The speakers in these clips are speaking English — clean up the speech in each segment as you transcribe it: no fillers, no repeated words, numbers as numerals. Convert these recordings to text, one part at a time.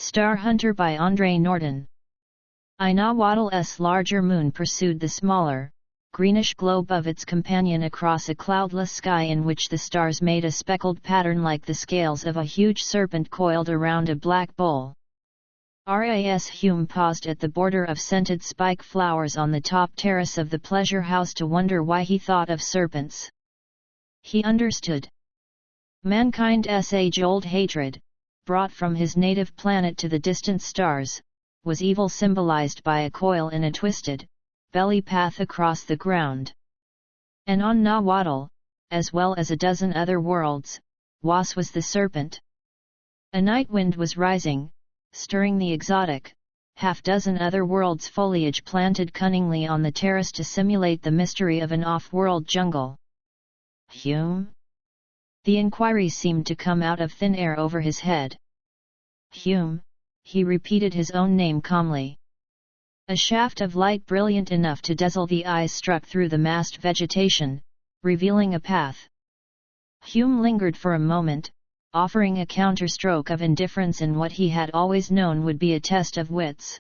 Star Hunter by Andre Norton. Nahuatl's larger moon pursued the smaller, greenish globe of its companion across a cloudless sky in which the stars made a speckled pattern like the scales of a huge serpent coiled around a black bowl. Ras Hume paused at the border of scented spike flowers on the top terrace of the pleasure house to wonder why he thought of serpents. He understood. Mankind's age-old hatred, brought from his native planet to the distant stars, was evil symbolized by a coil in a twisted, belly path across the ground. And on Nahuatl, as well as a dozen other worlds, Was was the serpent. A night wind was rising, stirring the exotic, half-dozen other worlds' foliage planted cunningly on the terrace to simulate the mystery of an off-world jungle. Hume? The inquiry seemed to come out of thin air over his head. Hume, he repeated his own name calmly. A shaft of light brilliant enough to dazzle the eyes struck through the massed vegetation, revealing a path. Hume lingered for a moment, offering a counterstroke of indifference in what he had always known would be a test of wits.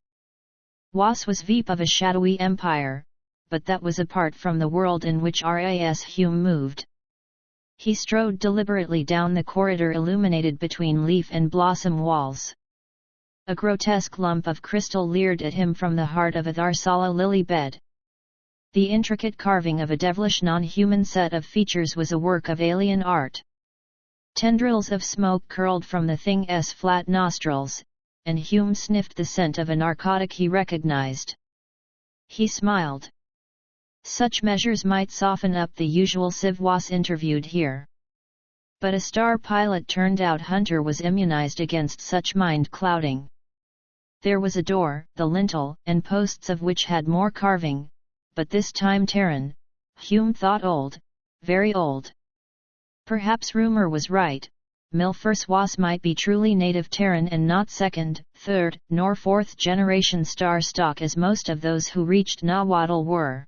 Was was Veep of a shadowy empire, but that was apart from the world in which Ras Hume moved. He strode deliberately down the corridor illuminated between leaf and blossom walls. A grotesque lump of crystal leered at him from the heart of a Tharsala lily bed. The intricate carving of a devilish non-human set of features was a work of alien art. Tendrils of smoke curled from the thing's flat nostrils, and Hume sniffed the scent of a narcotic he recognized. He smiled. Such measures might soften up the usual civ-was interviewed here. But a star pilot turned out hunter was immunized against such mind-clouding. There was a door, the lintel and posts of which had more carving, but this time Terran. Hume thought old, very old. Perhaps rumor was right, Milfers Was might be truly native Terran and not second, third, nor fourth generation star stock as most of those who reached Nahuatl were.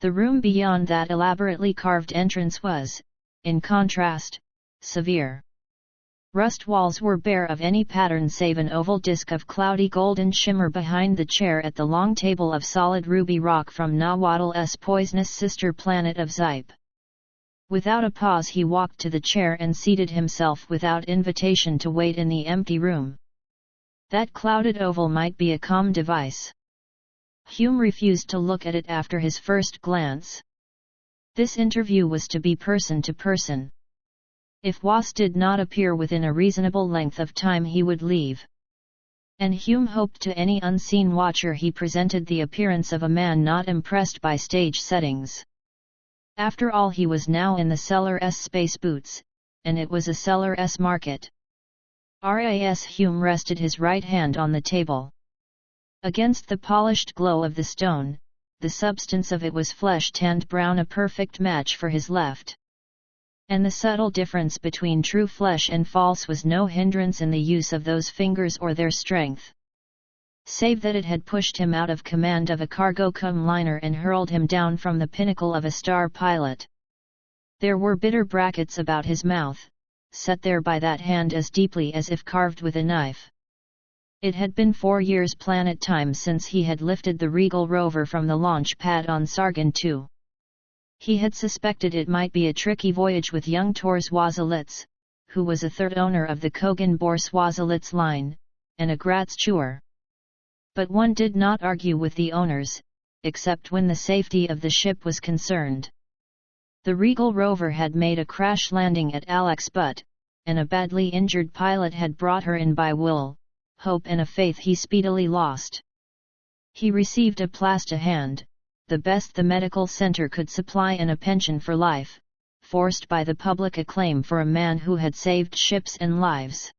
The room beyond that elaborately carved entrance was, in contrast, severe. Rust walls were bare of any pattern save an oval disk of cloudy golden shimmer behind the chair at the long table of solid ruby rock from Nahuatl's poisonous sister planet of Zype. Without a pause he walked to the chair and seated himself without invitation to wait in the empty room. That clouded oval might be a comm device. Hume refused to look at it after his first glance. This interview was to be person to person. If Was did not appear within a reasonable length of time he would leave. And Hume hoped to any unseen watcher he presented the appearance of a man not impressed by stage settings. After all, he was now in the seller's space boots, and it was a seller's market. Ras Hume rested his right hand on the table. Against the polished glow of the stone, the substance of it was flesh-tanned brown, a perfect match for his left. And the subtle difference between true flesh and false was no hindrance in the use of those fingers or their strength. Save that it had pushed him out of command of a cargo cum liner and hurled him down from the pinnacle of a star pilot. There were bitter brackets about his mouth, set there by that hand as deeply as if carved with a knife. It had been 4 years planet time since he had lifted the Regal rover from the launch pad on Sargon II. He had suspected it might be a tricky voyage with young Tor Swazilitz, who was a third owner of the Kogan-Bor Swazilitz line, and a Graz-Chur. But one did not argue with the owners, except when the safety of the ship was concerned. The Regal rover had made a crash landing at Alex Butt, and a badly injured pilot had brought her in by will, hope and a faith he speedily lost. He received a plasta hand, the best the medical center could supply, and a pension for life, forced by the public acclaim for a man who had saved ships and lives.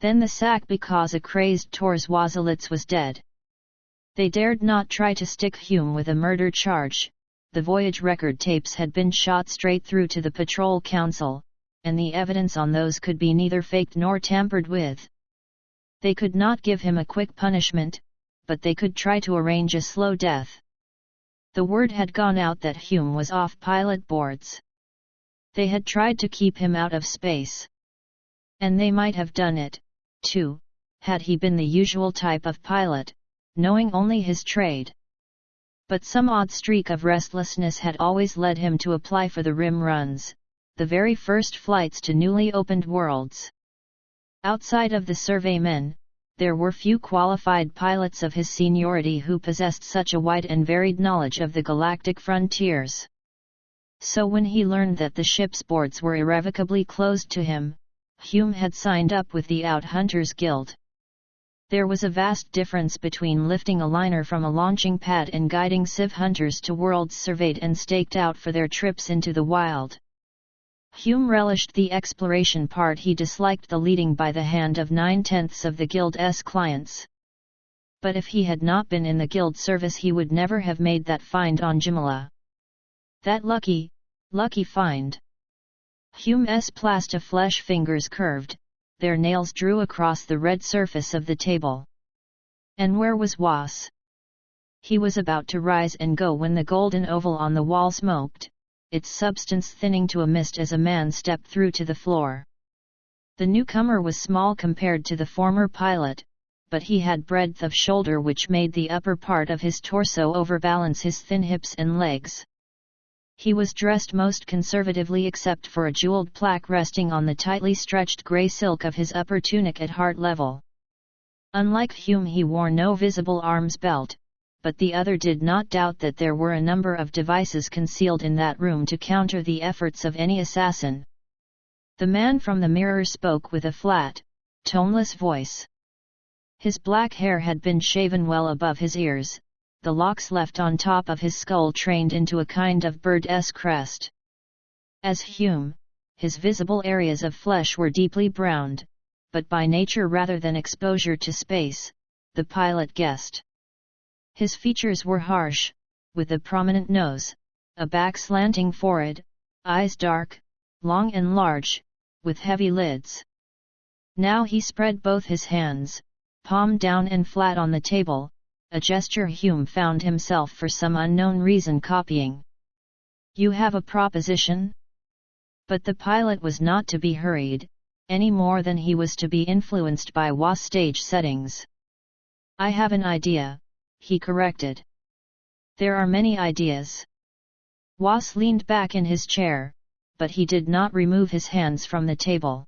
Then the sack because a crazed Tor Swazilitz was dead. They dared not try to stick Hume with a murder charge. The voyage record tapes had been shot straight through to the Patrol Council, and the evidence on those could be neither faked nor tampered with. They could not give him a quick punishment, but they could try to arrange a slow death. The word had gone out that Hume was off pilot boards. They had tried to keep him out of space. And they might have done it, too, had he been the usual type of pilot, knowing only his trade. But some odd streak of restlessness had always led him to apply for the rim runs, the very first flights to newly opened worlds. Outside of the surveymen, there were few qualified pilots of his seniority who possessed such a wide and varied knowledge of the galactic frontiers. So when he learned that the ship's boards were irrevocably closed to him, Hume had signed up with the Outhunters Guild. There was a vast difference between lifting a liner from a launching pad and guiding civ hunters to worlds surveyed and staked out for their trips into the wild. Hume relished the exploration part, he disliked the leading by the hand of 9/10 of the Guild's clients. But if he had not been in the Guild service he would never have made that find on Jumala. That lucky find. Hume's plastiflesh fingers curved, their nails drew across the red surface of the table. And where was Was? He was about to rise and go when the golden oval on the wall smoked, its substance thinning to a mist as a man stepped through to the floor. The newcomer was small compared to the former pilot, but he had breadth of shoulder which made the upper part of his torso overbalance his thin hips and legs. He was dressed most conservatively except for a jeweled plaque resting on the tightly stretched grey silk of his upper tunic at heart level. Unlike Hume, he wore no visible arms belt, but the other did not doubt that there were a number of devices concealed in that room to counter the efforts of any assassin. The man from the mirror spoke with a flat, toneless voice. His black hair had been shaven well above his ears, the locks left on top of his skull trained into a kind of bird's crest. As Hume, his visible areas of flesh were deeply browned, but by nature rather than exposure to space, the pilot guessed. His features were harsh, with a prominent nose, a back-slanting forehead, eyes dark, long and large, with heavy lids. Now he spread both his hands, palm down and flat on the table, a gesture Hume found himself for some unknown reason copying. "You have a proposition?" But the pilot was not to be hurried, any more than he was to be influenced by Was stage settings. "I have an idea," he corrected. "There are many ideas." Was leaned back in his chair, but he did not remove his hands from the table.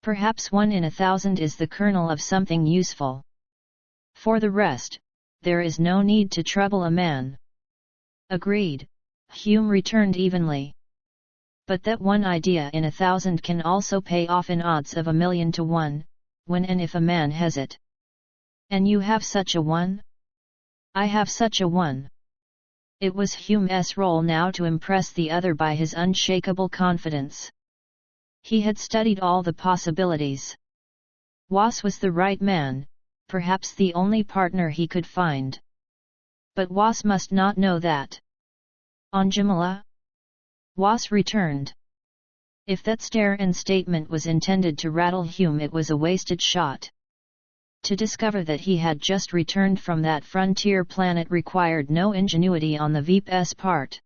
"Perhaps 1 in 1,000 is the kernel of something useful. For the rest, there is no need to trouble a man." "Agreed," Hume returned evenly. "But that one idea in 1,000 can also pay off in odds of 1,000,000 to 1, when and if a man has it." "And you have such a one?" "I have such a one." It was Hume's role now to impress the other by his unshakable confidence. He had studied all the possibilities. Was was the right man, perhaps the only partner he could find. But Was must not know that. "On Jumala?" Was returned. If that stare and statement was intended to rattle Hume, it was a wasted shot. To discover that he had just returned from that frontier planet required no ingenuity on the Veep's part.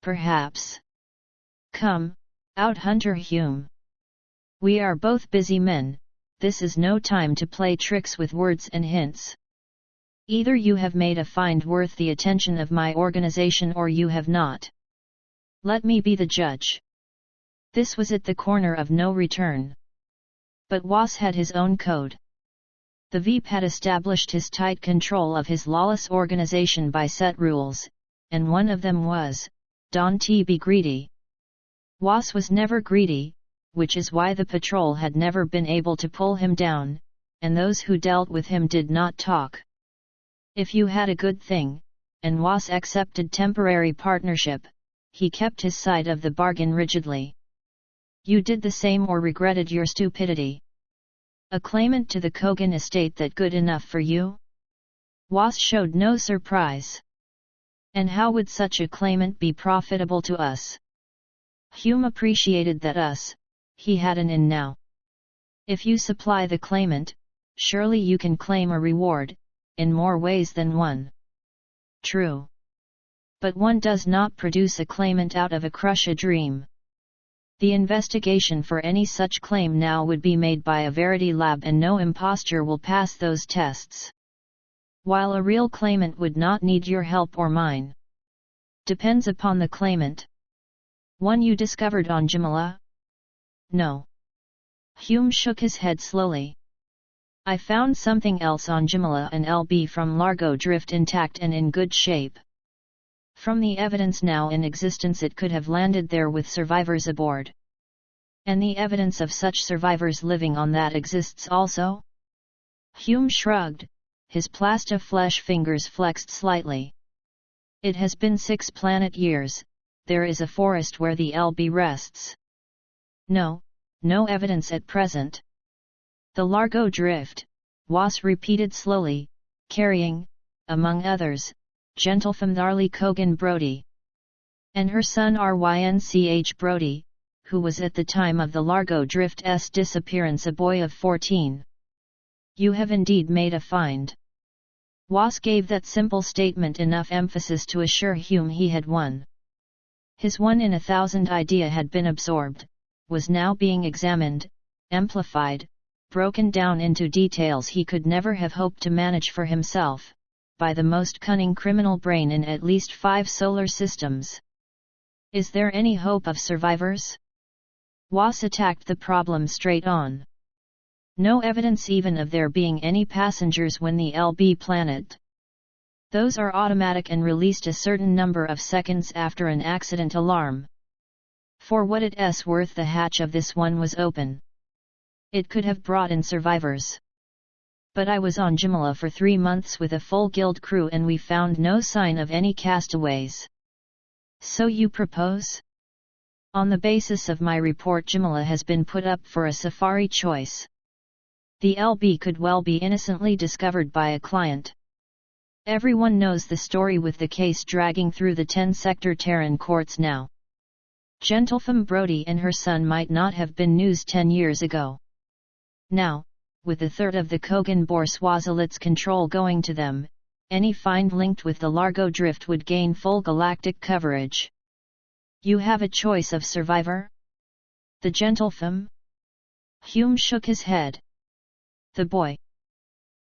"Perhaps. Come, Outhunter Hume. We are both busy men, this is no time to play tricks with words and hints. Either you have made a find worth the attention of my organization or you have not. Let me be the judge." This was at the corner of no return. But Was had his own code. The Veep had established his tight control of his lawless organization by set rules, and one of them was, "Don't be greedy." Was was never greedy, which is why the patrol had never been able to pull him down, and those who dealt with him did not talk. If you had a good thing, and Was accepted temporary partnership, he kept his side of the bargain rigidly. You did the same or regretted your stupidity. A claimant to the Kogan estate that good enough for you? Was showed no surprise. And how would such a claimant be profitable to us? Hume appreciated that he had an in now. If you supply the claimant, surely you can claim a reward, in more ways than one. True. But one does not produce a claimant out of a crush a dream. The investigation for any such claim now would be made by a Verity lab and no impostor will pass those tests. While a real claimant would not need your help or mine. Depends upon the claimant. One you discovered on Jumala? No. Hume shook his head slowly. I found something else on Jumala and LB from Largo Drift intact and in good shape. From the evidence now in existence it could have landed there with survivors aboard. And the evidence of such survivors living on that exists also? Hume shrugged, his plastoflesh fingers flexed slightly. It has been 6 planet years, there is a forest where the LB rests. No evidence at present. The Largo Drift, Was repeated slowly, carrying, among others, Gentlefemme Tharley Cogan Brodie. And her son Rynch Brodie, who was at the time of the Largo Drift's disappearance a boy of 14. You have indeed made a find. Was gave that simple statement enough emphasis to assure Hume he had won. His 1 in 1,000 idea had been absorbed, was now being examined, amplified, broken down into details he could never have hoped to manage for himself, by the most cunning criminal brain in at least 5 solar systems. Is there any hope of survivors? Was attacked the problem straight on. No evidence even of there being any passengers when the LB planet. Those are automatic and released a certain number of seconds after an accident alarm. For what it's worth the hatch of this one was open. It could have brought in survivors. But I was on Jumala for 3 months with a full guild crew and we found no sign of any castaways. So you propose? On the basis of my report Jumala has been put up for a safari choice. The LB could well be innocently discovered by a client. Everyone knows the story with the case dragging through the 10-sector Terran courts now. Gentlefemme Brodie and her son might not have been news 10 years ago. Now, with a third of the Kogan Borswazalit's control going to them, any find linked with the Largo Drift would gain full galactic coverage. You have a choice of survivor? The Gentlefemme? Hume shook his head. The boy.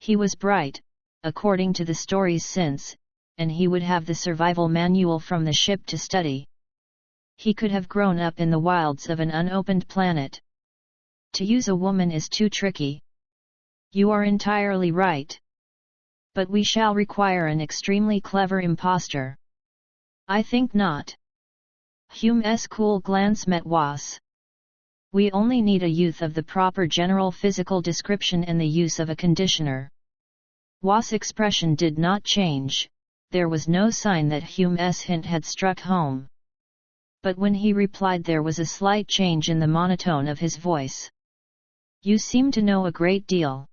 He was bright, according to the stories since, and he would have the survival manual from the ship to study. He could have grown up in the wilds of an unopened planet. To use a woman is too tricky. You are entirely right. But we shall require an extremely clever impostor. I think not. Hume's cool glance met Was. We only need a youth of the proper general physical description and the use of a conditioner. Was' expression did not change, there was no sign that Hume's hint had struck home. But when he replied there was a slight change in the monotone of his voice. You seem to know a great deal.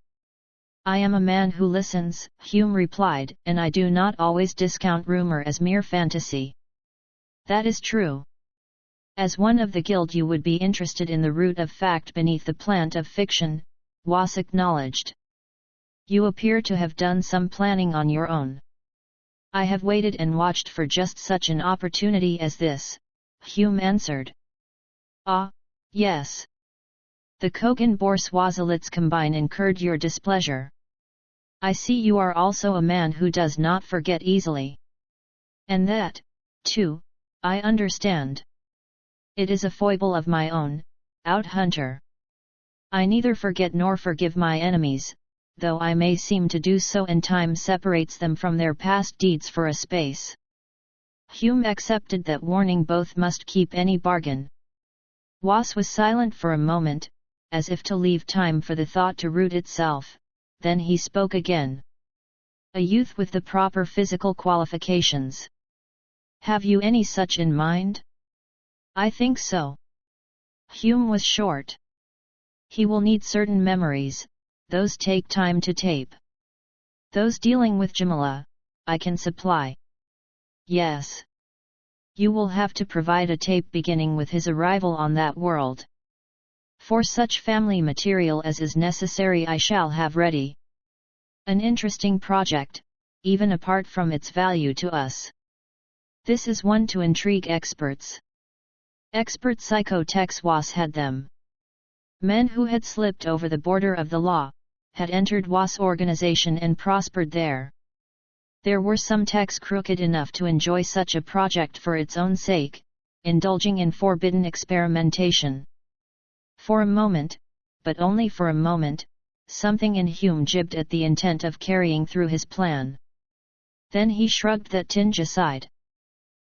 I am a man who listens, Hume replied, and I do not always discount rumor as mere fantasy. That is true. As one of the guild you would be interested in the root of fact beneath the plant of fiction, Was acknowledged. You appear to have done some planning on your own. I have waited and watched for just such an opportunity as this, Hume answered. Ah, yes. The Kogan Borswazalits combine incurred your displeasure. I see you are also a man who does not forget easily. And that, too, I understand. It is a foible of my own, out-hunter. I neither forget nor forgive my enemies, though I may seem to do so and time separates them from their past deeds for a space. Hume accepted that warning both must keep any bargain. Was was silent for a moment, as if to leave time for the thought to root itself, then he spoke again. A youth with the proper physical qualifications. Have you any such in mind? I think so. Hume was short. He will need certain memories, those take time to tape. Those dealing with Jumala, I can supply. Yes. You will have to provide a tape beginning with his arrival on that world. For such family material as is necessary I shall have ready. An interesting project, even apart from its value to us. This is one to intrigue experts. Expert psychotechs Was had them. Men who had slipped over the border of the law, had entered Was organization and prospered there. There were some techs crooked enough to enjoy such a project for its own sake, indulging in forbidden experimentation. For a moment, but only for a moment, something in Hume jibbed at the intent of carrying through his plan. Then he shrugged that tinge aside.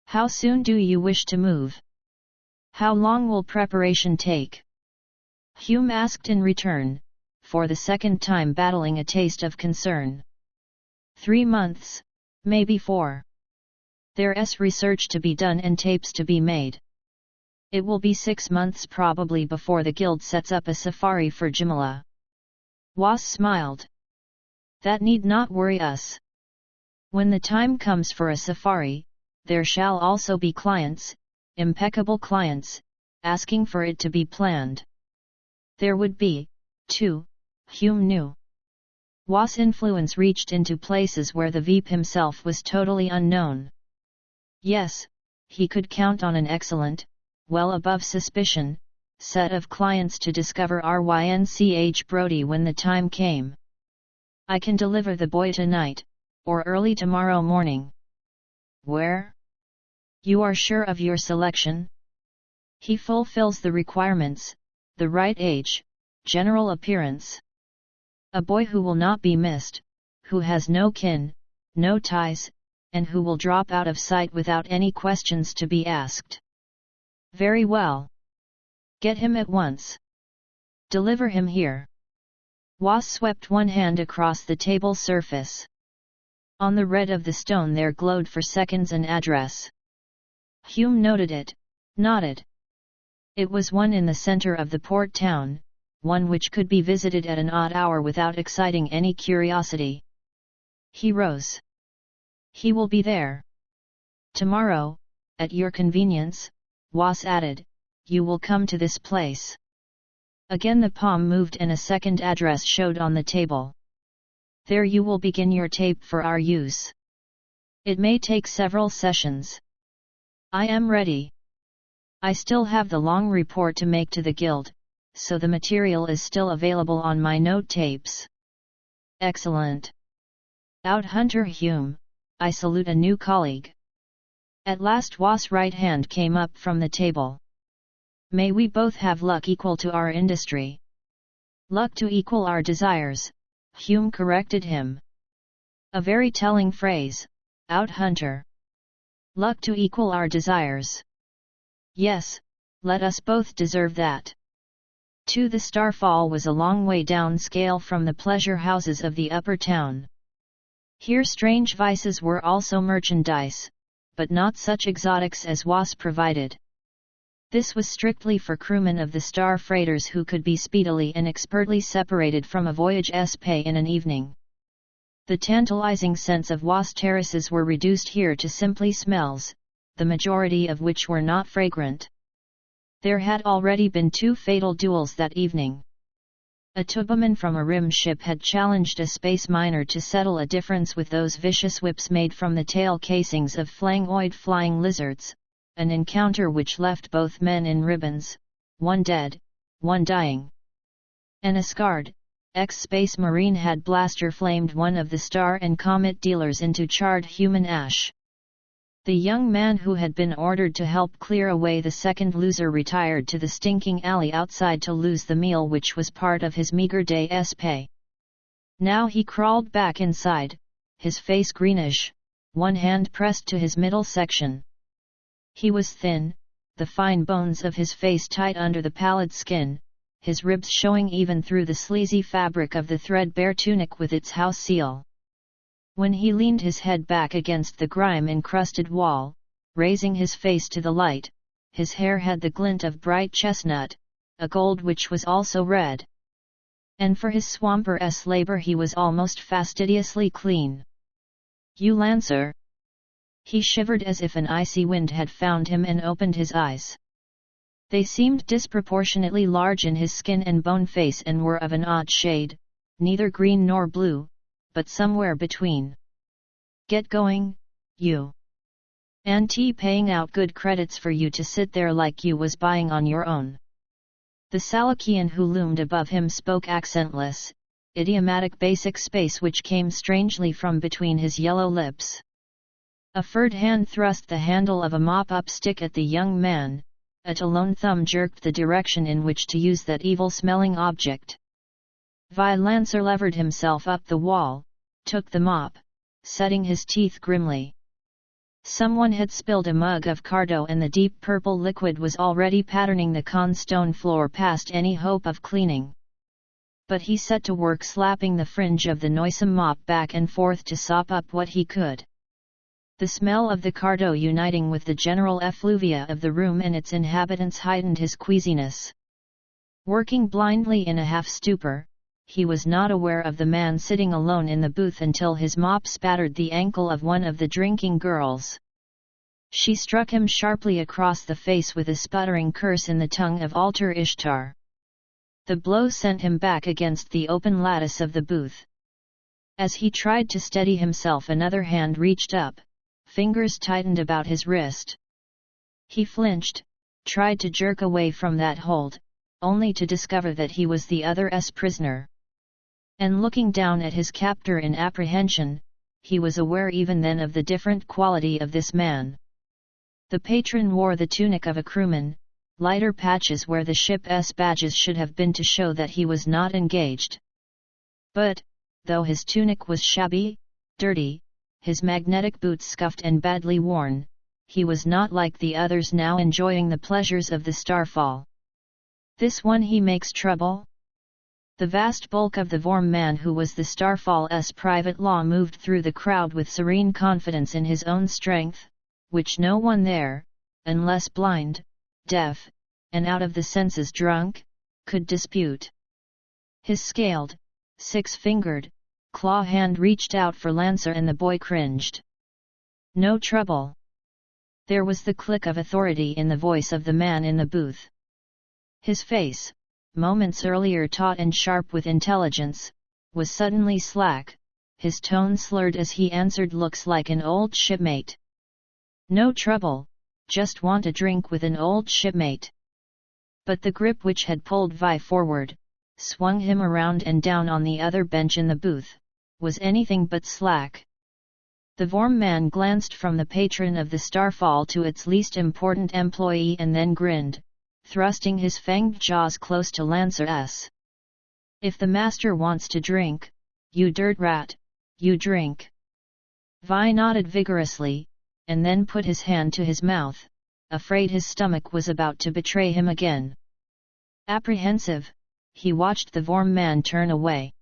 How soon do you wish to move? How long will preparation take? Hume asked in return, for the second time battling a taste of concern. 3 months, maybe 4. There's research to be done and tapes to be made. It will be 6 months probably before the guild sets up a safari for Jumala. Was smiled. That need not worry us. When the time comes for a safari, there shall also be clients, impeccable clients, asking for it to be planned. There would be, too, Hume knew. Was' influence reached into places where the Veep himself was totally unknown. Yes, he could count on an excellent, well above suspicion, set of clients to discover Rynch Brody when the time came. I can deliver the boy tonight, or early tomorrow morning. Where? You are sure of your selection? He fulfills the requirements, the right age, general appearance. A boy who will not be missed, who has no kin, no ties, and who will drop out of sight without any questions to be asked. Very well. Get him at once. Deliver him here. Was swept one hand across the table surface. On the red of the stone there glowed for seconds an address. Hume noted it, nodded. It was one in the center of the port town, one which could be visited at an odd hour without exciting any curiosity. He rose. He will be there. Tomorrow, at your convenience, Was added, you will come to this place. Again the palm moved and a second address showed on the table. There you will begin your tape for our use. It may take several sessions. I am ready. I still have the long report to make to the guild, so the material is still available on my note tapes. Excellent. Out Hunter Hume, I salute a new colleague. At last Was' right hand came up from the table. May we both have luck equal to our industry. Luck to equal our desires, Hume corrected him. A very telling phrase, Out Hunter. Luck to equal our desires. Yes, let us both deserve that. To the Starfall was a long way down scale from the pleasure houses of the upper town. Here strange vices were also merchandise, but not such exotics as Was provided. This was strictly for crewmen of the star freighters who could be speedily and expertly separated from a voyage's pay in an evening. The tantalizing scents of Was terraces were reduced here to simply smells, the majority of which were not fragrant. There had already been 2 fatal duels that evening. A tubaman from a rim ship had challenged a space miner to settle a difference with those vicious whips made from the tail casings of flangoid flying lizards, an encounter which left both men in ribbons, one dead, one dying. An Asgard, ex-space marine had blaster flamed one of the star and comet dealers into charred human ash. The young man who had been ordered to help clear away the second loser retired to the stinking alley outside to lose the meal which was part of his meager day's pay. Now he crawled back inside, his face greenish, one hand pressed to his middle section. He was thin, the fine bones of his face tight under the pallid skin, his ribs showing even through the sleazy fabric of the threadbare tunic with its house seal. When he leaned his head back against the grime-encrusted wall, raising his face to the light, his hair had the glint of bright chestnut, a gold which was also red. And for his swamper-s labor he was almost fastidiously clean. You Lancer! He shivered as if an icy wind had found him and opened his eyes. They seemed disproportionately large in his skin and bone face and were of an odd shade, neither green nor blue, but somewhere between. Get going, you. Auntie paying out good credits for you to sit there like you was buying on your own. The Salakian who loomed above him spoke accentless, idiomatic basic space which came strangely from between his yellow lips. A furred hand thrust the handle of a mop-up stick at the young man, a lone thumb jerked the direction in which to use that evil-smelling object. Vi Lancer levered himself up the wall, took the mop, setting his teeth grimly. Someone had spilled a mug of Cardo and the deep purple liquid was already patterning the cornstone floor past any hope of cleaning. But he set to work slapping the fringe of the noisome mop back and forth to sop up what he could. The smell of the Cardo uniting with the general effluvia of the room and its inhabitants heightened his queasiness. Working blindly in a half-stupor, he was not aware of the man sitting alone in the booth until his mop spattered the ankle of one of the drinking girls. She struck him sharply across the face with a sputtering curse in the tongue of Altar Ishtar. The blow sent him back against the open lattice of the booth. As he tried to steady himself, another hand reached up, fingers tightened about his wrist. He flinched, tried to jerk away from that hold, only to discover that he was the other's prisoner. And looking down at his captor in apprehension, he was aware even then of the different quality of this man. The patron wore the tunic of a crewman, lighter patches where the ship's badges should have been to show that he was not engaged. But, though his tunic was shabby, dirty, his magnetic boots scuffed and badly worn, he was not like the others now enjoying the pleasures of the starfall. This one he makes trouble? The vast bulk of the Vorm man who was the Starfall's private law moved through the crowd with serene confidence in his own strength, which no one there, unless blind, deaf, and out of the senses drunk, could dispute. His scaled, six-fingered, claw hand reached out for Lancer and the boy cringed. No trouble. There was the click of authority in the voice of the man in the booth. His face, moments earlier taut and sharp with intelligence, was suddenly slack, his tone slurred as he answered, looks like an old shipmate. No trouble, just want a drink with an old shipmate. But the grip which had pulled Vi forward, swung him around and down on the other bench in the booth, was anything but slack. The Vorm man glanced from the patron of the Starfall to its least important employee and then grinned, thrusting his fanged jaws close to Lancer's. If the master wants to drink, you dirt rat, you drink. Vi nodded vigorously, and then put his hand to his mouth, afraid his stomach was about to betray him again. Apprehensive, he watched the Vorm man turn away.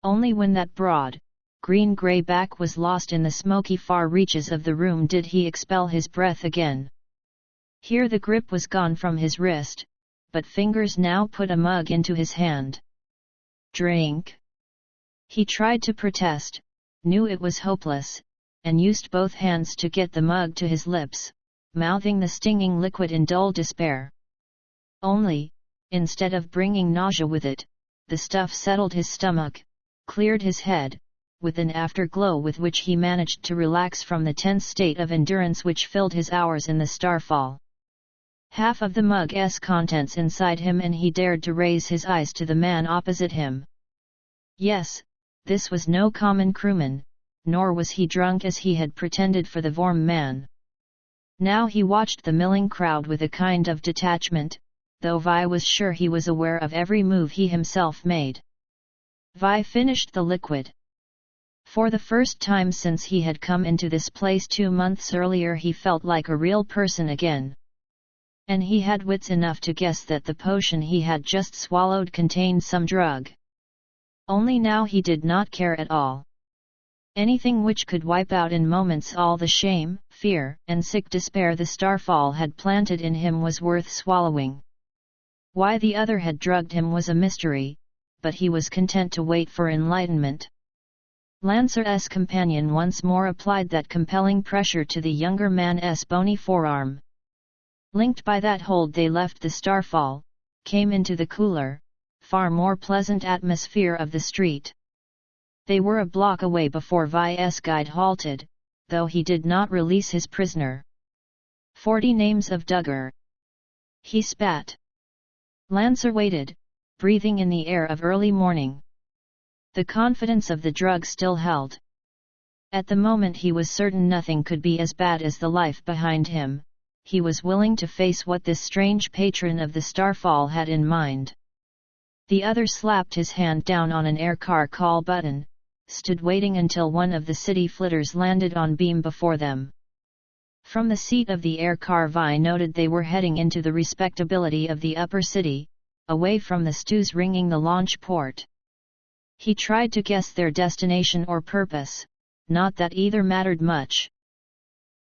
Only when that broad, green-grey back was lost in the smoky far reaches of the room did he expel his breath again. Here the grip was gone from his wrist, but fingers now put a mug into his hand. Drink. He tried to protest, knew it was hopeless, and used both hands to get the mug to his lips, mouthing the stinging liquid in dull despair. Only, instead of bringing nausea with it, the stuff settled his stomach, cleared his head, with an afterglow with which he managed to relax from the tense state of endurance which filled his hours in the Starfall. Half of the mug's contents inside him, and he dared to raise his eyes to the man opposite him. Yes, this was no common crewman, nor was he drunk as he had pretended for the Vorm man. Now he watched the milling crowd with a kind of detachment, though Vi was sure he was aware of every move he himself made. Vi finished the liquid. For the first time since he had come into this place 2 months earlier he felt like a real person again. And he had wits enough to guess that the potion he had just swallowed contained some drug. Only now he did not care at all. Anything which could wipe out in moments all the shame, fear, and sick despair the Starfall had planted in him was worth swallowing. Why the other had drugged him was a mystery, but he was content to wait for enlightenment. Lancer's companion once more applied that compelling pressure to the younger man's bony forearm. Linked by that hold they left the Starfall, came into the cooler, far more pleasant atmosphere of the street. They were a block away before Vi's guide halted, though he did not release his prisoner. 40 names of Duggar. He spat. Lancer waited, breathing in the air of early morning. The confidence of the drug still held. At the moment he was certain nothing could be as bad as the life behind him. He was willing to face what this strange patron of the Starfall had in mind. The other slapped his hand down on an air car call button, stood waiting until one of the city flitters landed on beam before them. From the seat of the air car Vi noted they were heading into the respectability of the upper city, away from the stews ringing the launch port. He tried to guess their destination or purpose, not that either mattered much.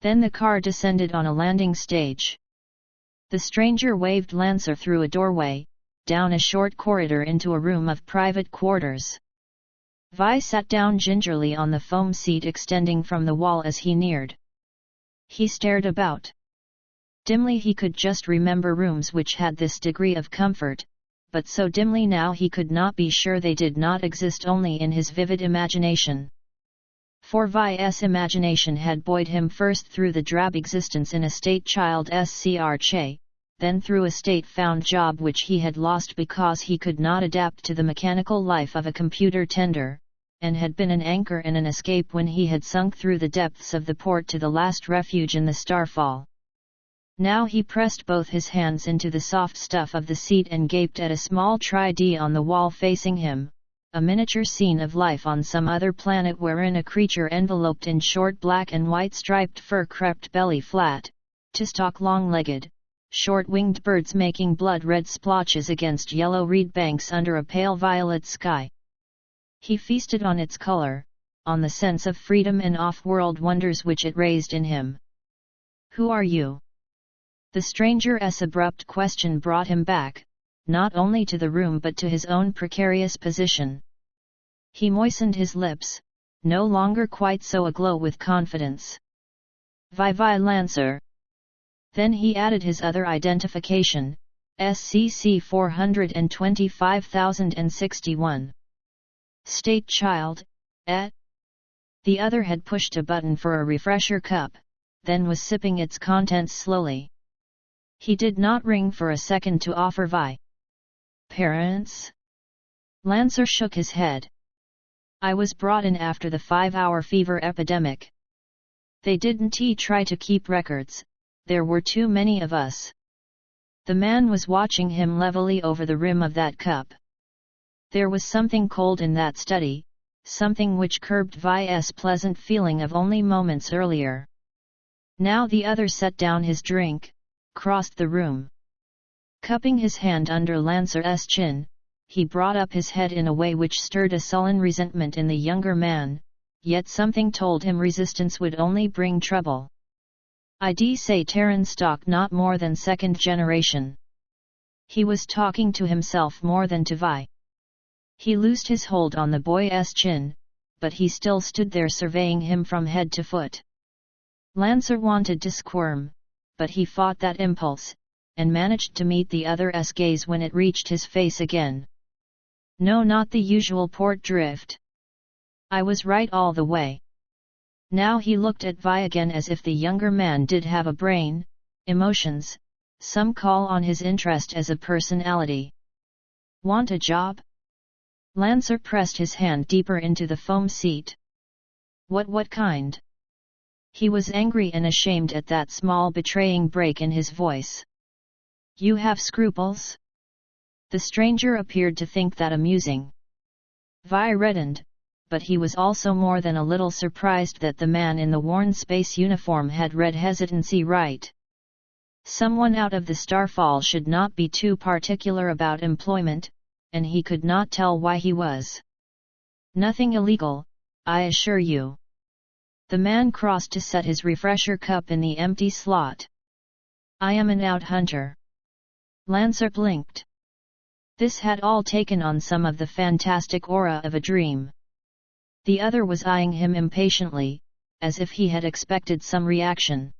Then the car descended on a landing stage. The stranger waved Lancer through a doorway, down a short corridor into a room of private quarters. Vi sat down gingerly on the foam seat extending from the wall as he neared. He stared about. Dimly he could just remember rooms which had this degree of comfort, but so dimly now he could not be sure they did not exist only in his vivid imagination. For Vi's imagination had buoyed him first through the drab existence in a state child SCRCHE, then through a state-found job which he had lost because he could not adapt to the mechanical life of a computer tender, and had been an anchor in an escape when he had sunk through the depths of the port to the last refuge in the Starfall. Now he pressed both his hands into the soft stuff of the seat and gaped at a small 3D on the wall facing him, a miniature scene of life on some other planet wherein a creature enveloped in short black and white striped fur crept belly flat, to stalk long-legged, short-winged birds making blood-red splotches against yellow reed banks under a pale violet sky. He feasted on its color, on the sense of freedom and off-world wonders which it raised in him. "Who are you?" The stranger's abrupt question brought him back, not only to the room but to his own precarious position. He moistened his lips, no longer quite so aglow with confidence. "Vi Lancer." Then he added his other identification, SCC 425061. "State child, eh?" The other had pushed a button for a refresher cup, then was sipping its contents slowly. He did not ring for a second to offer Vi. "Parents?" Lancer shook his head. "I was brought in after the 5-hour fever epidemic. They didn't try to keep records, there were too many of us." The man was watching him levelly over the rim of that cup. There was something cold in that study, something which curbed Vi's pleasant feeling of only moments earlier. Now the other set down his drink, crossed the room. Cupping his hand under Lancer's chin, he brought up his head in a way which stirred a sullen resentment in the younger man, yet something told him resistance would only bring trouble. "I'd say Terran stock not more than second generation." He was talking to himself more than to Vi. He loosed his hold on the boy's chin, but he still stood there surveying him from head to foot. Lancer wanted to squirm, but he fought that impulse, and managed to meet the other's gaze when it reached his face again. "No, not the usual port drift. I was right all the way." Now he looked at Vi again as if the younger man did have a brain, emotions, some call on his interest as a personality. "Want a job?" Lancer pressed his hand deeper into the foam seat. What kind?" He was angry and ashamed at that small betraying break in his voice. "You have scruples?" The stranger appeared to think that amusing. Vi reddened, but he was also more than a little surprised that the man in the worn space uniform had read hesitancy right. Someone out of the Starfall should not be too particular about employment, and he could not tell why he was. "Nothing illegal, I assure you." The man crossed to set his refresher cup in the empty slot. "I am an out hunter." Lancer blinked. This had all taken on some of the fantastic aura of a dream. The other was eyeing him impatiently, as if he had expected some reaction.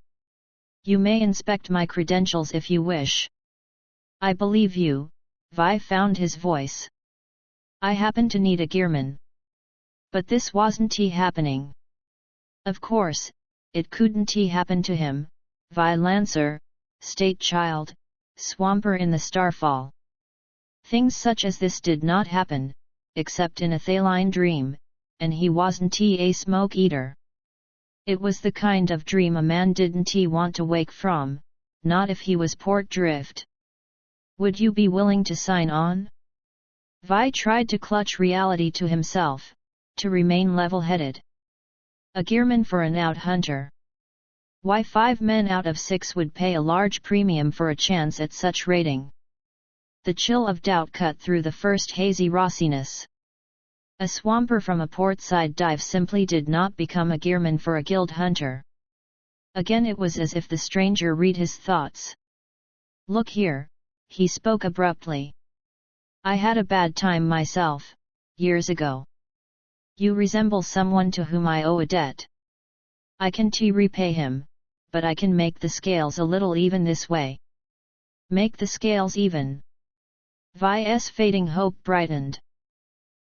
"You may inspect my credentials if you wish." "I believe you," Vi found his voice. "I happen to need a gearman." But this wasn't happening. Of course, it couldn't happen to him, Vi Lancer, state child, swamper in the starfall. Things such as this did not happen, except in a Thaline dream, and he wasn't a smoke eater. It was the kind of dream a man didn't want to wake from, not if he was port drift. Would you be willing to sign on? Vi tried to clutch reality to himself, to remain level-headed. A gearman for an out hunter. Why 5 men out of 6 would pay a large premium for a chance at such rating? The chill of doubt cut through the first hazy rossiness. A swamper from a portside dive simply did not become a gearman for a guild hunter. Again it was as if the stranger read his thoughts. Look here, he spoke abruptly. I had a bad time myself, years ago. You resemble someone to whom I owe a debt. I can repay him, but I can make the scales a little even this way. Make the scales even. Vi's fading hope brightened.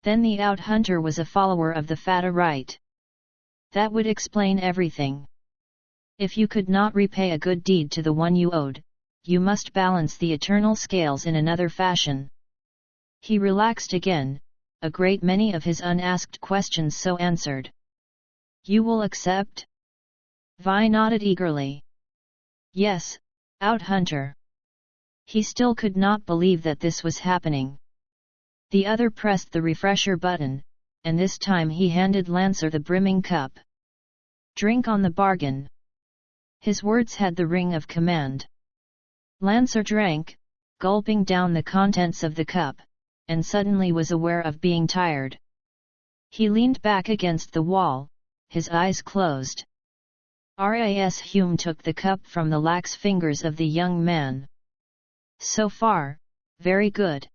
Then the out hunter was a follower of the Fata rite. That would explain everything. If you could not repay a good deed to the one you owed, you must balance the eternal scales in another fashion. He relaxed again, a great many of his unasked questions so answered. You will accept? Vi nodded eagerly. Yes, out hunter. He still could not believe that this was happening. The other pressed the refresher button, and this time he handed Lancer the brimming cup. Drink on the bargain. His words had the ring of command. Lancer drank, gulping down the contents of the cup, and suddenly was aware of being tired. He leaned back against the wall, his eyes closed. Ras Hume took the cup from the lax fingers of the young man. So far, very good.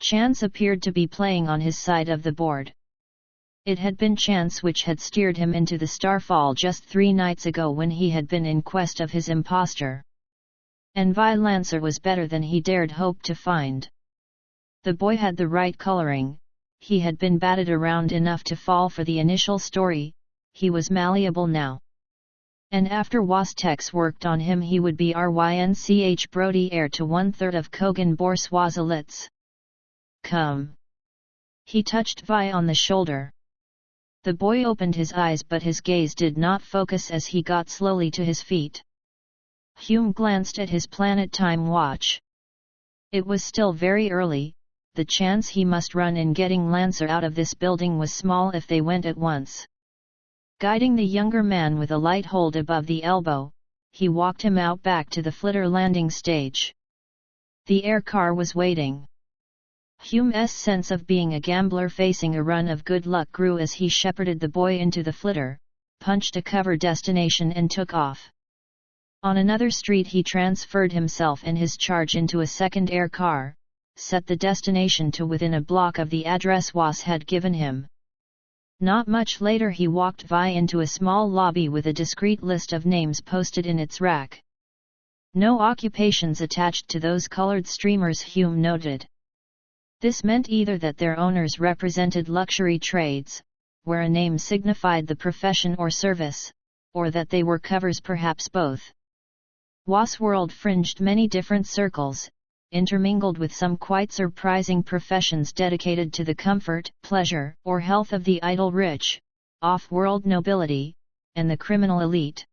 Chance appeared to be playing on his side of the board. It had been chance which had steered him into the starfall just 3 nights ago when he had been in quest of his impostor. And Vi Lancer was better than he dared hope to find. The boy had the right coloring, he had been batted around enough to fall for the initial story, he was malleable now. And after Wastex worked on him he would be Rynch Brody heir to 1/3 of Kogan Borswazalitz. Come. He touched Vi on the shoulder. The boy opened his eyes but his gaze did not focus as he got slowly to his feet. Hume glanced at his planet time watch. It was still very early, the chance he must run in getting Lancer out of this building was small if they went at once. Guiding the younger man with a light hold above the elbow, he walked him out back to the flitter landing stage. The air car was waiting. Hume's sense of being a gambler facing a run of good luck grew as he shepherded the boy into the flitter, punched a cover destination and took off. On another street he transferred himself and his charge into a second air car, set the destination to within a block of the address Was had given him. Not much later he walked Vi into a small lobby with a discreet list of names posted in its rack. No occupations attached to those colored streamers, Hume noted. This meant either that their owners represented luxury trades, where a name signified the profession or service, or that they were covers, perhaps both. Was world fringed many different circles, intermingled with some quite surprising professions dedicated to the comfort, pleasure, or health of the idle rich, off-world nobility, and the criminal elite.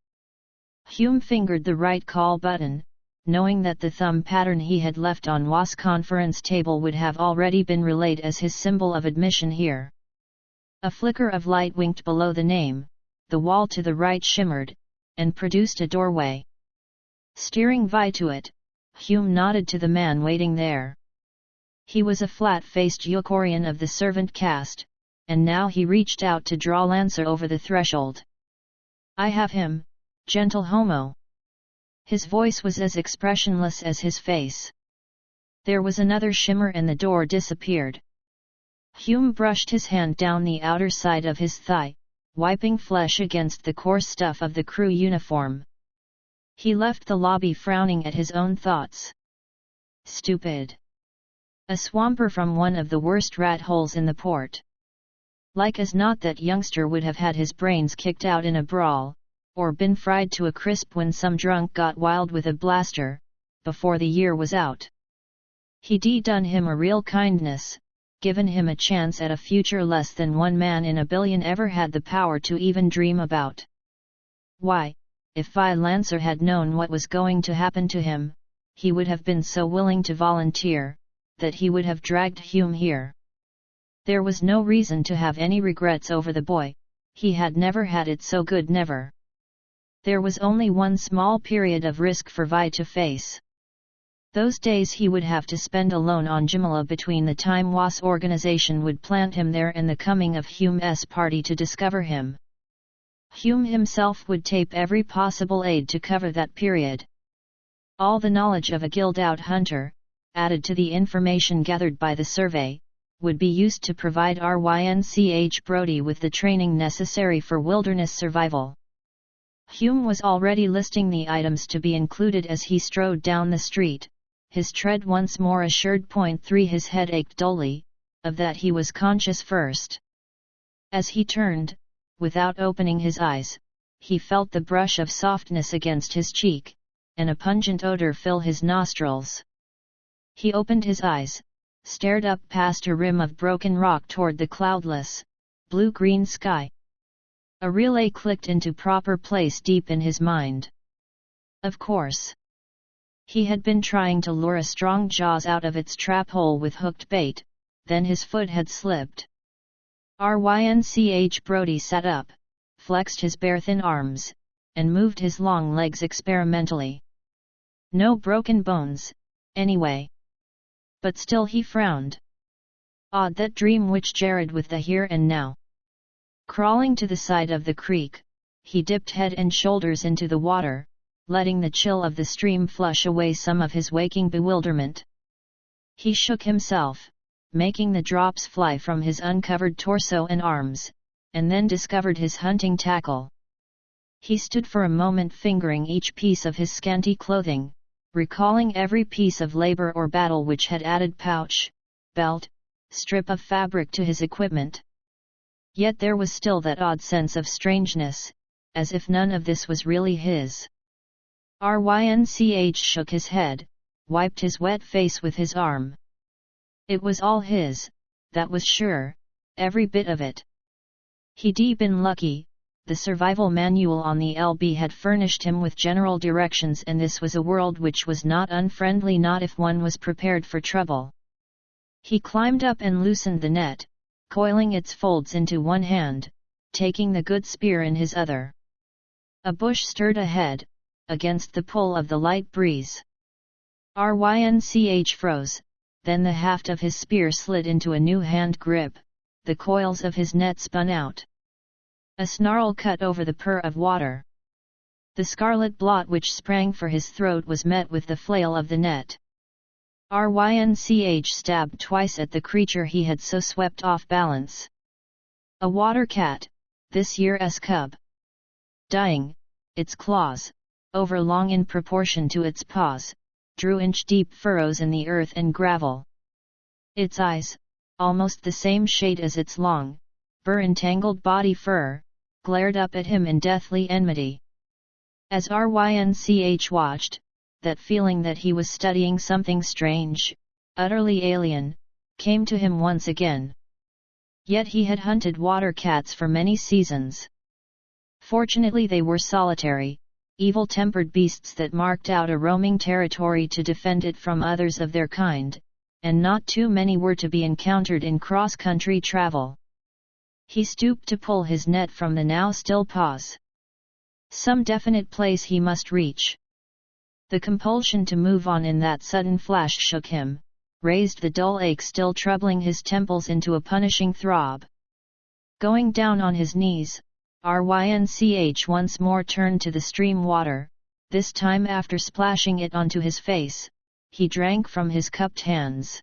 Hume fingered the right call button, knowing that the thumb pattern he had left on Was' conference table would have already been relayed as his symbol of admission here. A flicker of light winked below the name, the wall to the right shimmered, and produced a doorway. Steering Vi to it, Hume nodded to the man waiting there. He was a flat-faced Yokorian of the servant caste, and now he reached out to draw Lancer over the threshold. I have him, gentle homo. His voice was as expressionless as his face. There was another shimmer and the door disappeared. Hume brushed his hand down the outer side of his thigh, wiping flesh against the coarse stuff of the crew uniform. He left the lobby frowning at his own thoughts. Stupid. A swamper from one of the worst rat holes in the port. Like as not that youngster would have had his brains kicked out in a brawl, or been fried to a crisp when some drunk got wild with a blaster, before the year was out. He'd done him a real kindness, given him a chance at a future less than one man in a billion ever had the power to even dream about. Why, if Vi Lancer had known what was going to happen to him, he would have been so willing to volunteer, that he would have dragged Hume here. There was no reason to have any regrets over the boy, he had never had it so good, never. There was only one small period of risk for Vi to face. Those days he would have to spend alone on Jumala between the time Was organization would plant him there and the coming of Hume's party to discover him. Hume himself would tape every possible aid to cover that period. All the knowledge of a guild-out hunter, added to the information gathered by the survey, would be used to provide Rynch Brody with the training necessary for wilderness survival. Hume was already listing the items to be included as he strode down the street, his tread once more assured. Point 3 His head ached dully, of that he was conscious first. As he turned, without opening his eyes, he felt the brush of softness against his cheek, and a pungent odor fill his nostrils. He opened his eyes, stared up past a rim of broken rock toward the cloudless, blue-green sky. A relay clicked into proper place deep in his mind. Of course. He had been trying to lure a strong jaws out of its trap hole with hooked bait, then his foot had slipped. Rynch Brody sat up, flexed his bare thin arms, and moved his long legs experimentally. No broken bones, anyway. But still he frowned. Odd that dream which jarred with the here and now. Crawling to the side of the creek, he dipped head and shoulders into the water, letting the chill of the stream flush away some of his waking bewilderment. He shook himself, making the drops fly from his uncovered torso and arms, and then discovered his hunting tackle. He stood for a moment fingering each piece of his scanty clothing, recalling every piece of labor or battle which had added pouch, belt, strip of fabric to his equipment. Yet there was still that odd sense of strangeness, as if none of this was really his. Rynch shook his head, wiped his wet face with his arm. It was all his, that was sure, every bit of it. He'd been lucky, the survival manual on the LB had furnished him with general directions, and this was a world which was not unfriendly, not if one was prepared for trouble. He climbed up and loosened the net, coiling its folds into one hand, taking the good spear in his other. A bush stirred ahead, against the pull of the light breeze. Rynch froze, then the haft of his spear slid into a new hand grip, the coils of his net spun out. A snarl cut over the purr of water. The scarlet blot which sprang for his throat was met with the flail of the net. Rynch stabbed twice at the creature he had so swept off balance. A water cat, this year's cub. Dying, its claws, overlong in proportion to its paws, drew inch-deep furrows in the earth and gravel. Its eyes, almost the same shade as its long, burr-entangled body fur, glared up at him in deathly enmity. As Rynch watched, that feeling that he was studying something strange, utterly alien, came to him once again. Yet he had hunted water cats for many seasons. Fortunately they were solitary, evil-tempered beasts that marked out a roaming territory to defend it from others of their kind, and not too many were to be encountered in cross-country travel. He stooped to pull his net from the now still paws. Some definite place he must reach. The compulsion to move on in that sudden flash shook him, raised the dull ache still troubling his temples into a punishing throb. Going down on his knees, Rynch once more turned to the stream water, this time after splashing it onto his face, he drank from his cupped hands.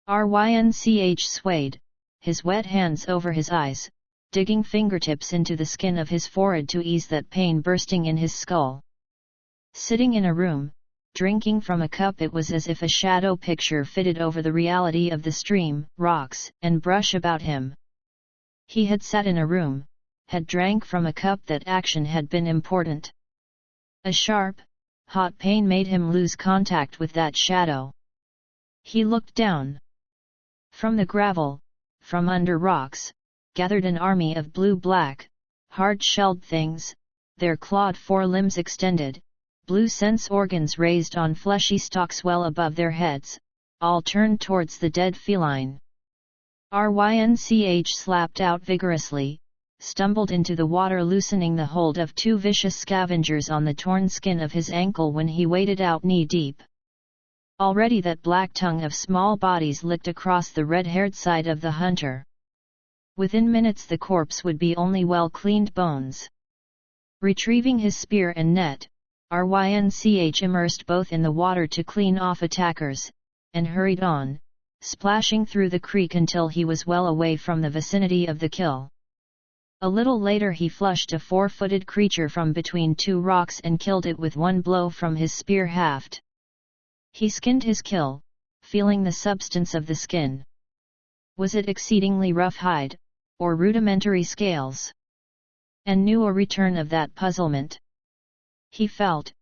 Rynch swayed, his wet hands over his eyes, digging fingertips into the skin of his forehead to ease that pain bursting in his skull. Sitting in a room, drinking from a cup, it was as if a shadow picture fitted over the reality of the stream, rocks, and brush about him. He had sat in a room, had drank from a cup that action had been important. A sharp, hot pain made him lose contact with that shadow. He looked down. From the gravel, from under rocks, gathered an army of blue-black, hard-shelled things, their clawed forelimbs extended, blue sense organs raised on fleshy stalks well above their heads, all turned towards the dead feline. Rynch slapped out vigorously, stumbled into the water, loosening the hold of two vicious scavengers on the torn skin of his ankle when he waded out knee-deep. Already that black tongue of small bodies licked across the red-haired side of the hunter. Within minutes the corpse would be only well-cleaned bones. Retrieving his spear and net, Rynch immersed both in the water to clean off attackers, and hurried on, splashing through the creek until he was well away from the vicinity of the kill. A little later he flushed a 4-footed creature from between two rocks and killed it with one blow from his spear haft. He skinned his kill, feeling the substance of the skin. Was it exceedingly rough hide, or rudimentary scales? And knew a return of that puzzlement. He thought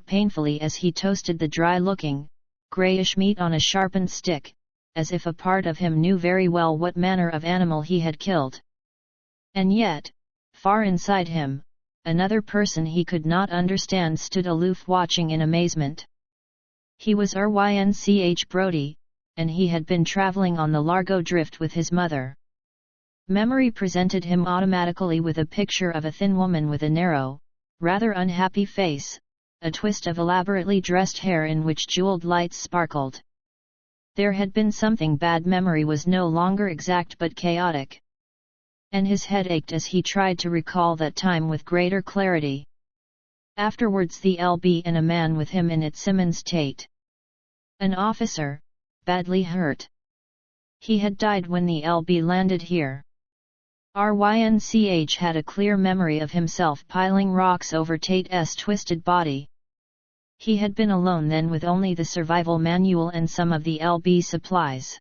painfully as he toasted the dry-looking, greyish meat on a sharpened stick, as if a part of him knew very well what manner of animal he had killed. And yet, far inside him, another person he could not understand stood aloof watching in amazement. He was Rynch Brody, and he had been travelling on the Largo Drift with his mother. Memory presented him automatically with a picture of a thin woman with a narrow, rather unhappy face, a twist of elaborately dressed hair in which jeweled lights sparkled. There had been something bad. Memory was no longer exact but chaotic. And his head ached as he tried to recall that time with greater clarity. Afterwards the LB and a man with him in it, Simmons Tate. An officer, badly hurt. He had died when the LB landed here. Rynch had a clear memory of himself piling rocks over Tate's twisted body. He had been alone then with only the survival manual and some of the LB supplies.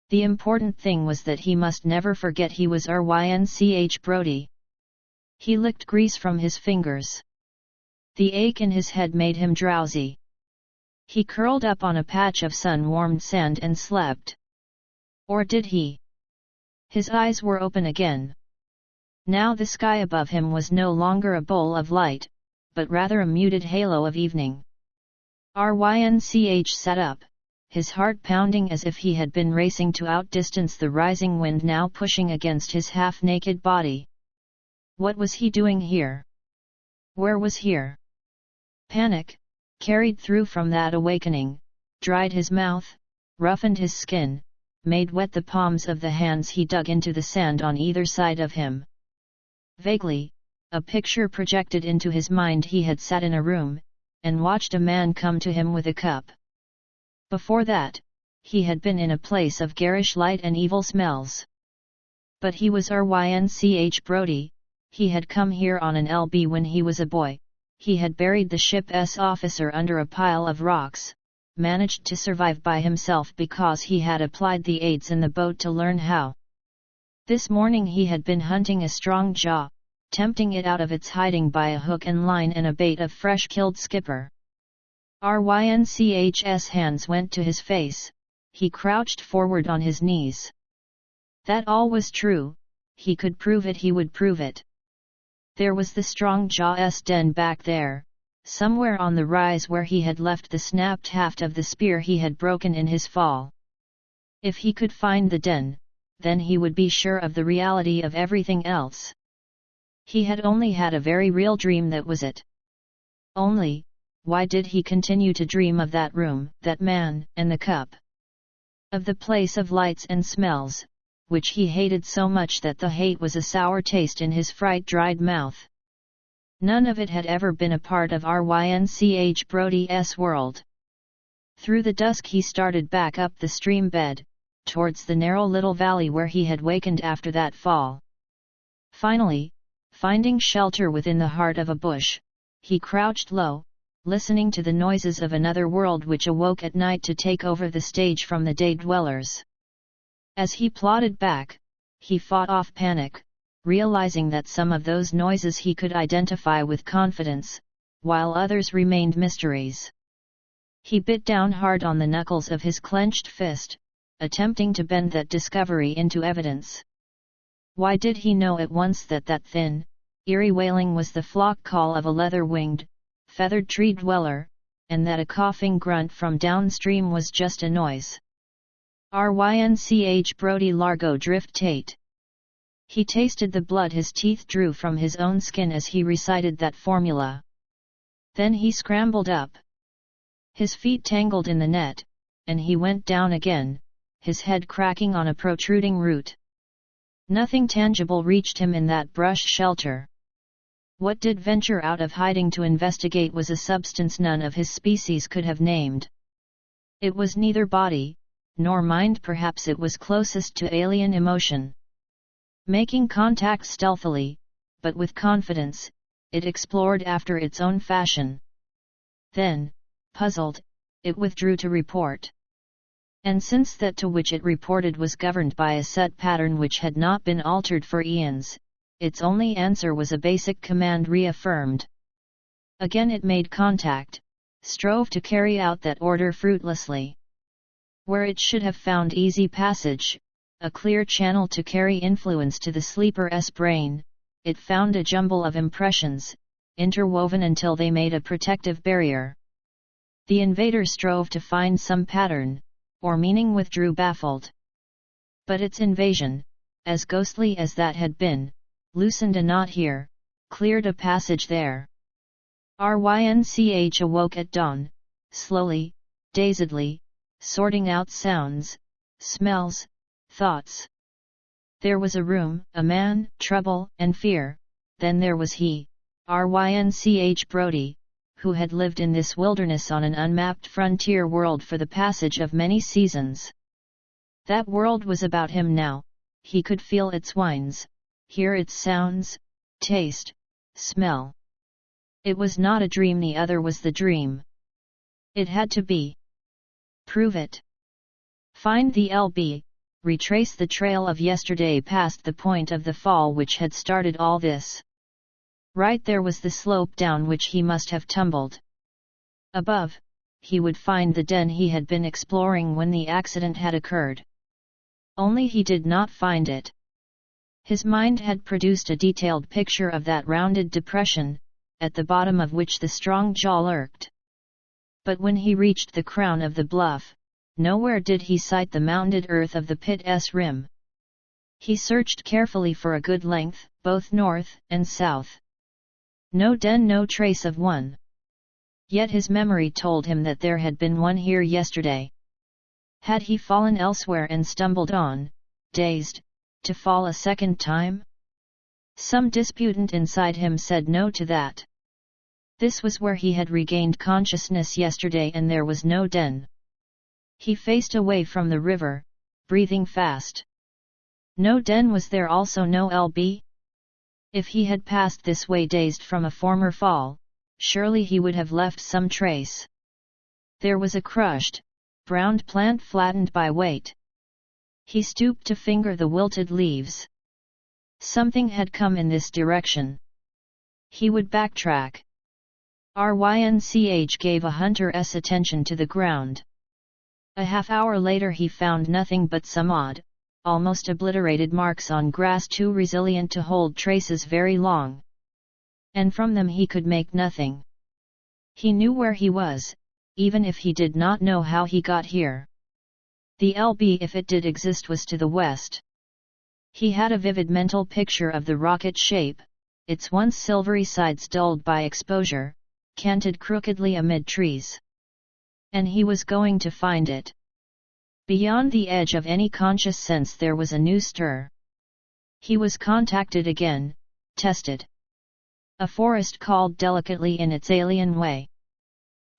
The important thing was that he must never forget he was Rynch Brody. He licked grease from his fingers. The ache in his head made him drowsy. He curled up on a patch of sun-warmed sand and slept. Or did he? His eyes were open again. Now the sky above him was no longer a bowl of light, but rather a muted halo of evening. Rynch sat up, his heart pounding as if he had been racing to outdistance the rising wind now pushing against his half-naked body. What was he doing here? Where was here? Panic, carried through from that awakening, dried his mouth, roughened his skin, made wet the palms of the hands he dug into the sand on either side of him. Vaguely, a picture projected into his mind. He had sat in a room, and watched a man come to him with a cup. Before that, he had been in a place of garish light and evil smells. But he was Rynch Brody, he had come here on an LB when he was a boy, he had buried the ship's officer under a pile of rocks, managed to survive by himself because he had applied the aids in the boat to learn how. This morning he had been hunting a strong jaw, tempting it out of its hiding by a hook and line and a bait of fresh-killed skipper. Rynch's hands went to his face, he crouched forward on his knees. That all was true, he could prove it, he would prove it. There was the strong jaw's den back there, somewhere on the rise where he had left the snapped haft of the spear he had broken in his fall. If he could find the den, then he would be sure of the reality of everything else. He had only had a very real dream, that was it. Only, why did he continue to dream of that room, that man, and the cup? Of the place of lights and smells, which he hated so much that the hate was a sour taste in his fright-dried mouth. None of it had ever been a part of Rynch Brody's world. Through the dusk he started back up the stream bed, towards the narrow little valley where he had wakened after that fall. Finally, finding shelter within the heart of a bush, he crouched low, listening to the noises of another world which awoke at night to take over the stage from the day dwellers. As he plodded back, he fought off panic, realizing that some of those noises he could identify with confidence, while others remained mysteries. He bit down hard on the knuckles of his clenched fist, attempting to bend that discovery into evidence. Why did he know at once that that thin, eerie wailing was the flock call of a leather-winged, feathered tree dweller, and that a coughing grunt from downstream was just a noise? Rynch Brody Largo Drift Tate. He tasted the blood his teeth drew from his own skin as he recited that formula. Then he scrambled up. His feet tangled in the net, and he went down again, his head cracking on a protruding root. Nothing tangible reached him in that brush shelter. What did venture out of hiding to investigate was a substance none of his species could have named. It was neither body, nor mind. Perhaps it was closest to alien emotion. Making contact stealthily, but with confidence, it explored after its own fashion. Then, puzzled, it withdrew to report. And since that to which it reported was governed by a set pattern which had not been altered for eons, its only answer was a basic command reaffirmed. Again it made contact, strove to carry out that order fruitlessly. Where it should have found easy passage, a clear channel to carry influence to the sleeper's brain, it found a jumble of impressions, interwoven until they made a protective barrier. The invader strove to find some pattern, or meaning, withdrew baffled. But its invasion, as ghostly as that had been, loosened a knot here, cleared a passage there. Rynch awoke at dawn, slowly, dazedly, sorting out sounds, smells, thoughts. There was a room, a man, trouble, and fear. Then there was he, Rynch Brody, who had lived in this wilderness on an unmapped frontier world for the passage of many seasons. That world was about him now. He could feel its whines, hear its sounds, taste, smell. It was not a dream, the other was the dream. It had to be. Prove it. Find the LB, retrace the trail of yesterday past the point of the fall which had started all this. Right there was the slope down which he must have tumbled. Above, he would find the den he had been exploring when the accident had occurred. Only he did not find it. His mind had produced a detailed picture of that rounded depression, at the bottom of which the strong jaw lurked. But when he reached the crown of the bluff, nowhere did he sight the mounded earth of the pit's rim. He searched carefully for a good length, both north and south. No den, no trace of one. Yet his memory told him that there had been one here yesterday. Had he fallen elsewhere and stumbled on, dazed, to fall a second time? Some disputant inside him said no to that. This was where he had regained consciousness yesterday, and there was no den. He faced away from the river, breathing fast. No den was there, also no LB? If he had passed this way dazed from a former fall, surely he would have left some trace. There was a crushed, browned plant flattened by weight. He stooped to finger the wilted leaves. Something had come in this direction. He would backtrack. Rynch gave a hunter's attention to the ground. A half-hour later he found nothing but some odd, almost obliterated marks on grass too resilient to hold traces very long. And from them he could make nothing. He knew where he was, even if he did not know how he got here. The LB, if it did exist, was to the west. He had a vivid mental picture of the rocket shape, its once silvery sides dulled by exposure, canted crookedly amid trees. And he was going to find it. Beyond the edge of any conscious sense there was a new stir. He was contacted again, tested. A forest called delicately in its alien way.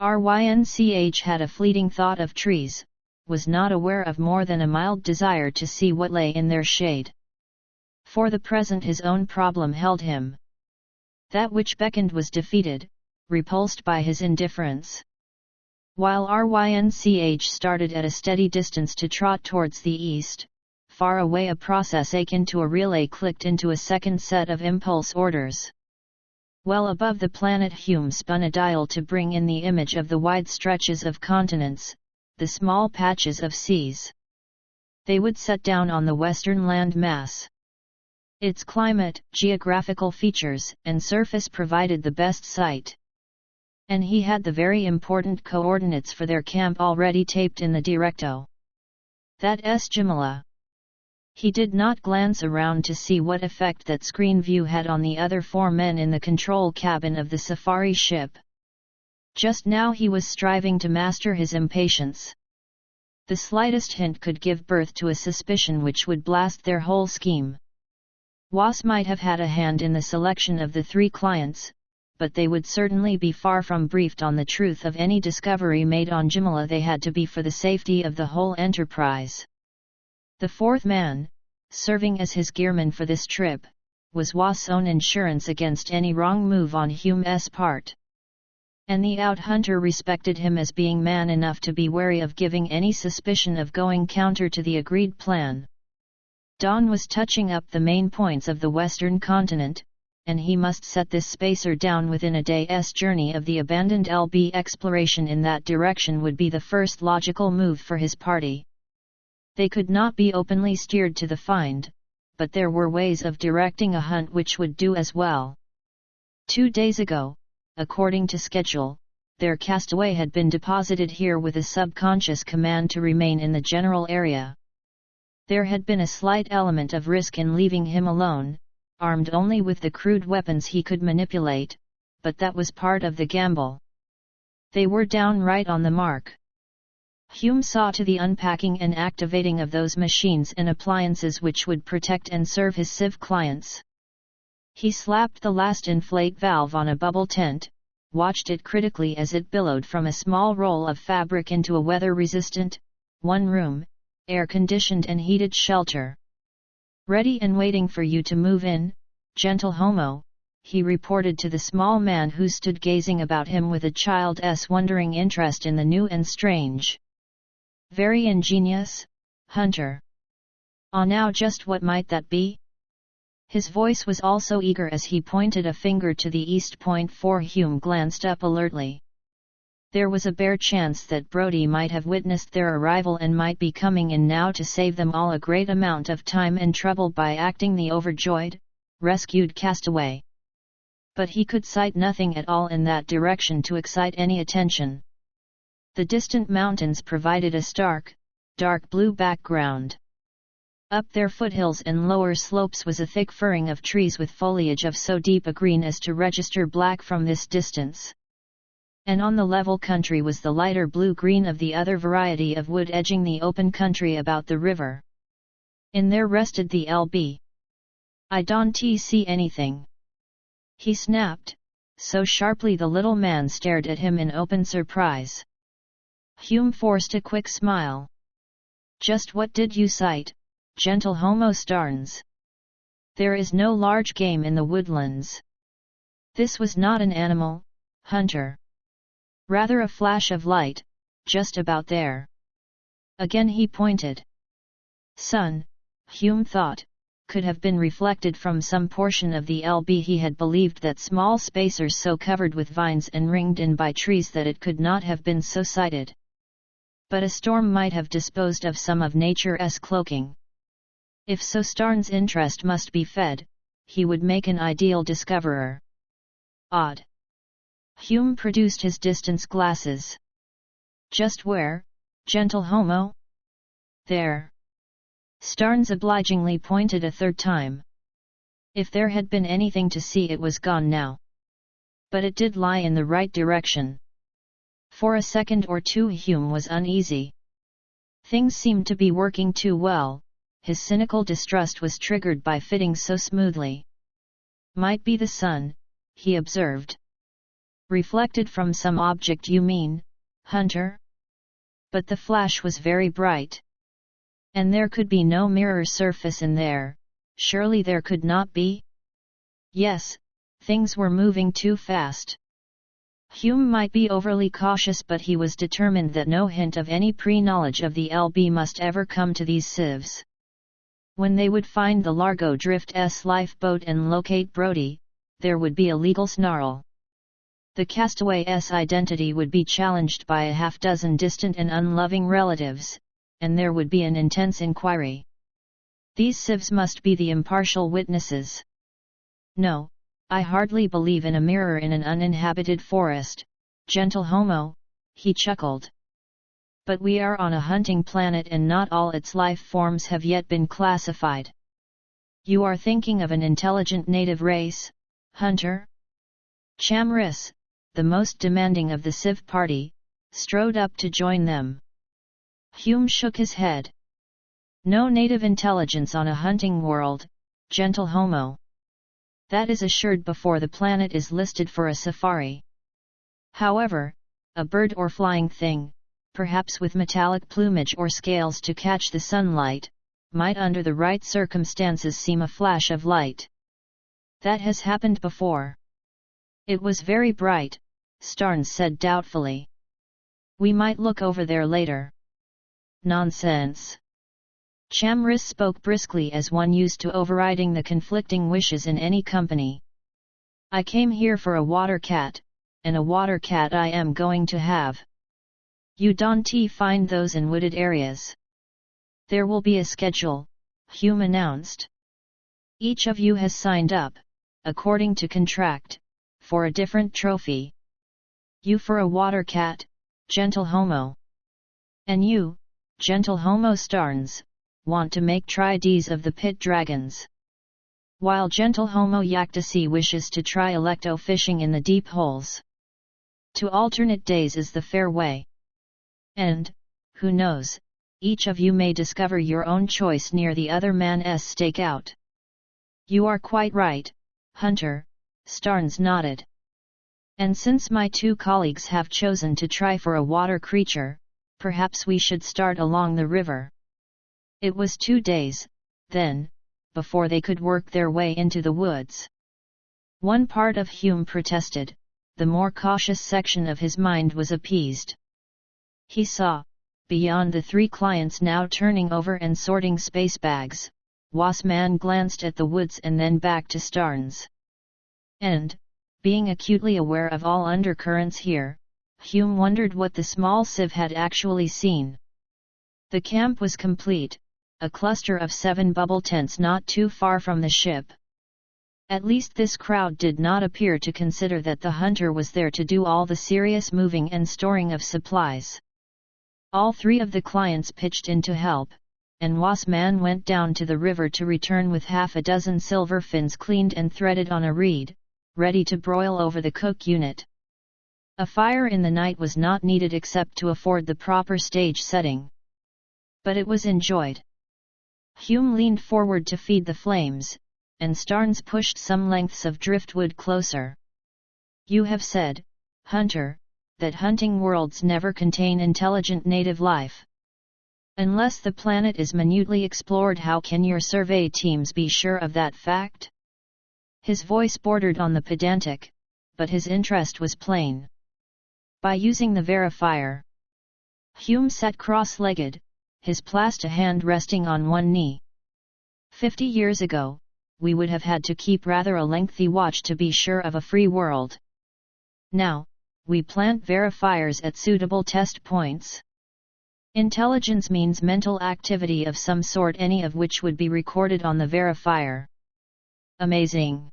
Rynch had a fleeting thought of trees, was not aware of more than a mild desire to see what lay in their shade. For the present his own problem held him. That which beckoned was defeated, repulsed by his indifference. While Rynch started at a steady distance to trot towards the east, far away a process akin to a relay clicked into a second set of impulse orders. Well above the planet Hume spun a dial to bring in the image of the wide stretches of continents, the small patches of seas. They would set down on the western land mass. Its climate, geographical features, and surface provided the best site. And he had the very important coordinates for their camp already taped in the directo. That's Jumala. He did not glance around to see what effect that screen view had on the other 4 men in the control cabin of the safari ship. Just now he was striving to master his impatience. The slightest hint could give birth to a suspicion which would blast their whole scheme. Was might have had a hand in the selection of the 3 clients, but they would certainly be far from briefed on the truth of any discovery made on Jumala. They had to be for the safety of the whole enterprise. The 4th man, serving as his gearman for this trip, was Was' own insurance against any wrong move on Hume's part. And the out-hunter respected him as being man enough to be wary of giving any suspicion of going counter to the agreed plan. Dawn was touching up the main points of the western continent, and he must set this spacer down within a day's journey of the abandoned LB. Exploration in that direction would be the first logical move for his party. They could not be openly steered to the find, but there were ways of directing a hunt which would do as well. 2 days ago, according to schedule, their castaway had been deposited here with a subconscious command to remain in the general area. There had been a slight element of risk in leaving him alone, armed only with the crude weapons he could manipulate, but that was part of the gamble. They were downright on the mark. Hume saw to the unpacking and activating of those machines and appliances which would protect and serve his civ clients. He slapped the last inflate valve on a bubble tent, watched it critically as it billowed from a small roll of fabric into a weather-resistant, one-room, air-conditioned and heated shelter. "Ready and waiting for you to move in, gentle homo," he reported to the small man who stood gazing about him with a child's wondering interest in the new and strange. "Very ingenious, Hunter. Now just what might that be?" His voice was also eager as he pointed a finger to the east point. Hume glanced up alertly. There was a bare chance that Brody might have witnessed their arrival and might be coming in now to save them all a great amount of time and trouble by acting the overjoyed, rescued castaway. But he could sight nothing at all in that direction to excite any attention. The distant mountains provided a stark, dark blue background. Up their foothills and lower slopes was a thick furring of trees with foliage of so deep a green as to register black from this distance. And on the level country was the lighter blue-green of the other variety of wood edging the open country about the river. In there rested the LB. "I don't see anything," he snapped, so sharply the little man stared at him in open surprise. Hume forced a quick smile. "Just what did you sight, gentle homo starns? There is no large game in the woodlands." This was not an animal, Hunter. Rather a flash of light, just about there. Again he pointed. Sun, Hume thought, could have been reflected from some portion of the LB. He had believed that small spacers so covered with vines and ringed in by trees that it could not have been so sighted. But a storm might have disposed of some of nature's cloaking. If so, Starn's interest must be fed, he would make an ideal discoverer. Odd. Hume produced his distance glasses. "Just where, gentle homo?" "There." Starnes obligingly pointed a third time. If there had been anything to see, it was gone now. But it did lie in the right direction. For a second or two Hume was uneasy. Things seemed to be working too well. His cynical distrust was triggered by fitting so smoothly. "Might be the sun," he observed. "Reflected from some object, you mean, Hunter?" But the flash was very bright. And there could be no mirror surface in there, surely there could not be? Yes, things were moving too fast. Hume might be overly cautious, but he was determined that no hint of any pre-knowledge of the LB must ever come to these civs. When they would find the Largo Drift's lifeboat and locate Brody, there would be a legal snarl. The castaway's identity would be challenged by a half-dozen distant and unloving relatives, and there would be an intense inquiry. These civs must be the impartial witnesses. No, I hardly believe in a mirror in an uninhabited forest, gentle homo, he chuckled. But we are on a hunting planet and not all its life forms have yet been classified. You are thinking of an intelligent native race, hunter? Chamris, the most demanding of the civ party, strode up to join them. Hume shook his head. No native intelligence on a hunting world, gentle homo. That is assured before the planet is listed for a safari. However, a bird or flying thing, perhaps with metallic plumage or scales to catch the sunlight, might under the right circumstances seem a flash of light. That has happened before. It was very bright, Starnes said doubtfully. We might look over there later. Nonsense. Chamris spoke briskly as one used to overriding the conflicting wishes in any company. I came here for a water cat, and a water cat I am going to have. You don't find those in wooded areas. There will be a schedule, Hume announced. Each of you has signed up, according to contract, for a different trophy. You for a water cat, gentle homo. And you, gentle homo Starnes, want to make trides of the pit dragons. While gentle homo Yactasi wishes to try electo fishing in the deep holes. To alternate days is the fair way. And, who knows, each of you may discover your own choice near the other man's stakeout. You are quite right, Hunter, Starnes nodded. And since my two colleagues have chosen to try for a water creature, perhaps we should start along the river. It was 2 days, then, before they could work their way into the woods. One part of Hume protested, the more cautious section of his mind was appeased. He saw, beyond the 3 clients now turning over and sorting space bags, Wasman glanced at the woods and then back to Starnes. And, being acutely aware of all undercurrents here, Hume wondered what the small civ had actually seen. The camp was complete, a cluster of 7 bubble tents not too far from the ship. At least this crowd did not appear to consider that the hunter was there to do all the serious moving and storing of supplies. All 3 of the clients pitched in to help, and Wasman went down to the river to return with half a dozen silver fins cleaned and threaded on a reed, ready to broil over the cook unit. A fire in the night was not needed except to afford the proper stage setting. But it was enjoyed. Hume leaned forward to feed the flames, and Starnes pushed some lengths of driftwood closer. You have said, Hunter, that hunting worlds never contain intelligent native life. Unless the planet is minutely explored, how can your survey teams be sure of that fact? His voice bordered on the pedantic, but his interest was plain. By using the verifier. Hume sat cross-legged, his plasta hand resting on one knee. 50 years ago, we would have had to keep rather a lengthy watch to be sure of a free world. Now, we plant verifiers at suitable test points. Intelligence means mental activity of some sort, any of which would be recorded on the verifier. Amazing.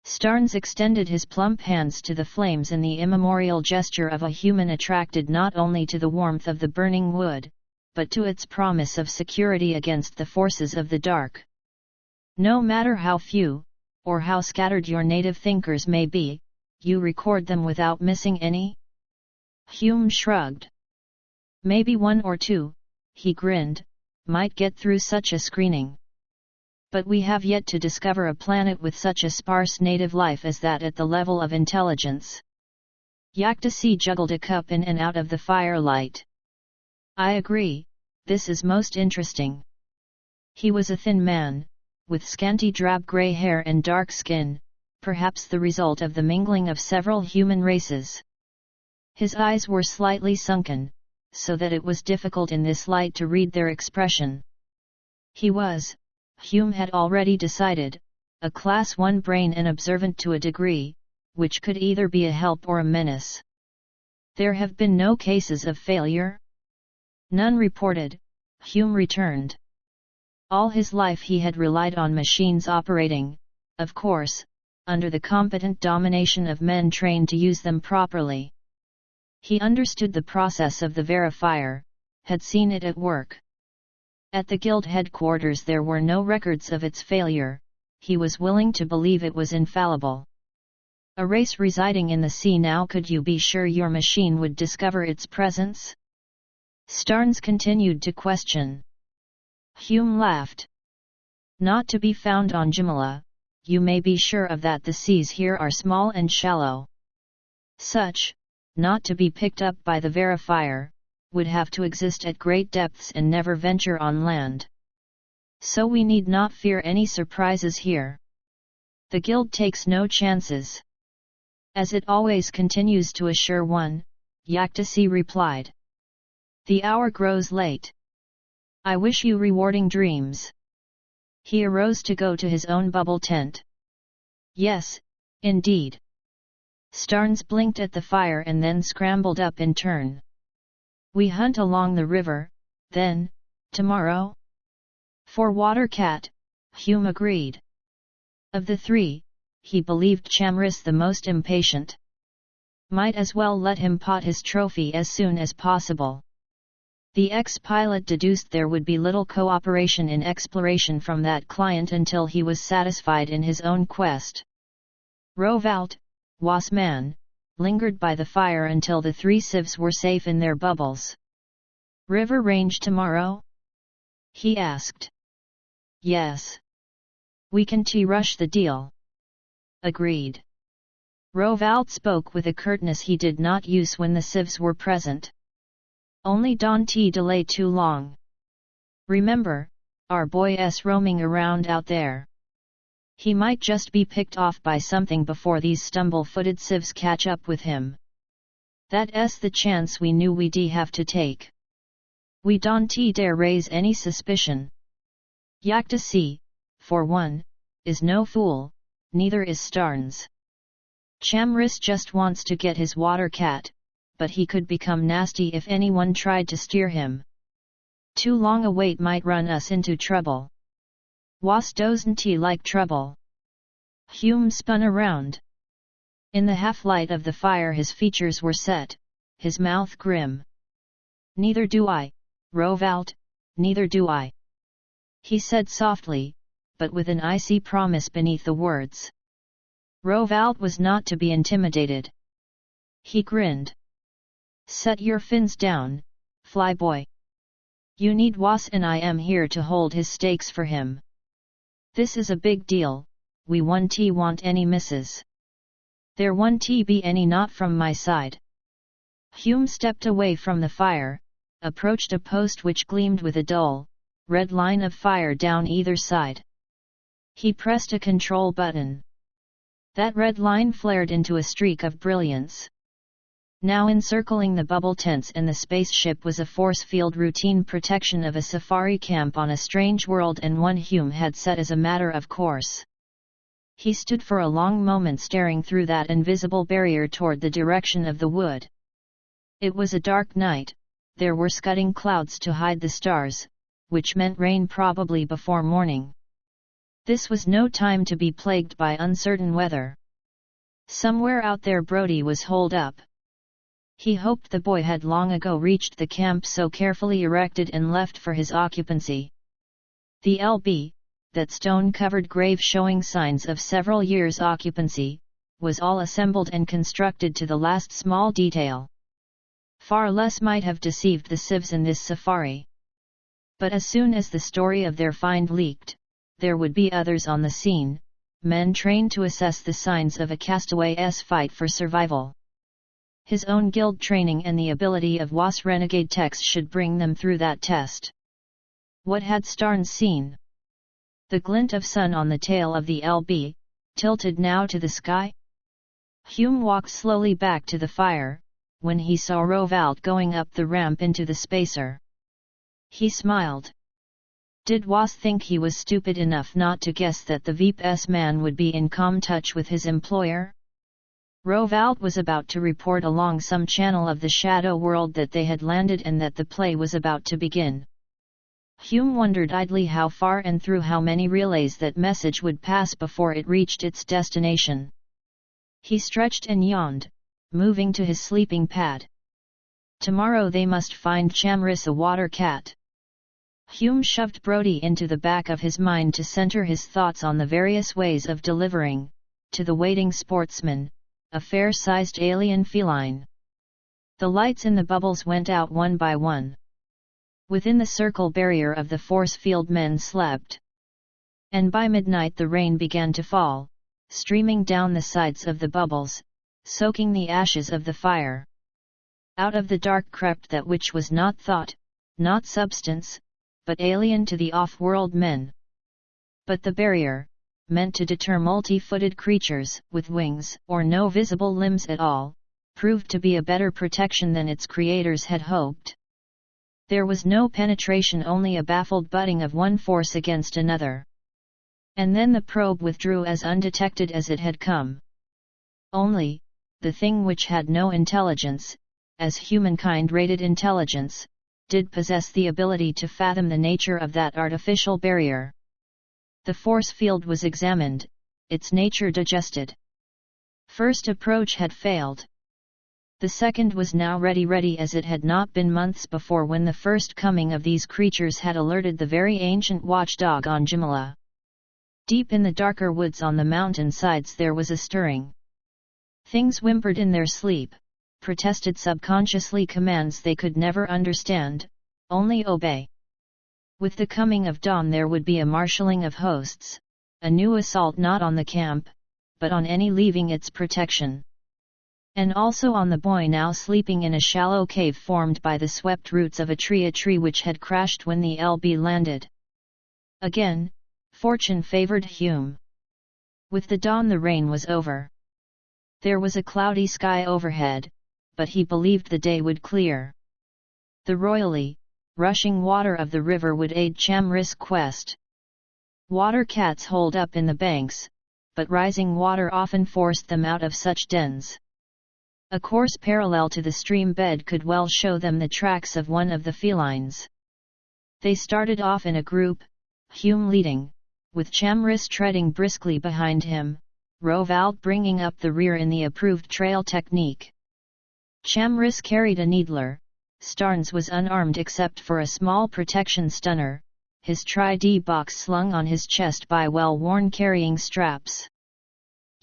Starnes extended his plump hands to the flames in the immemorial gesture of a human attracted not only to the warmth of the burning wood, but to its promise of security against the forces of the dark. No matter how few, or how scattered your native thinkers may be, you record them without missing any? Hume shrugged. Maybe 1 or 2, he grinned, might get through such a screening. But we have yet to discover a planet with such a sparse native life as that at the level of intelligence. Yactasi juggled a cup in and out of the firelight. I agree, this is most interesting. He was a thin man, with scanty drab grey hair and dark skin, perhaps the result of the mingling of several human races. His eyes were slightly sunken, so that it was difficult in this light to read their expression. He was, Hume had already decided, a Class 1 brain and observant to a degree, which could either be a help or a menace. There have been no cases of failure? None reported, Hume returned. All his life he had relied on machines operating, of course, under the competent domination of men trained to use them properly. He understood the process of the verifier, had seen it at work. At the guild headquarters there were no records of its failure, he was willing to believe it was infallible. A race residing in the sea now, could you be sure your machine would discover its presence? Starnes continued to question. Hume laughed. Not to be found on Jumala, you may be sure of that. The seas here are small and shallow. Such, not to be picked up by the verifier, would have to exist at great depths and never venture on land. So we need not fear any surprises here. The guild takes no chances. As it always continues to assure one, Yaktasi replied. The hour grows late. I wish you rewarding dreams. He arose to go to his own bubble tent. Yes, indeed. Starnes blinked at the fire and then scrambled up in turn. We hunt along the river, then, tomorrow? For Watercat, Hume agreed. Of the three, he believed Chamris the most impatient. Might as well let him pot his trophy as soon as possible. The ex-pilot deduced there would be little cooperation in exploration from that client until he was satisfied in his own quest. Rovault, Wasman, lingered by the fire until the three civs were safe in their bubbles. River range tomorrow? He asked. Yes. We can rush the deal. Agreed. Rovault spoke with a curtness he did not use when the civs were present. Only don't delay too long. Remember, our boy's roaming around out there. He might just be picked off by something before these stumble-footed civs catch up with him. That's the chance we knew we'd have to take. We don't dare raise any suspicion. Yaktasi, for one, is no fool, neither is Starnes. Chamris just wants to get his Watercat, but he could become nasty if anyone tried to steer him. Too long a wait might run us into trouble. Was doesn't like trouble? Hume spun around. In the half-light of the fire his features were set, his mouth grim. Neither do I, Rovault, neither do I. He said softly, but with an icy promise beneath the words. Rovault was not to be intimidated. He grinned. Set your fins down, flyboy. You need Was and I am here to hold his stakes for him. This is a big deal, we won't want any misses. There won't be any not from my side. Hume stepped away from the fire, approached a post which gleamed with a dull, red line of fire down either side. He pressed a control button. That red line flared into a streak of brilliance. Now encircling the bubble tents and the spaceship was a force field routine protection of a safari camp on a strange world, and one Hume had set as a matter of course. He stood for a long moment staring through that invisible barrier toward the direction of the wood. It was a dark night, there were scudding clouds to hide the stars, which meant rain probably before morning. This was no time to be plagued by uncertain weather. Somewhere out there Brody was holed up. He hoped the boy had long ago reached the camp so carefully erected and left for his occupancy. The LB, that stone-covered grave showing signs of several years' occupancy, was all assembled and constructed to the last small detail. Far less might have deceived the civs in this safari. But as soon as the story of their find leaked, there would be others on the scene, men trained to assess the signs of a castaway's fight for survival. His own guild training and the ability of Was renegade techs should bring them through that test. What had Starnes seen? The glint of sun on the tail of the LB, tilted now to the sky? Hume walked slowly back to the fire, when he saw Rovault going up the ramp into the spacer. He smiled. Did Was think he was stupid enough not to guess that the VIP's man would be in calm touch with his employer? Rovald was about to report along some channel of the shadow world that they had landed and that the play was about to begin. Hume wondered idly how far and through how many relays that message would pass before it reached its destination. He stretched and yawned, moving to his sleeping pad. Tomorrow they must find Chamriss a water cat. Hume shoved Brody into the back of his mind to center his thoughts on the various ways of delivering, to the waiting sportsman, a fair-sized alien feline. The lights in the bubbles went out one by one. Within the circle barrier of the force field men slept. And by midnight the rain began to fall, streaming down the sides of the bubbles, soaking the ashes of the fire. Out of the dark crept that which was not thought, not substance, but alien to the off-world men. But the barrier, meant to deter multi-footed creatures with wings or no visible limbs at all, proved to be a better protection than its creators had hoped. There was no penetration, only a baffled butting of one force against another. And then the probe withdrew as undetected as it had come. Only, the thing which had no intelligence, as humankind rated intelligence, did possess the ability to fathom the nature of that artificial barrier. The force field was examined, its nature digested. First approach had failed. The second was now ready as it had not been months before, when the first coming of these creatures had alerted the very ancient watchdog on Jumala. Deep in the darker woods on the mountain sides there was a stirring. Things whimpered in their sleep, protested subconsciously commands they could never understand, only obey. With the coming of dawn there would be a marshalling of hosts, a new assault not on the camp, but on any leaving its protection. And also on the boy now sleeping in a shallow cave formed by the swept roots of a tree which had crashed when the LB landed. Again, fortune favored Hume. With the dawn the rain was over. There was a cloudy sky overhead, but he believed the day would clear. The royally, rushing water of the river would aid Chamriss' quest. Water cats holed up in the banks, but rising water often forced them out of such dens. A course parallel to the stream bed could well show them the tracks of one of the felines. They started off in a group, Hume leading, with Chamriss treading briskly behind him, Rovald bringing up the rear in the approved trail technique. Chamriss carried a needler, Starnes was unarmed except for a small protection stunner, his tri-D box slung on his chest by well-worn carrying straps.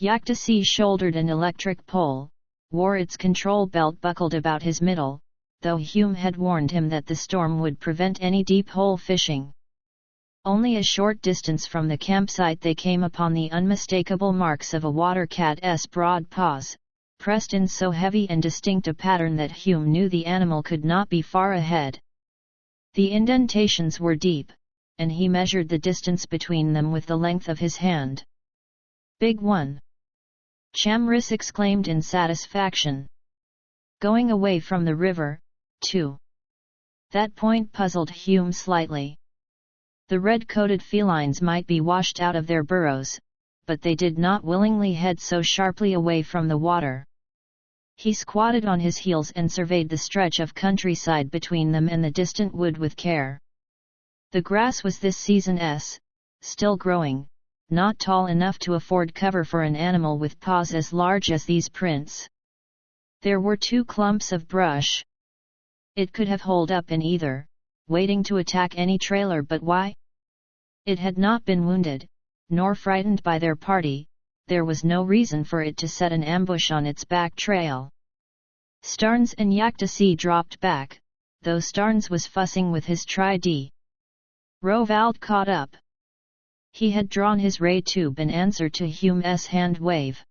Yaktasi shouldered an electric pole, wore its control belt buckled about his middle, though Hume had warned him that the storm would prevent any deep hole fishing. Only a short distance from the campsite they came upon the unmistakable marks of a water cat's broad paws, pressed in so heavy and distinct a pattern that Hume knew the animal could not be far ahead. The indentations were deep, and he measured the distance between them with the length of his hand. "Big one!" Chamriss exclaimed in satisfaction. "Going away from the river, too." That point puzzled Hume slightly. The red-coated felines might be washed out of their burrows, but they did not willingly head so sharply away from the water. He squatted on his heels and surveyed the stretch of countryside between them and the distant wood with care. The grass was this season's, still growing, not tall enough to afford cover for an animal with paws as large as these prints. There were 2 clumps of brush. It could have holed up in either, waiting to attack any trailer, but why? It had not been wounded, nor frightened by their party, there was no reason for it to set an ambush on its back trail. Starnes and Yaktasi dropped back, though Starnes was fussing with his tri-D. Rovald caught up. He had drawn his ray tube in answer to Hume's hand wave.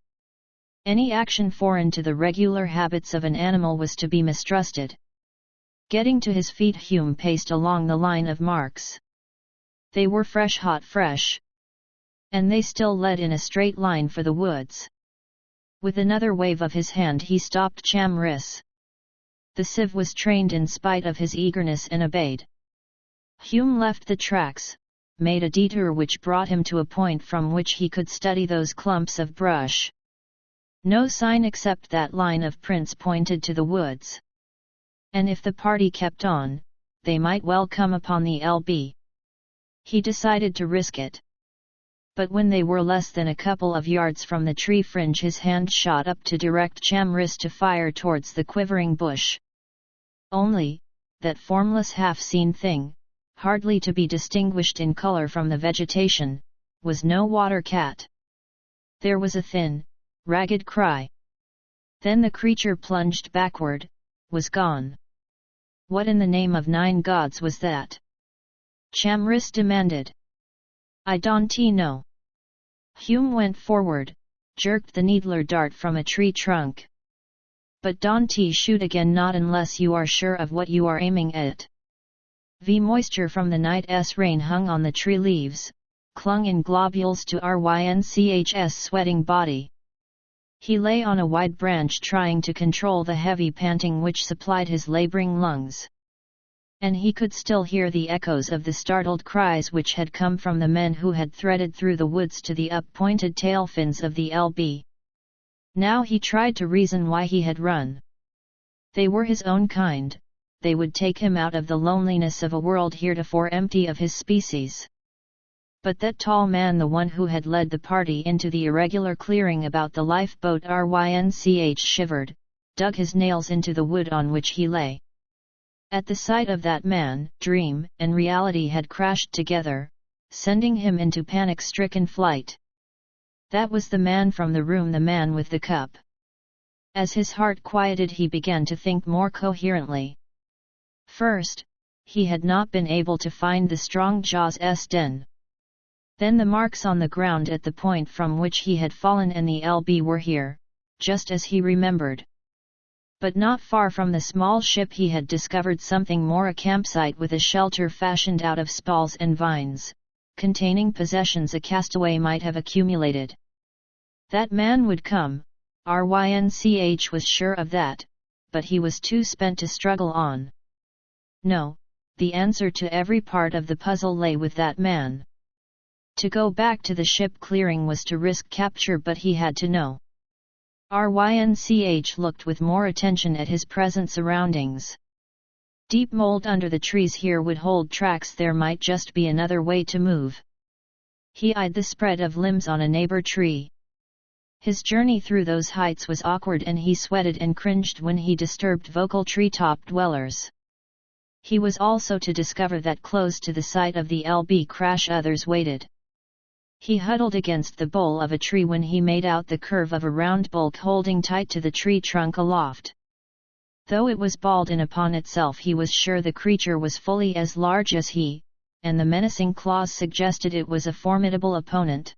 Any action foreign to the regular habits of an animal was to be mistrusted. Getting to his feet, Hume paced along the line of marks. They were fresh, hot fresh. And they still led in a straight line for the woods. With another wave of his hand he stopped Chamriss. The sieve was trained in spite of his eagerness and obeyed. Hume left the tracks, made a detour which brought him to a point from which he could study those clumps of brush. No sign except that line of prints pointed to the woods. And if the party kept on, they might well come upon the LB. He decided to risk it. But when they were less than a couple of yards from the tree fringe, his hand shot up to direct Chamris to fire towards the quivering bush. Only, that formless half-seen thing, hardly to be distinguished in color from the vegetation, was no water cat. There was a thin, ragged cry. Then the creature plunged backward, was gone. What in the name of 9 gods was that? Chamris demanded. I don't know. Hume went forward, jerked the needler dart from a tree trunk. But don't shoot again, not unless you are sure of what you are aiming at. The moisture from the night's rain hung on the tree leaves, clung in globules to Rynch's sweating body. He lay on a wide branch trying to control the heavy panting which supplied his laboring lungs. And he could still hear the echoes of the startled cries which had come from the men who had threaded through the woods to the up-pointed tail fins of the LB. Now he tried to reason why he had run. They were his own kind, they would take him out of the loneliness of a world heretofore empty of his species. But that tall man, the one who had led the party into the irregular clearing about the lifeboat, Rynch shivered, dug his nails into the wood on which he lay. At the sight of that man, dream and reality had crashed together, sending him into panic-stricken flight. That was the man from the room, the man with the cup. As his heart quieted, he began to think more coherently. First, he had not been able to find the strong jaw's den. Then the marks on the ground at the point from which he had fallen and the LB were here, just as he remembered. But not far from the small ship he had discovered something more, a campsite with a shelter fashioned out of spalls and vines, containing possessions a castaway might have accumulated. That man would come, Rynch was sure of that, but he was too spent to struggle on. No, the answer to every part of the puzzle lay with that man. To go back to the ship clearing was to risk capture, but he had to know. Rynch looked with more attention at his present surroundings. Deep mold under the trees here would hold tracks, there might just be another way to move. He eyed the spread of limbs on a neighbor tree. His journey through those heights was awkward, and he sweated and cringed when he disturbed vocal treetop dwellers. He was also to discover that close to the site of the LB crash others waited. He huddled against the bole of a tree when he made out the curve of a round bulk holding tight to the tree trunk aloft. Though it was bald in upon itself, he was sure the creature was fully as large as he, and the menacing claws suggested it was a formidable opponent.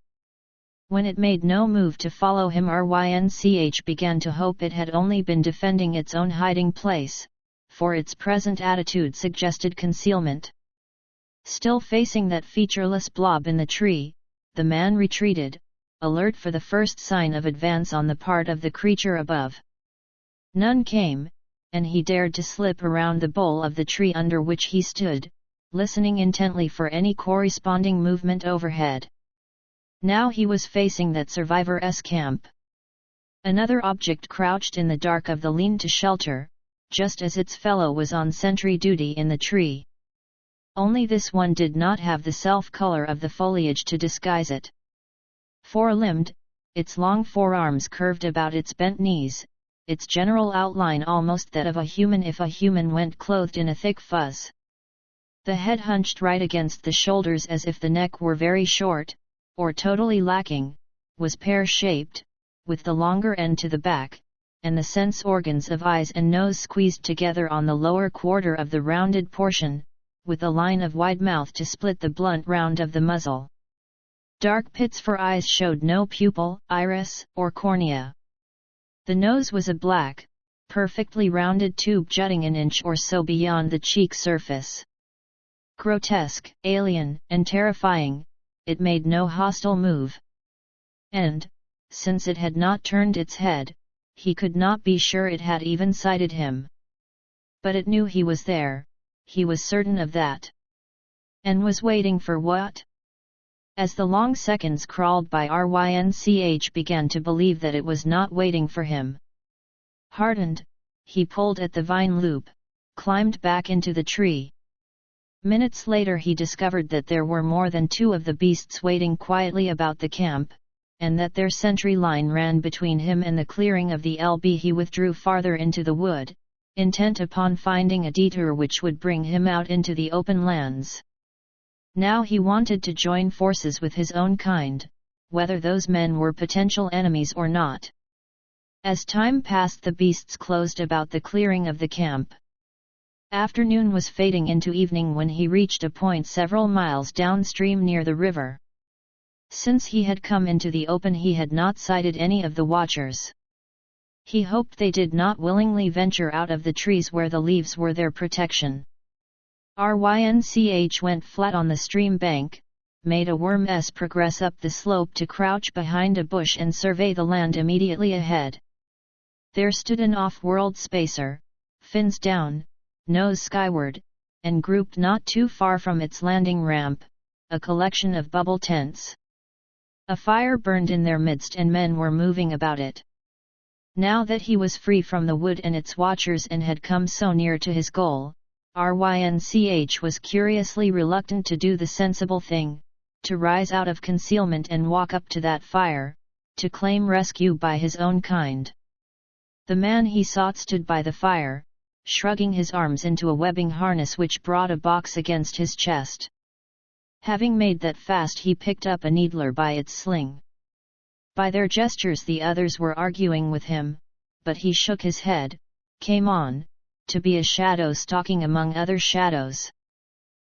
When it made no move to follow him, Rynch began to hope it had only been defending its own hiding place, for its present attitude suggested concealment. Still facing that featureless blob in the tree, the man retreated, alert for the first sign of advance on the part of the creature above. None came, and he dared to slip around the bole of the tree under which he stood, listening intently for any corresponding movement overhead. Now he was facing that survivor's camp. Another object crouched in the dark of the lean-to shelter, just as its fellow was on sentry duty in the tree. Only this one did not have the self-color of the foliage to disguise it. Four-limbed, its long forearms curved about its bent knees, its general outline almost that of a human if a human went clothed in a thick fuzz. The head hunched right against the shoulders as if the neck were very short, or totally lacking, was pear-shaped, with the longer end to the back, and the sense organs of eyes and nose squeezed together on the lower quarter of the rounded portion, with a line of wide mouth to split the blunt round of the muzzle. Dark pits for eyes showed no pupil, iris, or cornea. The nose was a black, perfectly rounded tube jutting an inch or so beyond the cheek surface. Grotesque, alien, and terrifying, it made no hostile move. And, since it had not turned its head, he could not be sure it had even sighted him. But it knew he was there, he was certain of that. And was waiting for what? As the long seconds crawled by, Rynch began to believe that it was not waiting for him. Heartened, he pulled at the vine loop, climbed back into the tree. Minutes later he discovered that there were more than 2 of the beasts waiting quietly about the camp, and that their sentry line ran between him and the clearing of the LB. He withdrew farther into the wood, intent upon finding a detour which would bring him out into the open lands. Now he wanted to join forces with his own kind, whether those men were potential enemies or not. As time passed, the beasts closed about the clearing of the camp. Afternoon was fading into evening when he reached a point several miles downstream near the river. Since he had come into the open he had not sighted any of the watchers. He hoped they did not willingly venture out of the trees where the leaves were their protection. Rynch went flat on the stream bank, made a worm's progress up the slope to crouch behind a bush and survey the land immediately ahead. There stood an off-world spacer, fins down, nose skyward, and grouped not too far from its landing ramp, a collection of bubble tents. A fire burned in their midst and men were moving about it. Now that he was free from the wood and its watchers and had come so near to his goal, Rynch was curiously reluctant to do the sensible thing, to rise out of concealment and walk up to that fire, to claim rescue by his own kind. The man he sought stood by the fire, shrugging his arms into a webbing harness which brought a box against his chest. Having made that fast he picked up a needler by its sling. By their gestures the others were arguing with him, but he shook his head, came on, to be a shadow stalking among other shadows.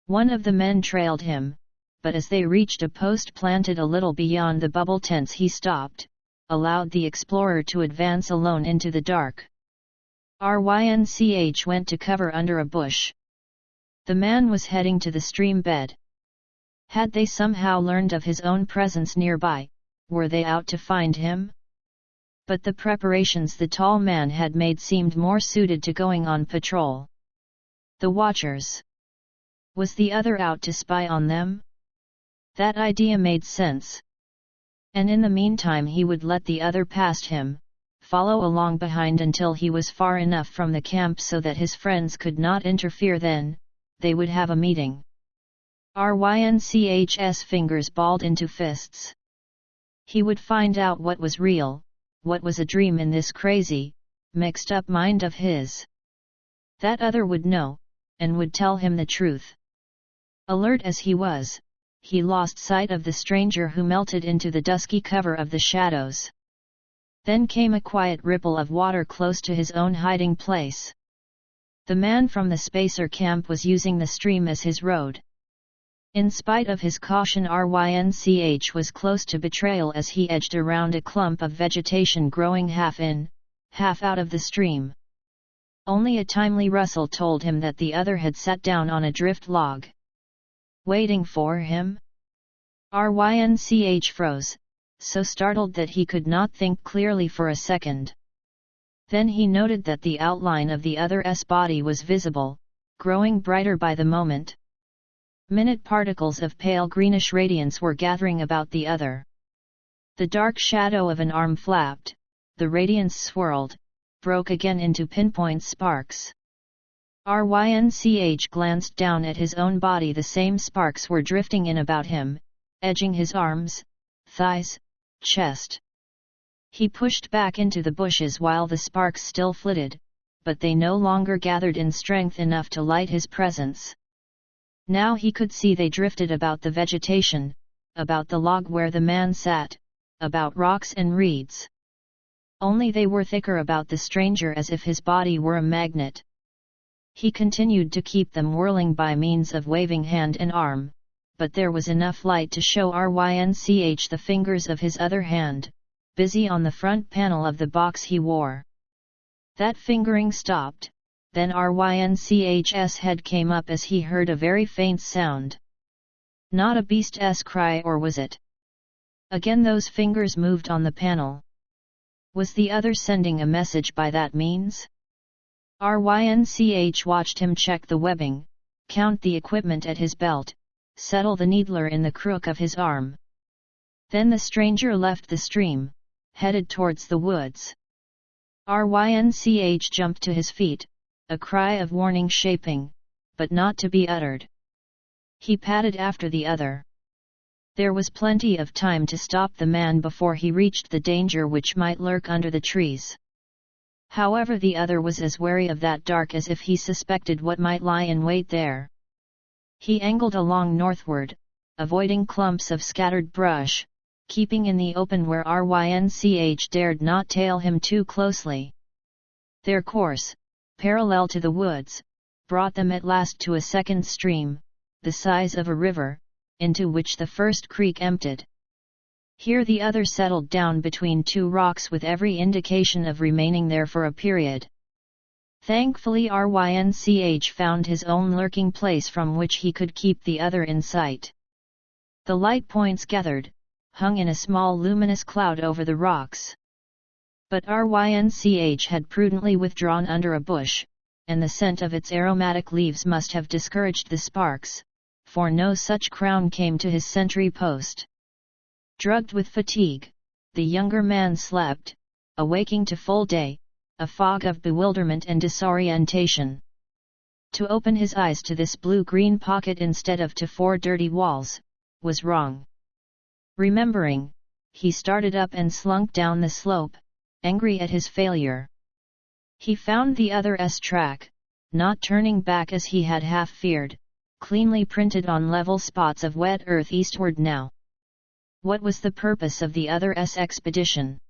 One of the men trailed him, but as they reached a post planted a little beyond the bubble tents he stopped, allowed the explorer to advance alone into the dark. Rynch went to cover under a bush. The man was heading to the stream bed. Had they somehow learned of his own presence nearby? Were they out to find him? But the preparations the tall man had made seemed more suited to going on patrol. The watchers. Was the other out to spy on them? That idea made sense. And in the meantime he would let the other past him, follow along behind until he was far enough from the camp so that his friends could not interfere. Then, they would have a meeting. Rynch's fingers balled into fists. He would find out what was real, what was a dream in this crazy, mixed-up mind of his. That other would know, and would tell him the truth. Alert as he was, he lost sight of the stranger who melted into the dusky cover of the shadows. Then came a quiet ripple of water close to his own hiding place. The man from the spacer camp was using the stream as his road. In spite of his caution, Rynch was close to betrayal as he edged around a clump of vegetation growing half in, half out of the stream. Only a timely rustle told him that the other had sat down on a drift log. Waiting for him? Rynch froze, so startled that he could not think clearly for a second. Then he noted that the outline of the other's body was visible, growing brighter by the moment. Minute particles of pale greenish radiance were gathering about the other. The dark shadow of an arm flapped, the radiance swirled, broke again into pinpoint sparks. Rynch glanced down at his own body. The same sparks were drifting in about him, edging his arms, thighs, chest. He pushed back into the bushes while the sparks still flitted, but they no longer gathered in strength enough to light his presence. Now he could see they drifted about the vegetation, about the log where the man sat, about rocks and reeds. Only they were thicker about the stranger, as if his body were a magnet. He continued to keep them whirling by means of waving hand and arm, but there was enough light to show Rynch the fingers of his other hand, busy on the front panel of the box he wore. That fingering stopped, then Rynch's head came up as he heard a very faint sound. Not a beast's cry, or was it? Again those fingers moved on the panel. Was the other sending a message by that means? Rynch watched him check the webbing, count the equipment at his belt, settle the needler in the crook of his arm. Then the stranger left the stream, headed towards the woods. Rynch jumped to his feet, a cry of warning shaping, but not to be uttered. He padded after the other. There was plenty of time to stop the man before he reached the danger which might lurk under the trees. However, the other was as wary of that dark as if he suspected what might lie in wait there. He angled along northward, avoiding clumps of scattered brush, keeping in the open where Rynch dared not tail him too closely. Their course, parallel to the woods, brought them at last to a second stream, the size of a river, into which the first creek emptied. Here the other settled down between two rocks with every indication of remaining there for a period. Thankfully Rynch found his own lurking place from which he could keep the other in sight. The light points gathered, hung in a small luminous cloud over the rocks. But Rynch had prudently withdrawn under a bush, and the scent of its aromatic leaves must have discouraged the sparks, for no such crown came to his sentry post. Drugged with fatigue, the younger man slept, awaking to full day, a fog of bewilderment and disorientation. To open his eyes to this blue-green pocket instead of to four dirty walls, was wrong. Remembering, he started up and slunk down the slope, angry at his failure. He found the other's track, not turning back as he had half feared, cleanly printed on level spots of wet earth eastward now. What was the purpose of the other's expedition?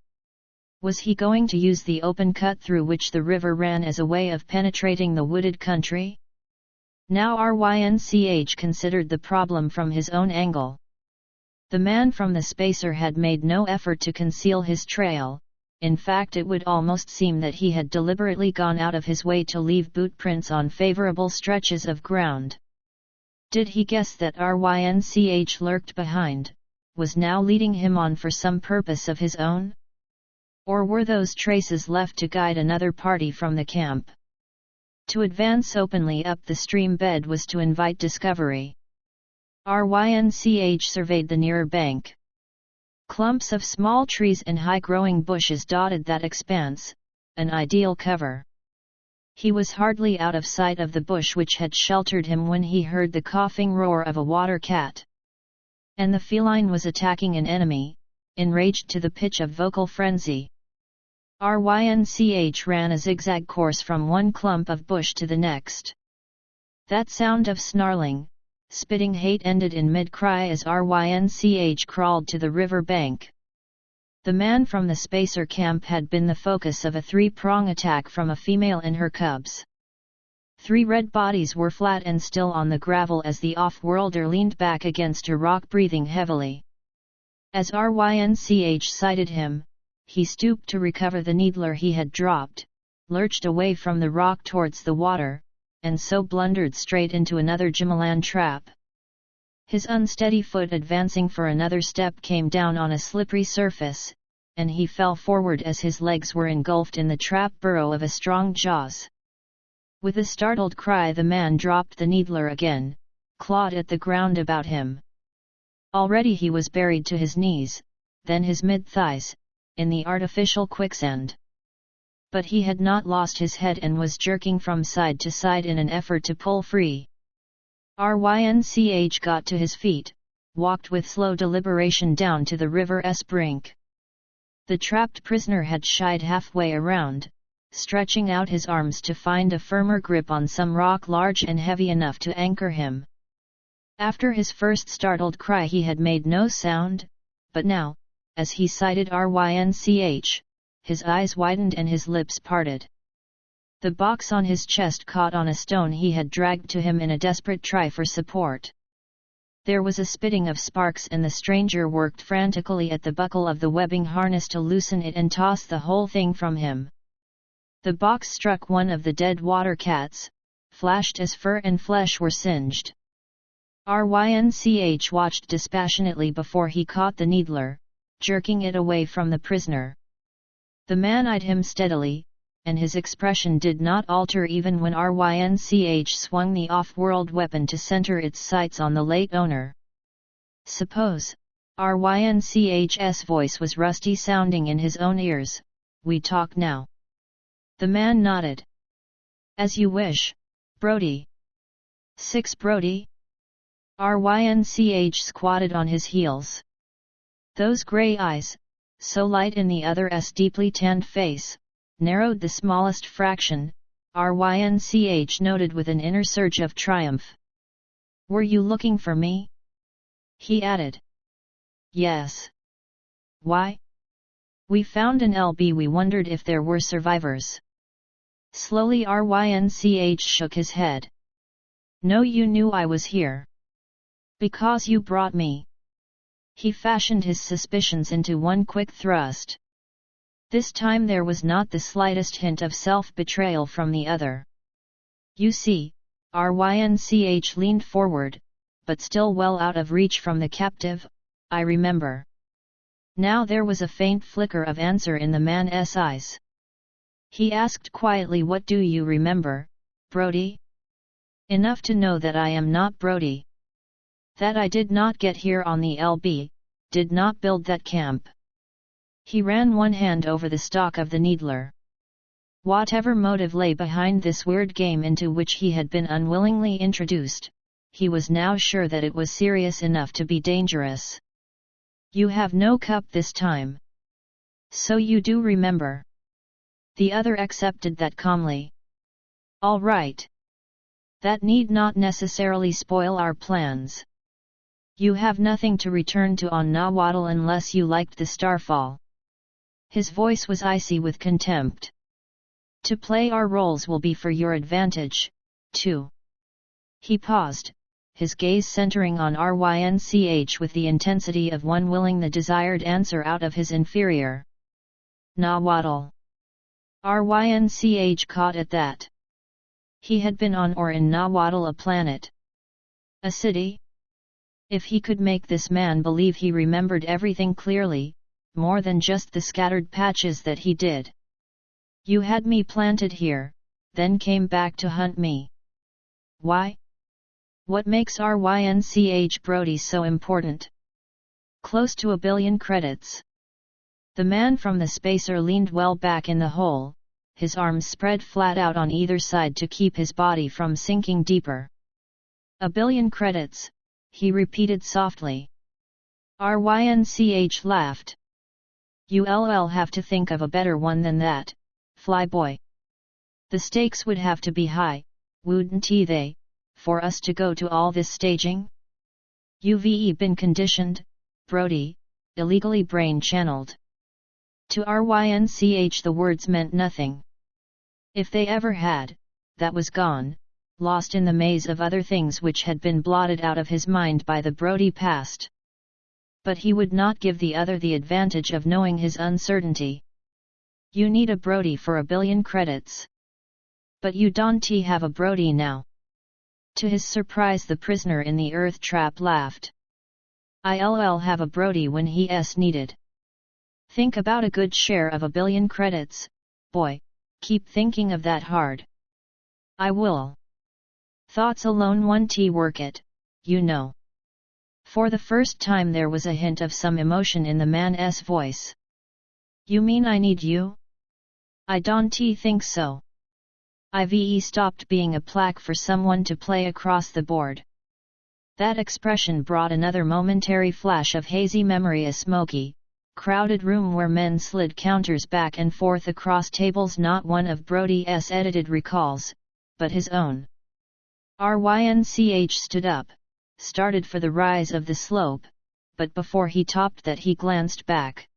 Was he going to use the open cut through which the river ran as a way of penetrating the wooded country? Now Rynch considered the problem from his own angle. The man from the spacer had made no effort to conceal his trail. In fact, it would almost seem that he had deliberately gone out of his way to leave boot prints on favorable stretches of ground. Did he guess that Rynch lurked behind, was now leading him on for some purpose of his own? Or were those traces left to guide another party from the camp? To advance openly up the stream bed was to invite discovery. Rynch surveyed the nearer bank. Clumps of small trees and high-growing bushes dotted that expanse, an ideal cover. He was hardly out of sight of the bush which had sheltered him when he heard the coughing roar of a water cat. And the feline was attacking an enemy, enraged to the pitch of vocal frenzy. Rynch ran a zigzag course from one clump of bush to the next. That sound of snarling, spitting hate ended in mid-cry as Rynch crawled to the river bank. The man from the spacer camp had been the focus of a three-prong attack from a female and her cubs. 3 red bodies were flat and still on the gravel as the off-worlder leaned back against a rock, breathing heavily. As Rynch sighted him, he stooped to recover the needler he had dropped, lurched away from the rock towards the water, and so blundered straight into another Jumalan trap. His unsteady foot advancing for another step came down on a slippery surface, and he fell forward as his legs were engulfed in the trap burrow of a strong jaws. With a startled cry the man dropped the needler again, clawed at the ground about him. Already he was buried to his knees, then his mid-thighs, in the artificial quicksand. But he had not lost his head and was jerking from side to side in an effort to pull free. Rynch got to his feet, walked with slow deliberation down to the river's brink. The trapped prisoner had shied halfway around, stretching out his arms to find a firmer grip on some rock large and heavy enough to anchor him. After his first startled cry he had made no sound, but now, as he sighted Rynch, his eyes widened and his lips parted. The box on his chest caught on a stone he had dragged to him in a desperate try for support. There was a spitting of sparks and the stranger worked frantically at the buckle of the webbing harness to loosen it and toss the whole thing from him. The box struck one of the dead water cats, flashed as fur and flesh were singed. Rynch watched dispassionately before he caught the needler, jerking it away from the prisoner. The man eyed him steadily, and his expression did not alter even when Rynch swung the off-world weapon to center its sights on the late owner. "Suppose," Rynch's voice was rusty sounding in his own ears, "we talk now." The man nodded. "As you wish, Brody." "6 Brody?" Rynch squatted on his heels. Those grey eyes, so light in the other's deeply tanned face, narrowed the smallest fraction, Rynch noted with an inner surge of triumph. "Were you looking for me?" he added. "Yes." "Why?" "We found an LB. We wondered if there were survivors." Slowly Rynch shook his head. "No, you knew I was here." "Because you brought me." He fashioned his suspicions into one quick thrust. This time there was not the slightest hint of self-betrayal from the other. "You see," Rynch leaned forward, but still well out of reach from the captive, "I remember." Now there was a faint flicker of answer in the man's eyes. He asked quietly, "What do you remember, Brody?" "Enough to know that I am not Brody. That I did not get here on the LB, did not build that camp." He ran one hand over the stock of the needler. Whatever motive lay behind this weird game into which he had been unwillingly introduced, he was now sure that it was serious enough to be dangerous. "You have no cup this time. So you do remember." The other accepted that calmly. "All right. That need not necessarily spoil our plans. You have nothing to return to on Nahuatl unless you liked the starfall." His voice was icy with contempt. "To play our roles will be for your advantage, too." He paused, his gaze centering on Rynch with the intensity of one willing the desired answer out of his inferior. "Nahuatl." Rynch caught at that. He had been on or in Nahuatl, a planet. A city? If he could make this man believe he remembered everything clearly, more than just the scattered patches that he did. "You had me planted here, then came back to hunt me. Why? What makes Rynch Brody so important?" "Close to 1 billion credits." The man from the spacer leaned well back in the hole, his arms spread flat out on either side to keep his body from sinking deeper. "1 billion credits," he repeated softly. Rynch laughed. "You'll have to think of a better one than that, flyboy. The stakes would have to be high, wouldn't they, for us to go to all this staging? You've been conditioned, Brody, illegally brain-channeled." To Rynch the words meant nothing. If they ever had, that was gone, lost in the maze of other things which had been blotted out of his mind by the Brody past. But he would not give the other the advantage of knowing his uncertainty. "You need a Brody for 1 billion credits. But you don't have a Brody now." To his surprise the prisoner in the earth trap laughed. "I'll have a Brody when he's needed. Think about a good share of 1 billion credits, boy, keep thinking of that hard." "I will. Thoughts alone won't work it, you know." For the first time there was a hint of some emotion in the man's voice. "You mean I need you?" "I don't think so. I've stopped being a plaque for someone to play across the board." That expression brought another momentary flash of hazy memory, a smoky, crowded room where men slid counters back and forth across tables, not one of Brody's edited recalls, but his own. Rynch stood up, started for the rise of the slope, but before he topped that he glanced back.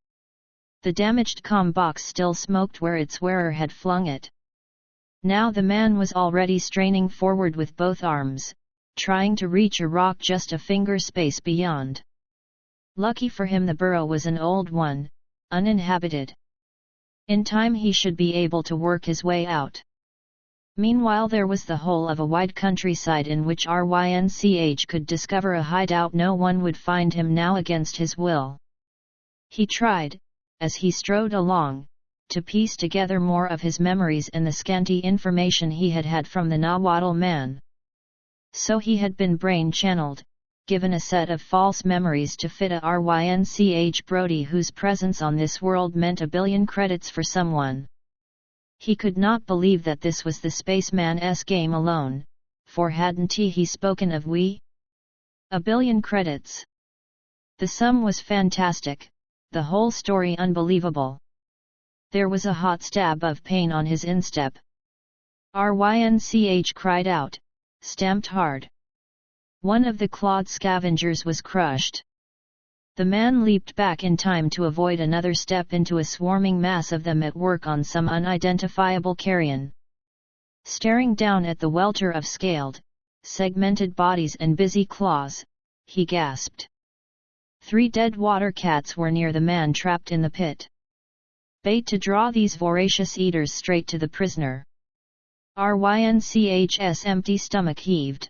The damaged comm box still smoked where its wearer had flung it. Now the man was already straining forward with both arms, trying to reach a rock just a finger space beyond. Lucky for him the burrow was an old one, uninhabited. In time he should be able to work his way out. Meanwhile there was the whole of a wide countryside in which Rynch could discover a hideout. No one would find him now against his will. He tried, as he strode along, to piece together more of his memories and the scanty information he had had from the Nahuatl man. So he had been brain-channeled, given a set of false memories to fit a Rynch Brody whose presence on this world meant 1 billion credits for someone. He could not believe that this was the spaceman's game alone, for hadn't he spoken of we? 1 billion credits. The sum was fantastic, the whole story unbelievable. There was a hot stab of pain on his instep. Rynch cried out, stamped hard. One of the clawed scavengers was crushed. The man leaped back in time to avoid another step into a swarming mass of them at work on some unidentifiable carrion. Staring down at the welter of scaled, segmented bodies and busy claws, he gasped. 3 dead water cats were near the man trapped in the pit. Bait to draw these voracious eaters straight to the prisoner. Rynch's empty stomach heaved.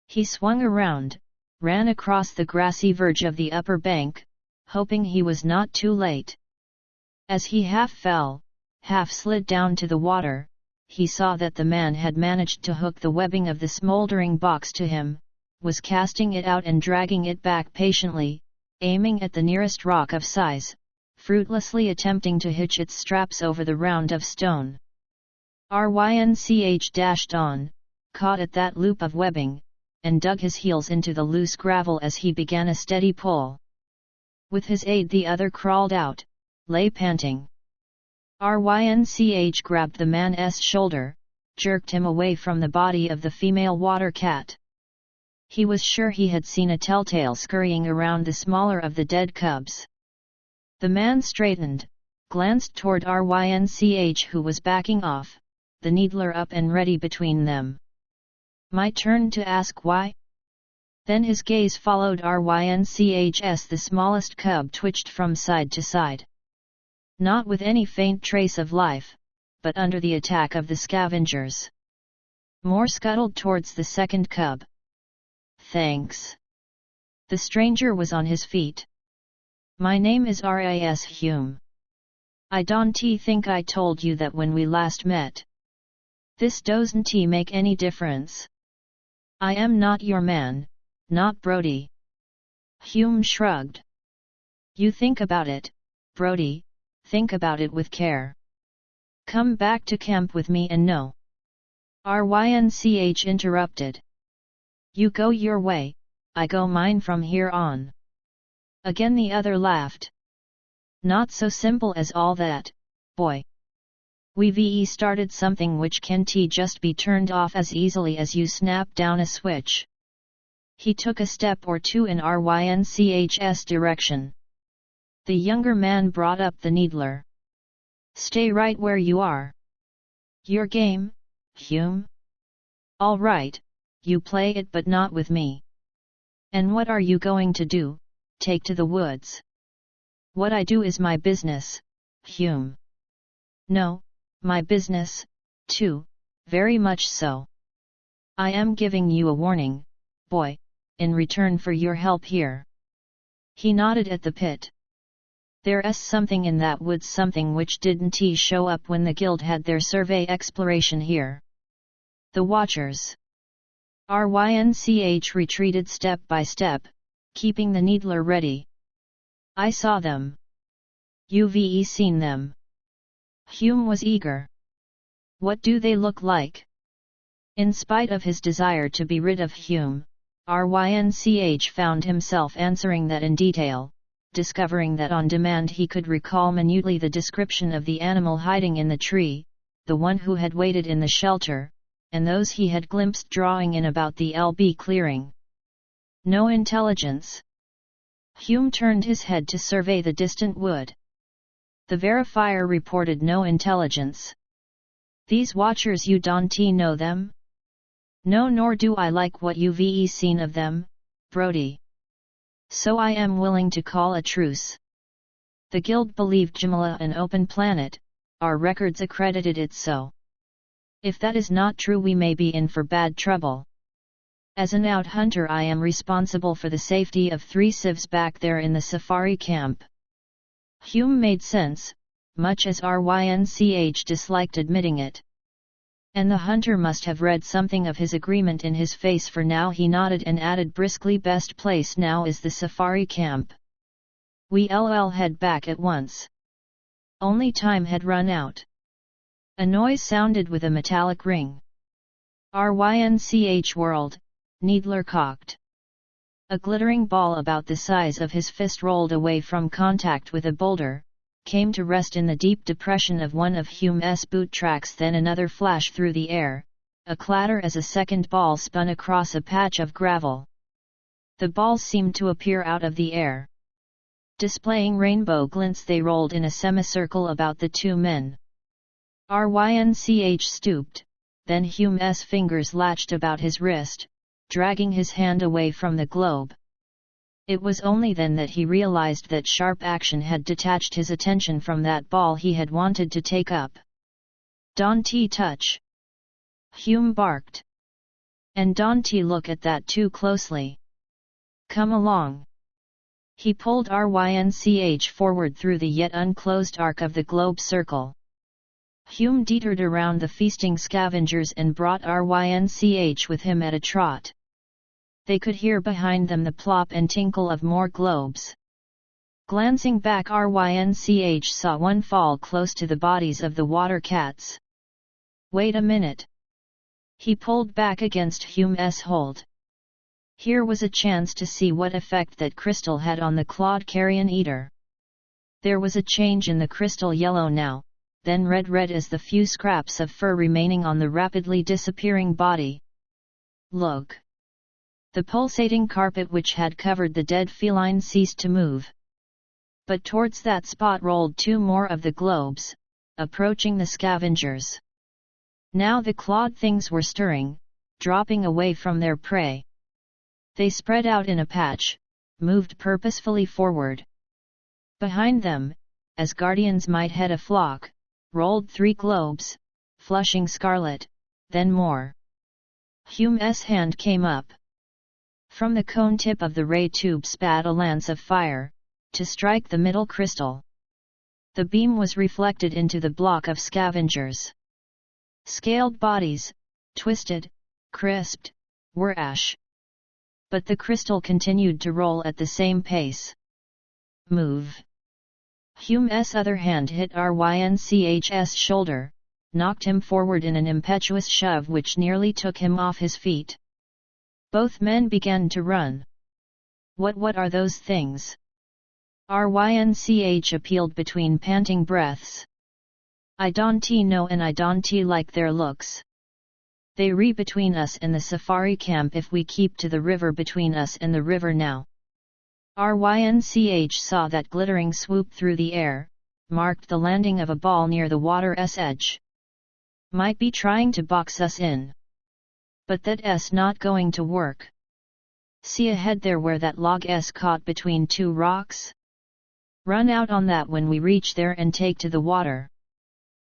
He swung around, ran across the grassy verge of the upper bank, hoping he was not too late. As he half fell, half slid down to the water, he saw that the man had managed to hook the webbing of the smoldering box to him, was casting it out and dragging it back patiently, aiming at the nearest rock of size, fruitlessly attempting to hitch its straps over the round of stone. Rynch dashed on, caught at that loop of webbing, and dug his heels into the loose gravel as he began a steady pull. With his aid the other crawled out, lay panting. Rynch grabbed the man's shoulder, jerked him away from the body of the female water cat. He was sure he had seen a telltale scurrying around the smaller of the dead cubs. The man straightened, glanced toward Rynch who was backing off, the needler up and ready between them. My turn to ask why? Then his gaze followed Rynch's. The smallest cub twitched from side to side. Not with any faint trace of life, but under the attack of the scavengers. More scuttled towards the second cub. Thanks. The stranger was on his feet. My name is Ras Hume. I don't think I told you that when we last met. This doesn't make any difference. I am not your man, not Brody. Hume shrugged. You think about it, Brody, think about it with care. Come back to camp with me and no. Rynch interrupted. You go your way, I go mine from here on. Again the other laughed. Not so simple as all that, boy. We've started something which can't just be turned off as easily as you snap down a switch. He took a step or two in Rynch's direction. The younger man brought up the needler. Stay right where you are. Your game, Hume? All right, you play it but not with me. And what are you going to do, take to the woods? What I do is my business, Hume. No, my business, too, very much so. I am giving you a warning, boy, in return for your help here. He nodded at the pit. There's something in that woods, something which didn't show up when the guild had their survey exploration here. The Watchers. Rynch retreated step by step, keeping the needler ready. I saw them. You've seen them. Hume was eager. What do they look like? In spite of his desire to be rid of Hume, Rynch found himself answering that in detail, discovering that on demand he could recall minutely the description of the animal hiding in the tree, the one who had waited in the shelter, and those he had glimpsed drawing in about the LB clearing. No intelligence. Hume turned his head to survey the distant wood. The verifier reported no intelligence. These Watchers, you don't know them? No, nor do I like what you've seen of them, Brody. So I am willing to call a truce. The guild believed Jumala an open planet, our records accredited it so. If that is not true, we may be in for bad trouble. As an out hunter, I am responsible for the safety of 3 civs back there in the safari camp. Hume made sense, much as Rynch disliked admitting it. And the hunter must have read something of his agreement in his face, for now he nodded and added briskly, "Best place now is the safari camp. We'll head back at once. Only time had run out." A noise sounded with a metallic ring. Rynch whirled, needler cocked. A glittering ball about the size of his fist rolled away from contact with a boulder, came to rest in the deep depression of one of Hume's boot tracks, then another flash through the air, a clatter as a second ball spun across a patch of gravel. The balls seemed to appear out of the air. Displaying rainbow glints, they rolled in a semicircle about the two men. Rynch stooped, then Hume's fingers latched about his wrist, dragging his hand away from the globe. It was only then that he realized that sharp action had detached his attention from that ball he had wanted to take up. "Don't touch!" Hume barked. "And don't look at that too closely. Come along." He pulled Rynch forward through the yet unclosed arc of the globe circle. Hume teetered around the feasting scavengers and brought Rynch with him at a trot. They could hear behind them the plop and tinkle of more globes. Glancing back, Rynch saw one fall close to the bodies of the water cats. "Wait a minute." He pulled back against Hume's hold. Here was a chance to see what effect that crystal had on the clawed carrion eater. There was a change in the crystal, yellow now, then red as the few scraps of fur remaining on the rapidly disappearing body. "Look!" The pulsating carpet which had covered the dead feline ceased to move. But towards that spot rolled two more of the globes, approaching the scavengers. Now the clawed things were stirring, dropping away from their prey. They spread out in a patch, moved purposefully forward. Behind them, as guardians might head a flock, rolled three globes, flushing scarlet, then more. Hume's hand came up. From the cone tip of the ray tube spat a lance of fire, to strike the middle crystal. The beam was reflected into the block of scavengers. Scaled bodies, twisted, crisped, were ash. But the crystal continued to roll at the same pace. "Move!" Hume's other hand hit Rynch's shoulder, knocked him forward in an impetuous shove which nearly took him off his feet. Both men began to run. What are those things?" Rynch appealed between panting breaths. "I don't know, and I don't like their looks. They re between us and the safari camp if we keep to the river between us and the river now." Rynch saw that glittering swoop through the air, marked the landing of a ball near the water's edge. "Might be trying to box us in. But that's not going to work. See ahead there where that log's caught between two rocks? Run out on that when we reach there and take to the water.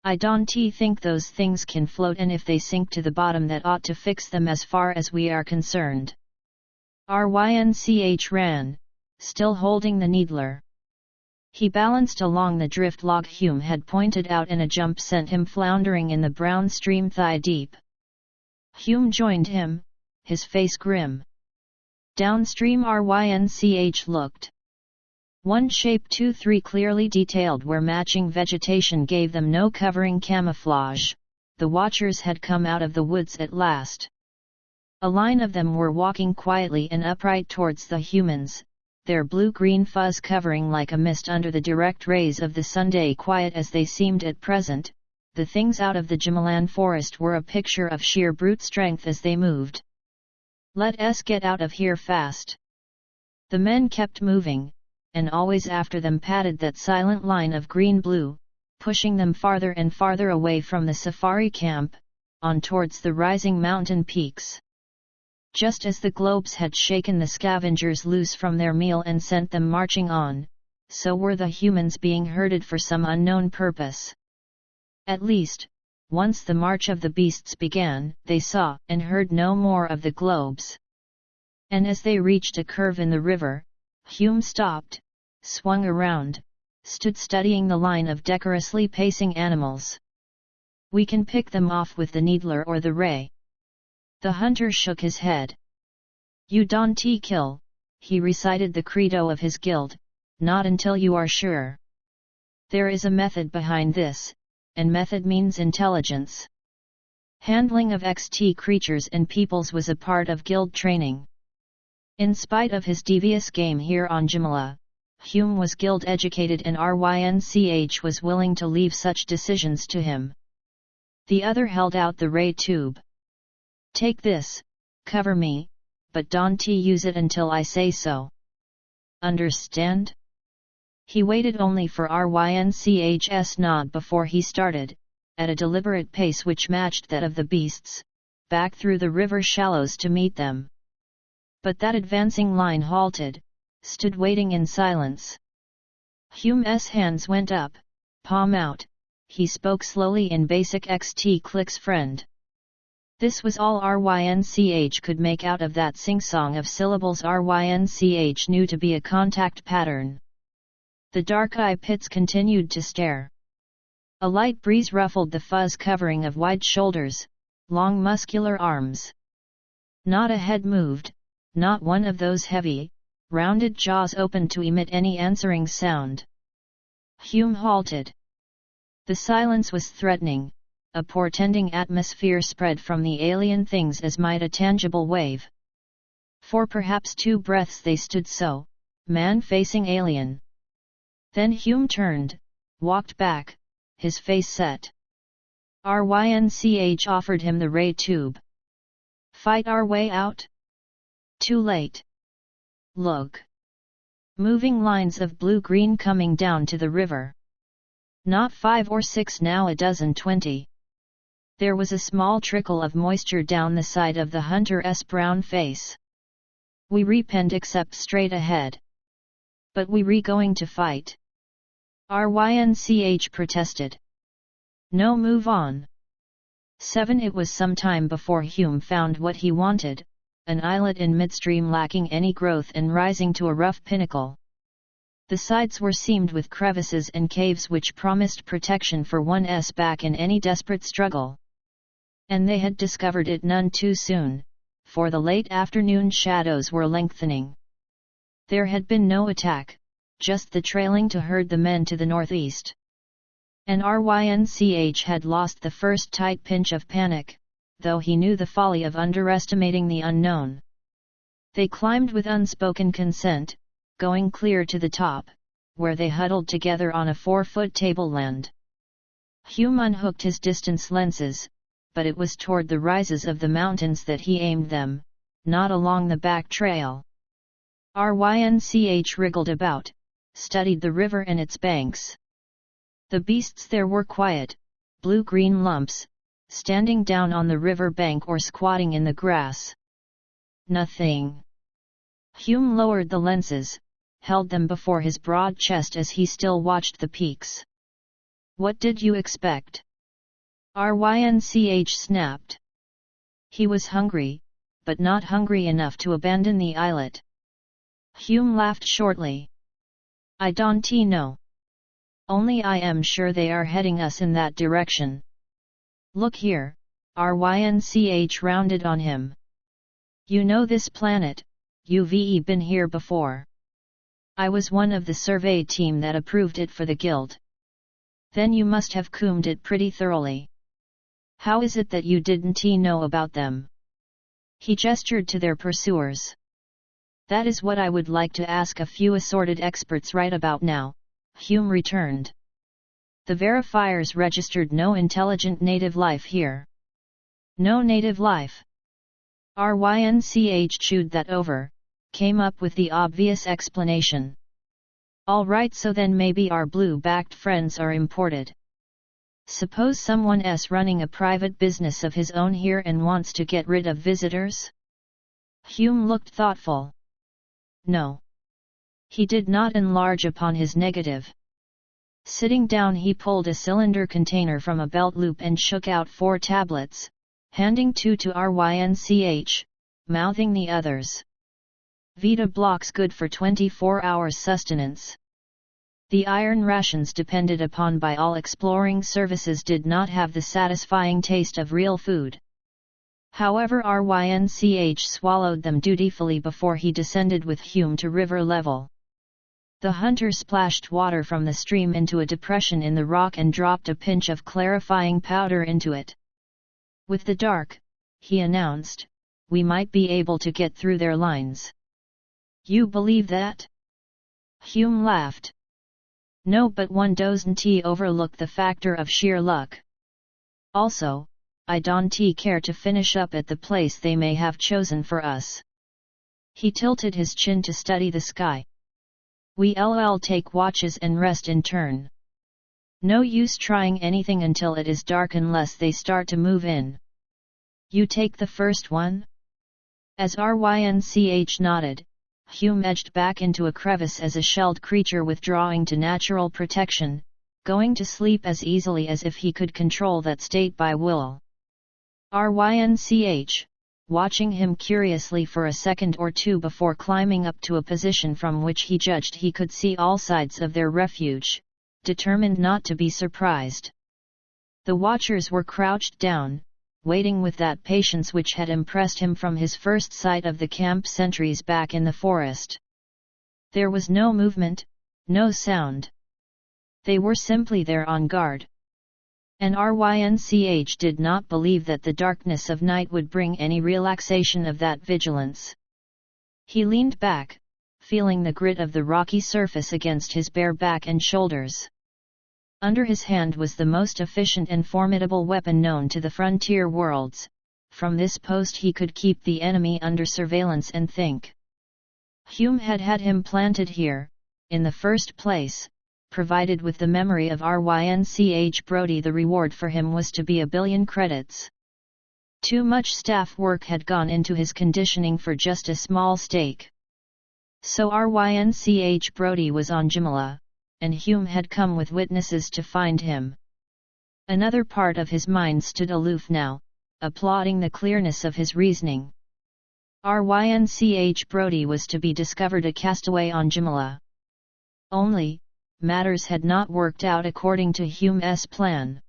I don't think those things can float, and if they sink to the bottom that ought to fix them as far as we are concerned." Rynch ran, still holding the needler. He balanced along the drift log Hume had pointed out, and a jump sent him floundering in the brown stream thigh deep. Hume joined him, his face grim. Downstream Rynch looked. One shape 2-3 clearly detailed where matching vegetation gave them no covering camouflage. The watchers had come out of the woods at last. A line of them were walking quietly and upright towards the humans, their blue-green fuzz covering like a mist under the direct rays of the Sunday. Quiet as they seemed at present, the things out of the Jumalan forest were a picture of sheer brute strength as they moved. "Let's get out of here fast." The men kept moving, and always after them padded that silent line of green-blue, pushing them farther and farther away from the safari camp, on towards the rising mountain peaks. Just as the globes had shaken the scavengers loose from their meal and sent them marching on, so were the humans being herded for some unknown purpose. At least, once the march of the beasts began, they saw and heard no more of the globes. And as they reached a curve in the river, Hume stopped, swung around, stood studying the line of decorously pacing animals. "We can pick them off with the needler or the ray." The hunter shook his head. "You don't kill," he recited the credo of his guild, "not until you are sure. There is a method behind this, and method means intelligence." Handling of XT creatures and peoples was a part of guild training. In spite of his devious game here on Jumala, Hume was guild educated and Rynch was willing to leave such decisions to him. The other held out the ray tube. "Take this, cover me, but don't use it until I say so. Understand?" He waited only for Rynch's nod before he started, at a deliberate pace which matched that of the beasts, back through the river shallows to meet them. But that advancing line halted, stood waiting in silence. Hume's hands went up, palm out. He spoke slowly in basic XT clicks friend. This was all Rynch could make out of that sing-song of syllables Rynch knew to be a contact pattern. The dark eye pits continued to stare. A light breeze ruffled the fuzz covering of wide shoulders, long muscular arms. Not a head moved, not one of those heavy, rounded jaws opened to emit any answering sound. Hume halted. The silence was threatening, a portending atmosphere spread from the alien things as might a tangible wave. For perhaps 2 breaths they stood so, man facing alien. Then Hume turned, walked back, his face set. Rynch offered him the ray tube. "Fight our way out?" "Too late. Look. Moving lines of blue-green coming down to the river. Not 5 or 6 now, a dozen 20. There was a small trickle of moisture down the side of the hunter's brown face. "We repent except straight ahead. But we going to fight?" Rynch protested. "No, move on." 7 It was some time before Hume found what he wanted, an islet in midstream lacking any growth and rising to a rough pinnacle. The sides were seamed with crevices and caves which promised protection for one's back in any desperate struggle. And they had discovered it none too soon, for the late afternoon shadows were lengthening. There had been no attack, just the trailing to herd the men to the northeast. And Rynch had lost the first tight pinch of panic, though he knew the folly of underestimating the unknown. They climbed with unspoken consent, going clear to the top, where they huddled together on a 4-foot tableland. Hume unhooked his distance lenses, but it was toward the rises of the mountains that he aimed them, not along the back trail. Rynch wriggled about, studied the river and its banks. The beasts there were quiet, blue-green lumps, standing down on the river bank or squatting in the grass. Nothing. Hume lowered the lenses, held them before his broad chest as he still watched the peaks. "What did you expect?" Rynch snapped. He was hungry, but not hungry enough to abandon the islet. Hume laughed shortly. "I don't know. Only I am sure they are heading us in that direction. Look here," Rynch rounded on him. "You know this planet, you've been here before. I was one of the survey team that approved it for the guild. Then you must have combed it pretty thoroughly. How is it that you didn't know about them?" He gestured to their pursuers. "That is what I would like to ask a few assorted experts right about now," Hume returned. "The verifiers registered no intelligent native life here." "No native life?" Rynch chewed that over, came up with the obvious explanation. "All right, so then maybe our blue-backed friends are imported. Suppose someone's running a private business of his own here and wants to get rid of visitors?" Hume looked thoughtful. No. He did not enlarge upon his negative. Sitting down, he pulled a cylinder container from a belt loop and shook out 4 tablets, handing 2 to Rynch, mouthing the others. "Vita blocks good for 24 hours sustenance. The iron rations depended upon by all exploring services did not have the satisfying taste of real food. However, Rynch swallowed them dutifully before he descended with Hume to river level. The hunter splashed water from the stream into a depression in the rock and dropped a pinch of clarifying powder into it. "With the dark," he announced, "we might be able to get through their lines." "You believe that?" Hume laughed. "No, but one doesn't overlook the factor of sheer luck. Also, I don't care to finish up at the place they may have chosen for us." He tilted his chin to study the sky. "We'll take watches and rest in turn. No use trying anything until it is dark unless they start to move in. You take the first one?" As Rynch nodded, Hume edged back into a crevice as a shelled creature withdrawing to natural protection, going to sleep as easily as if he could control that state by will. Rynch, watching him curiously for a second or two before climbing up to a position from which he judged he could see all sides of their refuge, determined not to be surprised. The watchers were crouched down, waiting with that patience which had impressed him from his first sight of the camp sentries back in the forest. There was no movement, no sound. They were simply there on guard. And Rynch did not believe that the darkness of night would bring any relaxation of that vigilance. He leaned back, feeling the grit of the rocky surface against his bare back and shoulders. Under his hand was the most efficient and formidable weapon known to the frontier worlds. From this post he could keep the enemy under surveillance and think. Hume had him planted here, in the first place. Provided with the memory of Rynch Brody, the reward for him was to be 1 billion credits. Too much staff work had gone into his conditioning for just a small stake. So Rynch Brody was on Jumala, and Hume had come with witnesses to find him. Another part of his mind stood aloof now, applauding the clearness of his reasoning. Rynch Brody was to be discovered a castaway on Jumala. Only, matters had not worked out according to Hume's plan.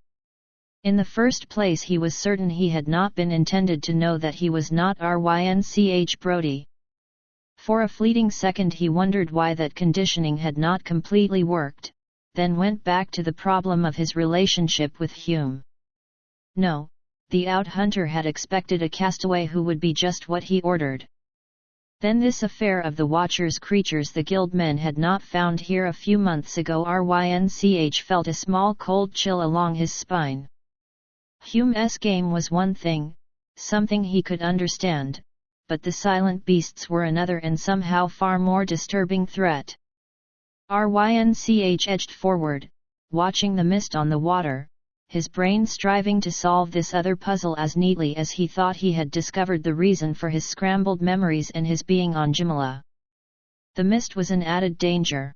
In the first place, he was certain he had not been intended to know that he was not Rynch Brody. For a fleeting second he wondered why that conditioning had not completely worked, then went back to the problem of his relationship with Hume. No, the out-hunter had expected a castaway who would be just what he ordered. Then this affair of the Watcher's creatures the Guildmen had not found here a few months ago. Rynch felt a small cold chill along his spine. Hume's game was one thing, something he could understand, but the silent beasts were another and somehow far more disturbing threat. Rynch edged forward, watching the mist on the water, his brain striving to solve this other puzzle as neatly as he thought he had discovered the reason for his scrambled memories and his being on Jumala. The mist was an added danger.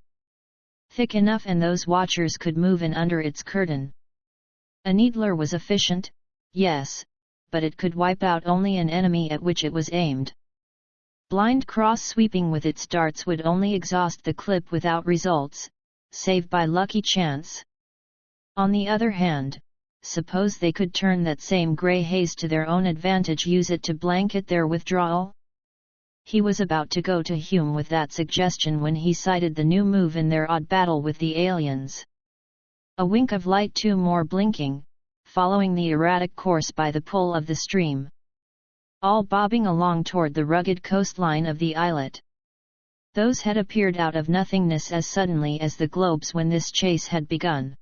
Thick enough and those watchers could move in under its curtain. A needler was efficient, yes, but it could wipe out only an enemy at which it was aimed. Blind cross-sweeping with its darts would only exhaust the clip without results, save by lucky chance. On the other hand, suppose they could turn that same grey haze to their own advantage, use it to blanket their withdrawal? He was about to go to Hume with that suggestion when he sighted the new move in their odd battle with the aliens. A wink of light, 2 more blinking, following the erratic course by the pull of the stream. All bobbing along toward the rugged coastline of the islet. Those had appeared out of nothingness as suddenly as the globes when this chase had begun.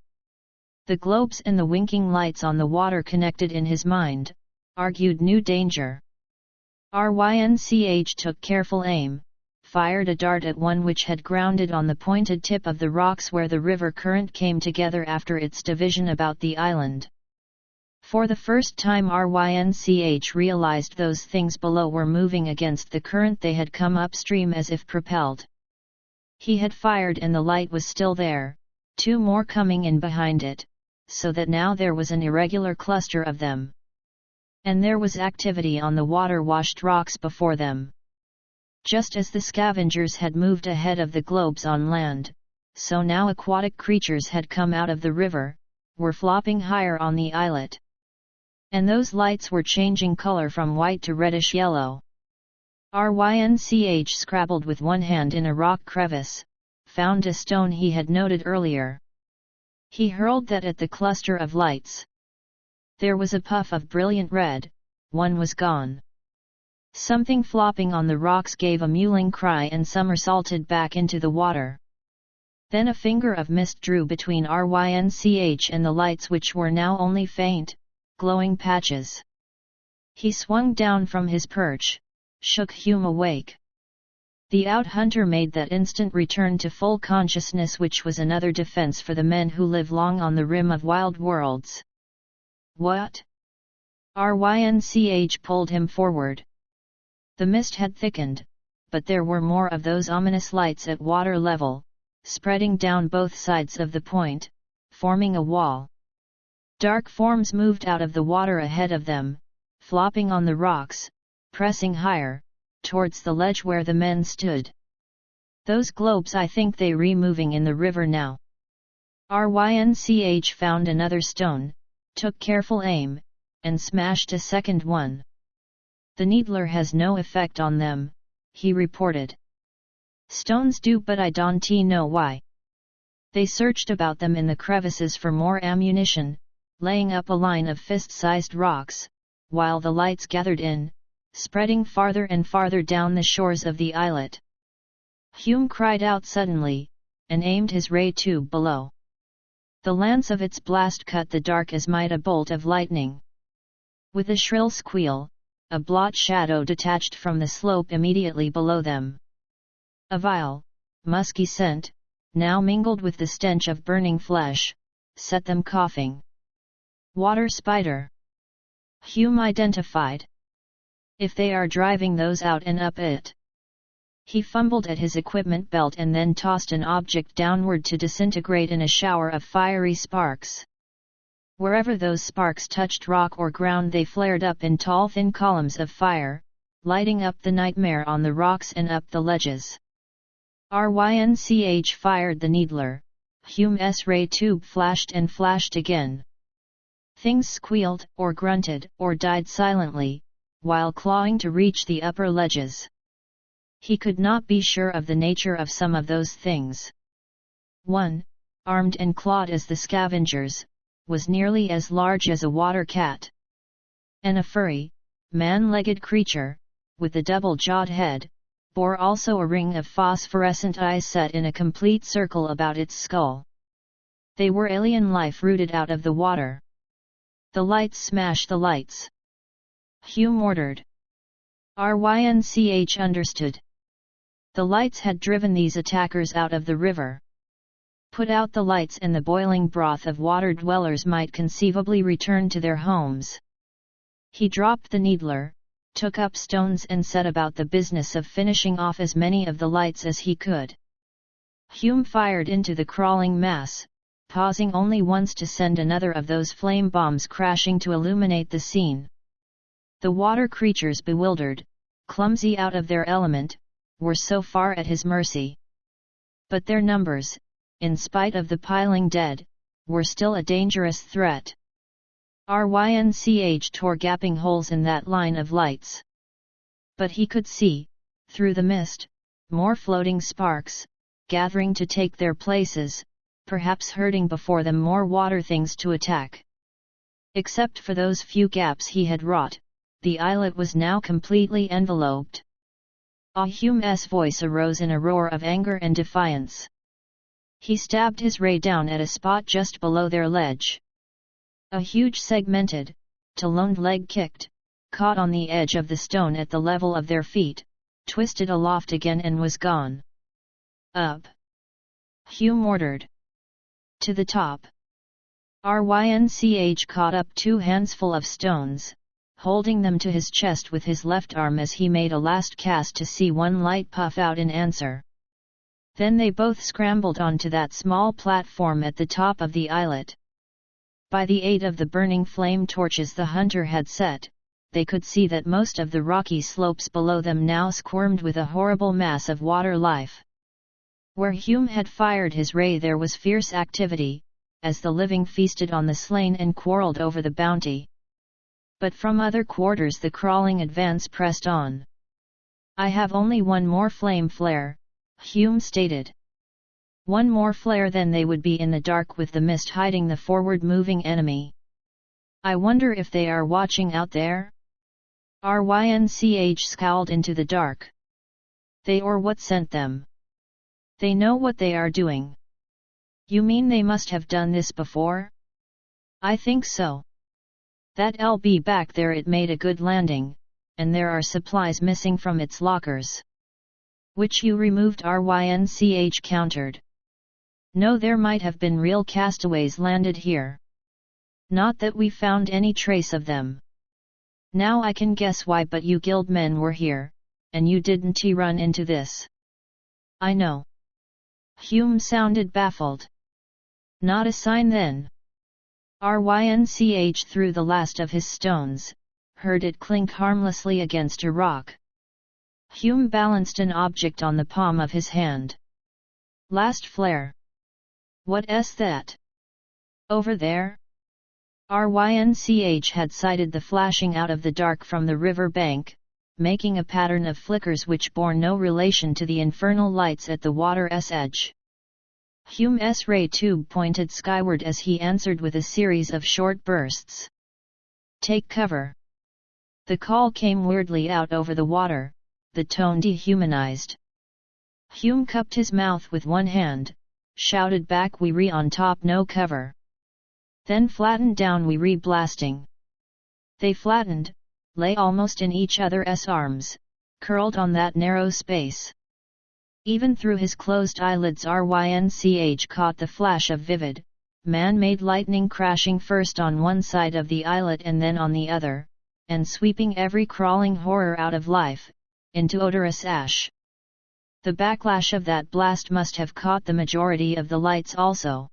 The globes and the winking lights on the water connected in his mind, argued new danger. Rynch took careful aim, fired a dart at one which had grounded on the pointed tip of the rocks where the river current came together after its division about the island. For the first time Rynch realized those things below were moving against the current. They had come upstream as if propelled. He had fired and the light was still there, 2 more coming in behind it, so that now there was an irregular cluster of them. And there was activity on the water-washed rocks before them. Just as the scavengers had moved ahead of the globes on land, so now aquatic creatures had come out of the river, were flopping higher on the islet. And those lights were changing color from white to reddish yellow. Rynch scrabbled with one hand in a rock crevice, found a stone he had noted earlier. He hurled that at the cluster of lights. There was a puff of brilliant red, one was gone. Something flopping on the rocks gave a mewling cry and somersaulted back into the water. Then a finger of mist drew between Rynch and the lights, which were now only faint, glowing patches. He swung down from his perch, shook Hume awake. The out-hunter made that instant return to full consciousness, which was another defense for the men who live long on the rim of wild worlds. What? Rynch pulled him forward. The mist had thickened, but there were more of those ominous lights at water level, spreading down both sides of the point, forming a wall. Dark forms moved out of the water ahead of them, flopping on the rocks, pressing higher, towards the ledge where the men stood. Those globes, I think they re-moving in the river now. Rynch found another stone, took careful aim, and smashed a second one. The needler has no effect on them, he reported. Stones do, but I don't know why. They searched about them in the crevices for more ammunition, laying up a line of fist-sized rocks, while the lights gathered in, spreading farther and farther down the shores of the islet. Hume cried out suddenly, and aimed his ray tube below. The lance of its blast cut the dark as might a bolt of lightning. With a shrill squeal, a blot shadow detached from the slope immediately below them. A vile, musky scent, now mingled with the stench of burning flesh, set them coughing. Water spider. Hume identified. If they are driving those out and up it. He fumbled at his equipment belt and then tossed an object downward to disintegrate in a shower of fiery sparks. Wherever those sparks touched rock or ground, they flared up in tall thin columns of fire, lighting up the nightmare on the rocks and up the ledges. Rynch fired the needler. Hume's ray tube flashed and flashed again. Things squealed, or grunted, or died silently, while clawing to reach the upper ledges. He could not be sure of the nature of some of those things. One, armed and clawed as the scavengers, was nearly as large as a water cat. And a furry, man-legged creature, with a double-jawed head, bore also a ring of phosphorescent eyes set in a complete circle about its skull. They were alien life rooted out of the water. The lights, smash the lights! Hume ordered. Rynch understood. The lights had driven these attackers out of the river. Put out the lights and the boiling broth of water dwellers might conceivably return to their homes. He dropped the needler, took up stones and set about the business of finishing off as many of the lights as he could. Hume fired into the crawling mass, pausing only once to send another of those flame bombs crashing to illuminate the scene. The water creatures, bewildered, clumsy out of their element, were so far at his mercy. But their numbers, in spite of the piling dead, were still a dangerous threat. Rynch tore gaping holes in that line of lights. But he could see, through the mist, more floating sparks, gathering to take their places, perhaps herding before them more water things to attack. Except for those few gaps he had wrought, the islet was now completely enveloped. Hume's voice arose in a roar of anger and defiance. He stabbed his ray down at a spot just below their ledge. A huge segmented, taloned leg kicked, caught on the edge of the stone at the level of their feet, twisted aloft again and was gone. Up! Hume ordered. To the top. Rynch caught up 2 handsful of stones, holding them to his chest with his left arm as he made a last cast to see one light puff out in answer. Then they both scrambled onto that small platform at the top of the islet. By the aid of the burning flame torches the hunter had set, they could see that most of the rocky slopes below them now squirmed with a horrible mass of water life. Where Hume had fired his ray there was fierce activity, as the living feasted on the slain and quarrelled over the bounty. But from other quarters the crawling advance pressed on. "I have only one more flame flare," Hume stated. "One more flare, then they would be in the dark with the mist hiding the forward-moving enemy. I wonder if they are watching out there?" Rynch scowled into the dark. "They, or what sent them? They know what they are doing." "You mean they must have done this before?" "I think so. That LB back there, it made a good landing, and there are supplies missing from its lockers." "Which you removed?" Rynch countered. "No, there might have been real castaways landed here. Not that we found any trace of them. Now I can guess why, but you guild men were here, and you didn't run into this." "I know." Hume sounded baffled. "Not a sign then?" Rynch threw the last of his stones, heard it clink harmlessly against a rock. Hume balanced an object on the palm of his hand. "Last flare. What's that? Over there?" Rynch had sighted the flashing out of the dark from the river bank, making a pattern of flickers which bore no relation to the infernal lights at the water's edge. Hume's ray tube pointed skyward as he answered with a series of short bursts. "Take cover." The call came weirdly out over the water, the tone dehumanized. Hume cupped his mouth with one hand, shouted back, "We re on top, no cover." Then flattened down, "We re blasting." They flattened, lay almost in each other's arms, curled on that narrow space. Even through his closed eyelids Rynch caught the flash of vivid, man-made lightning crashing first on one side of the islet and then on the other, and sweeping every crawling horror out of life, into odorous ash. The backlash of that blast must have caught the majority of the lights also.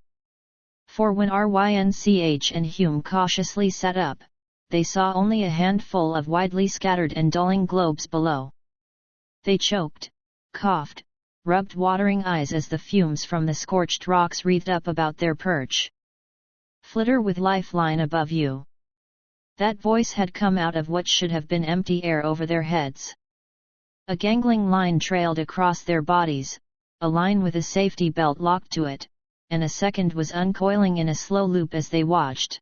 For when Rynch and Hume cautiously sat up, they saw only a handful of widely scattered and dulling globes below. They choked, coughed, rubbed watering eyes as the fumes from the scorched rocks wreathed up about their perch. "Flitter with lifeline above you." That voice had come out of what should have been empty air over their heads. A gangling line trailed across their bodies, a line with a safety belt locked to it, and a second was uncoiling in a slow loop as they watched.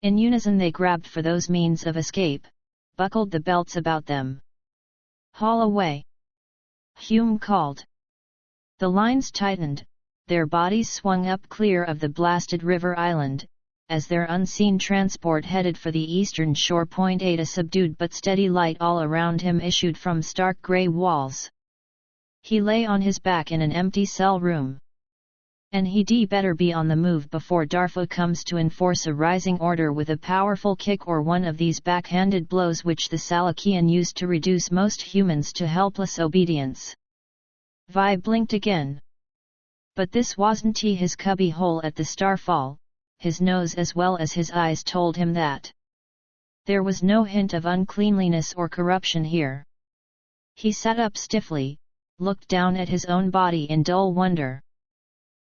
In unison they grabbed for those means of escape, buckled the belts about them. "Haul away!" Hume called. The lines tightened, their bodies swung up clear of the blasted river island, as their unseen transport headed for the eastern shore. A subdued but steady light all around him issued from stark grey walls. He lay on his back in an empty cell room. And he'd better be on the move before Darfo comes to enforce a rising order with a powerful kick or one of these backhanded blows which the Salakian used to reduce most humans to helpless obedience. Vi blinked again. But this wasn't his cubby hole at the Starfall. His nose as well as his eyes told him that. There was no hint of uncleanliness or corruption here. He sat up stiffly, looked down at his own body in dull wonder.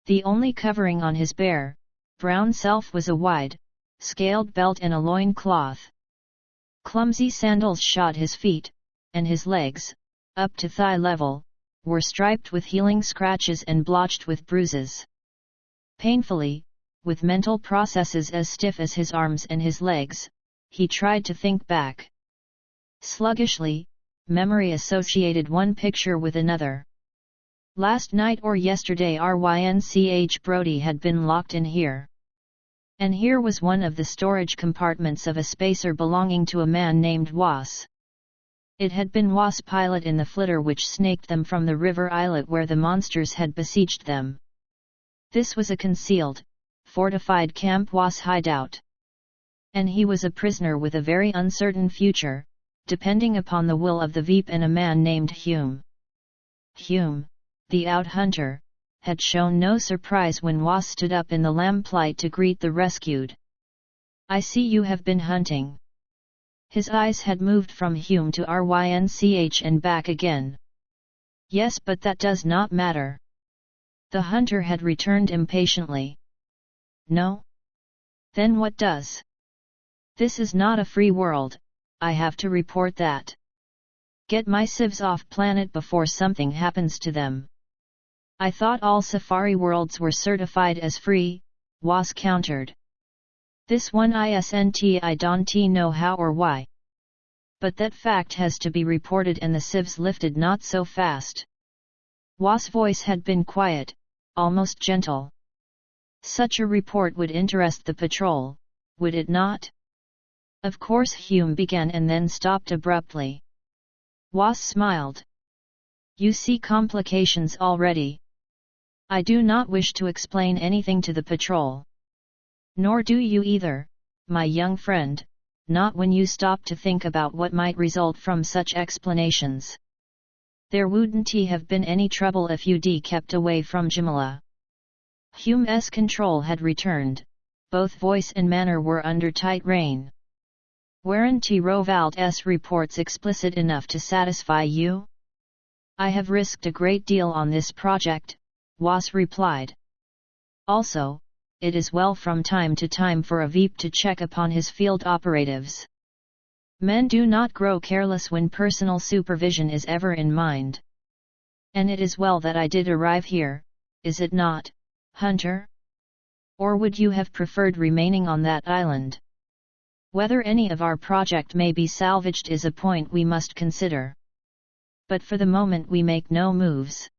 The only covering on his bare, brown self was a wide, scaled belt and a loin cloth. Clumsy sandals shod his feet, and his legs, up to thigh level, were striped with healing scratches and blotched with bruises. Painfully, with mental processes as stiff as his arms and his legs, he tried to think back. Sluggishly, memory associated one picture with another. Last night or yesterday Rynch Brody had been locked in here. And here was one of the storage compartments of a spacer belonging to a man named Was. It had been Was' pilot in the flitter which snaked them from the river islet where the monsters had besieged them. This was a concealed, fortified Camp Was hideout. And he was a prisoner with a very uncertain future, depending upon the will of the Veep and a man named Hume. Hume, the out-hunter, had shown no surprise when Was stood up in the lamplight to greet the rescued. "I see you have been hunting." His eyes had moved from Hume to Rynch and back again. "Yes, but that does not matter. The hunter had returned impatiently. No? Then what does? This is not a free world, I have to report that. Get my civs off planet before something happens to them. I thought all safari worlds were certified as free, Was countered. This one isn't I don't know how or why. But that fact has to be reported and the civs lifted not so fast. Was' voice had been quiet, almost gentle. Such a report would interest the patrol, would it not? Of course Hume began and then stopped abruptly. Was smiled. You see complications already. I do not wish to explain anything to the patrol. Nor do you either, my young friend, not when you stop to think about what might result from such explanations. There wouldn't have been any trouble if you'd kept away from Jumala. Hume's control had returned, both voice and manner were under tight rein. Weren't Rovalt's reports explicit enough to satisfy you? I have risked a great deal on this project, Was replied. Also, it is well from time to time for a Veep to check upon his field operatives. Men do not grow careless when personal supervision is ever in mind. And it is well that I did arrive here, is it not, Hunter? Or would you have preferred remaining on that island? Whether any of our project may be salvaged is a point we must consider. But for the moment we make no moves.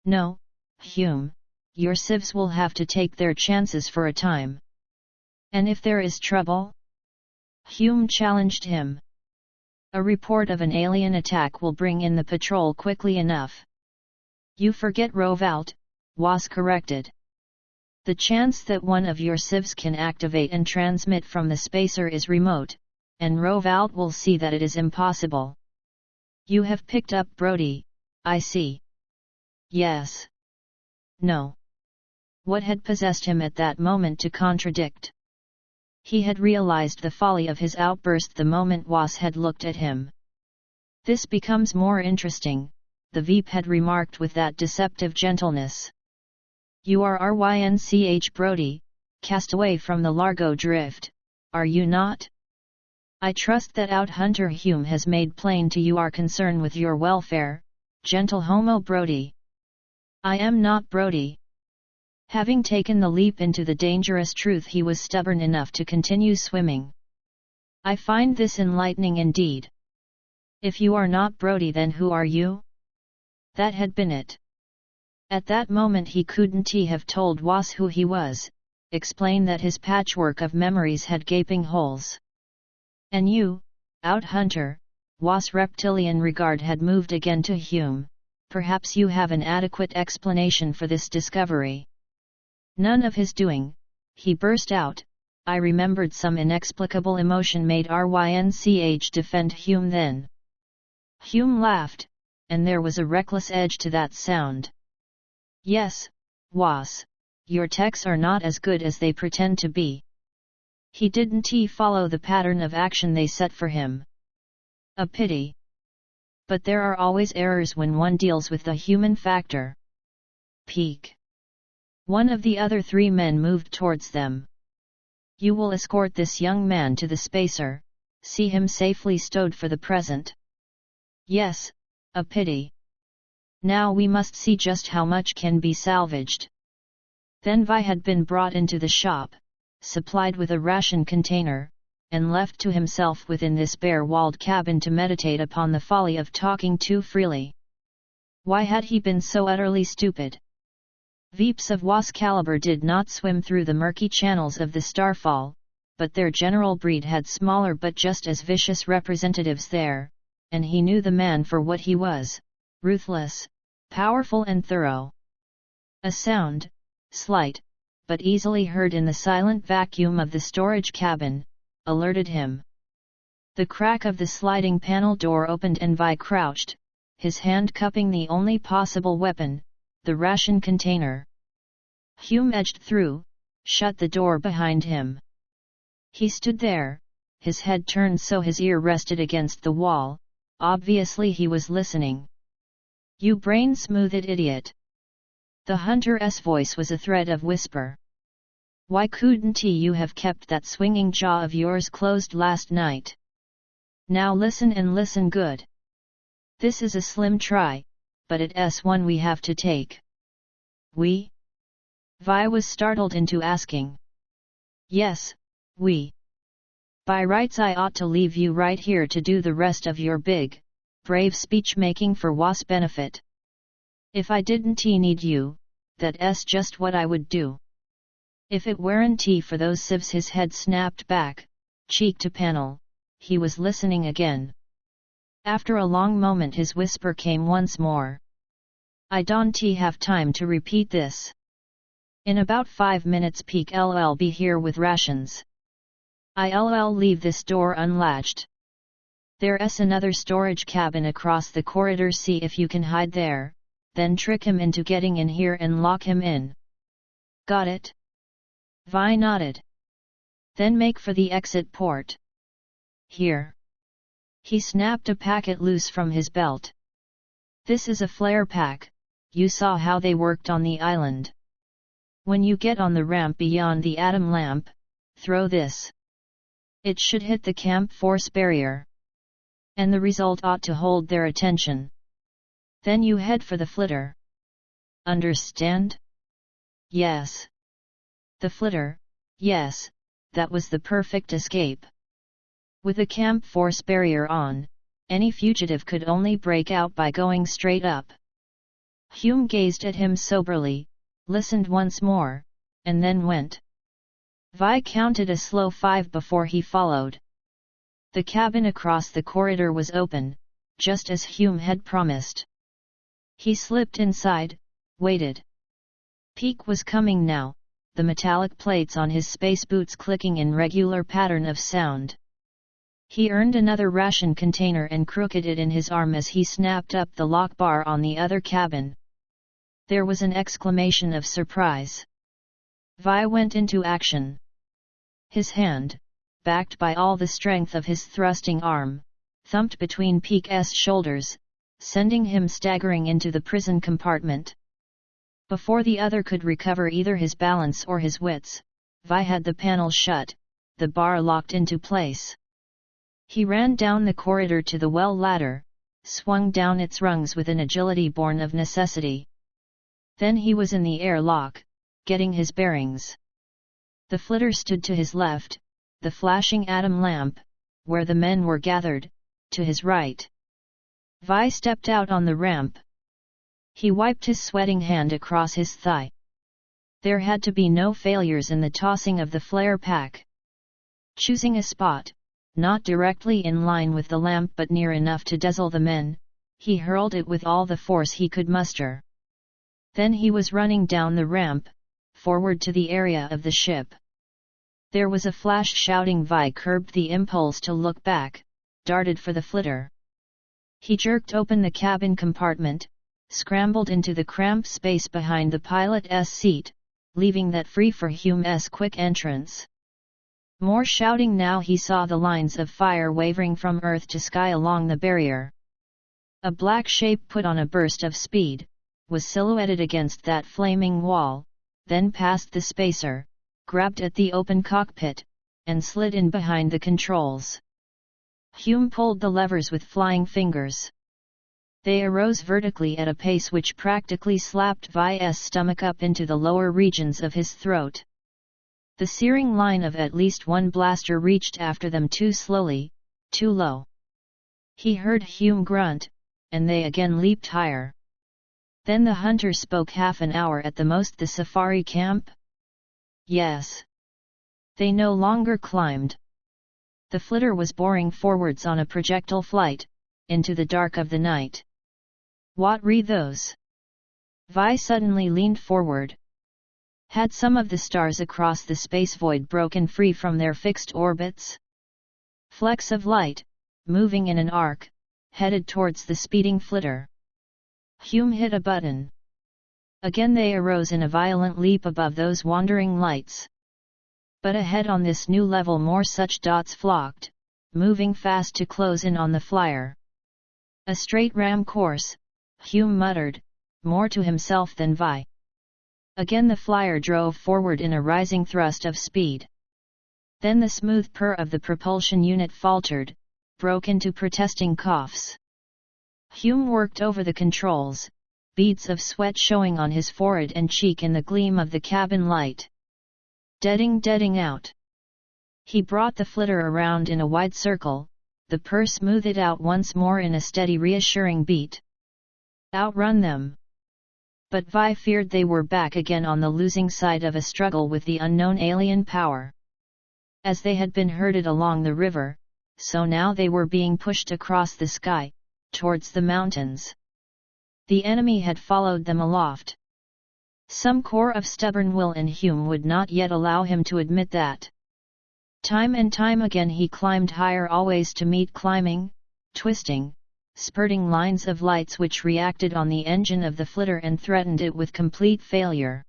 No, Hume, your civs will have to take their chances for a time. And if there is trouble? Hume challenged him. A report of an alien attack will bring in the patrol quickly enough. You forget Rovalt, Was corrected. The chance that one of your civs can activate and transmit from the spacer is remote, and Rovalt will see that it is impossible. You have picked up Brody, I see. Yes. No. What had possessed him at that moment to contradict? He had realized the folly of his outburst the moment Was had looked at him. This becomes more interesting, the Veep had remarked with that deceptive gentleness. You are Rynch Brody, cast away from the Largo Drift, are you not? I trust that Hunter Hume has made plain to you our concern with your welfare, gentle Homo Brody. I am not Brody. Having taken the leap into the dangerous truth, he was stubborn enough to continue swimming. I find this enlightening indeed. If you are not Brody, then who are you? That had been it. At that moment he couldn't have told Was who he was, explain that his patchwork of memories had gaping holes. And you, Hunter, Was' reptilian regard had moved again to Hume, perhaps you have an adequate explanation for this discovery. None of his doing, he burst out. I remembered some inexplicable emotion made Rynch defend Hume then. Hume laughed, and there was a reckless edge to that sound. Yes, Was, your techs are not as good as they pretend to be. He didn't follow the pattern of action they set for him. A pity. But there are always errors when one deals with the human factor. Peak. One of the other three men moved towards them. You will escort this young man to the spacer, see him safely stowed for the present. Yes, a pity. Now we must see just how much can be salvaged. Then Vi had been brought into the shop, supplied with a ration container, and left to himself within this bare-walled cabin to meditate upon the folly of talking too freely. Why had he been so utterly stupid? Veeps of Was caliber did not swim through the murky channels of the Starfall, but their general breed had smaller but just as vicious representatives there, and he knew the man for what he was, ruthless, powerful and thorough. A sound, slight, but easily heard in the silent vacuum of the storage cabin, alerted him. The crack of the sliding panel door opened and Vi crouched, his hand cupping the only possible weapon, the ration container. Hume edged through, shut the door behind him. He stood there, his head turned so his ear rested against the wall, obviously he was listening. You brain-smoothed idiot! The hunter's voice was a thread of whisper. Why couldn't you have kept that swinging jaw of yours closed last night? Now listen and listen good. This is a slim try, but it's one we have to take. We? Vi was startled into asking. Yes, we. By rights I ought to leave you right here to do the rest of your big, brave speech-making for Was benefit. If I didn't need you, that's just what I would do. If it weren't for those sieves. His head snapped back, cheek to panel, he was listening again. After a long moment his whisper came once more. I don't have time to repeat this. In about 5 minutes peak I'll be here with rations. I'll leave this door unlatched. There's another storage cabin across the corridor, see if you can hide there, then trick him into getting in here and lock him in. Got it? Vi nodded. Then make for the exit port. Here. He snapped a packet loose from his belt. This is a flare pack, you saw how they worked on the island. When you get on the ramp beyond the atom lamp, throw this. It should hit the camp force barrier. And the result ought to hold their attention. Then you head for the flitter. Understand? Yes. The flitter, yes, that was the perfect escape. With a camp force barrier on, any fugitive could only break out by going straight up. Hume gazed at him soberly, listened once more, and then went. Vi counted a slow 5 before he followed. The cabin across the corridor was open, just as Hume had promised. He slipped inside, waited. Peak was coming now, the metallic plates on his space boots clicking in regular pattern of sound. He earned another ration container and crooked it in his arm as he snapped up the lock bar on the other cabin. There was an exclamation of surprise. Vi went into action. His hand, backed by all the strength of his thrusting arm, thumped between Peak's shoulders, sending him staggering into the prison compartment. Before the other could recover either his balance or his wits, Vi had the panel shut, the bar locked into place. He ran down the corridor to the well ladder, swung down its rungs with an agility born of necessity. Then he was in the airlock, getting his bearings. The flitter stood to his left, the flashing atom lamp, where the men were gathered, to his right. Vi stepped out on the ramp. He wiped his sweating hand across his thigh. There had to be no failures in the tossing of the flare pack. Choosing a spot, not directly in line with the lamp but near enough to dazzle the men, he hurled it with all the force he could muster. Then he was running down the ramp, forward to the area of the ship. There was a flash shouting. Vi curbed the impulse to look back, darted for the flitter. He jerked open the cabin compartment, scrambled into the cramped space behind the pilot's seat, leaving that free for Hume's quick entrance. More shouting now. He saw the lines of fire wavering from earth to sky along the barrier. A black shape put on a burst of speed, was silhouetted against that flaming wall, then past the spacer, grabbed at the open cockpit, and slid in behind the controls. Hume pulled the levers with flying fingers. They arose vertically at a pace which practically slapped Vi's stomach up into the lower regions of his throat. The searing line of at least one blaster reached after them too slowly, too low. He heard Hume grunt, and they again leaped higher. Then the hunter spoke. Half an hour at the most. The safari camp? Yes. They no longer climbed. The flitter was boring forwards on a projectile flight, into the dark of the night. What were those? Vi suddenly leaned forward. Had some of the stars across the space void broken free from their fixed orbits? Flecks of light, moving in an arc, headed towards the speeding flitter. Hume hit a button. Again they arose in a violent leap above those wandering lights. But ahead on this new level more such dots flocked, moving fast to close in on the flyer. A straight ram course, Hume muttered, more to himself than Vi. Again the flyer drove forward in a rising thrust of speed. Then the smooth purr of the propulsion unit faltered, broke into protesting coughs. Hume worked over the controls, beads of sweat showing on his forehead and cheek in the gleam of the cabin light. Deading out. He brought the flitter around in a wide circle, the purr smoothed out once more in a steady reassuring beat. Outrun them. But Vi feared they were back again on the losing side of a struggle with the unknown alien power. As they had been herded along the river, so now they were being pushed across the sky, towards the mountains. The enemy had followed them aloft. Some core of stubborn will in Hume would not yet allow him to admit that. Time and time again he climbed higher, always to meet climbing, twisting, spurting lines of lights which reacted on the engine of the flitter and threatened it with complete failure.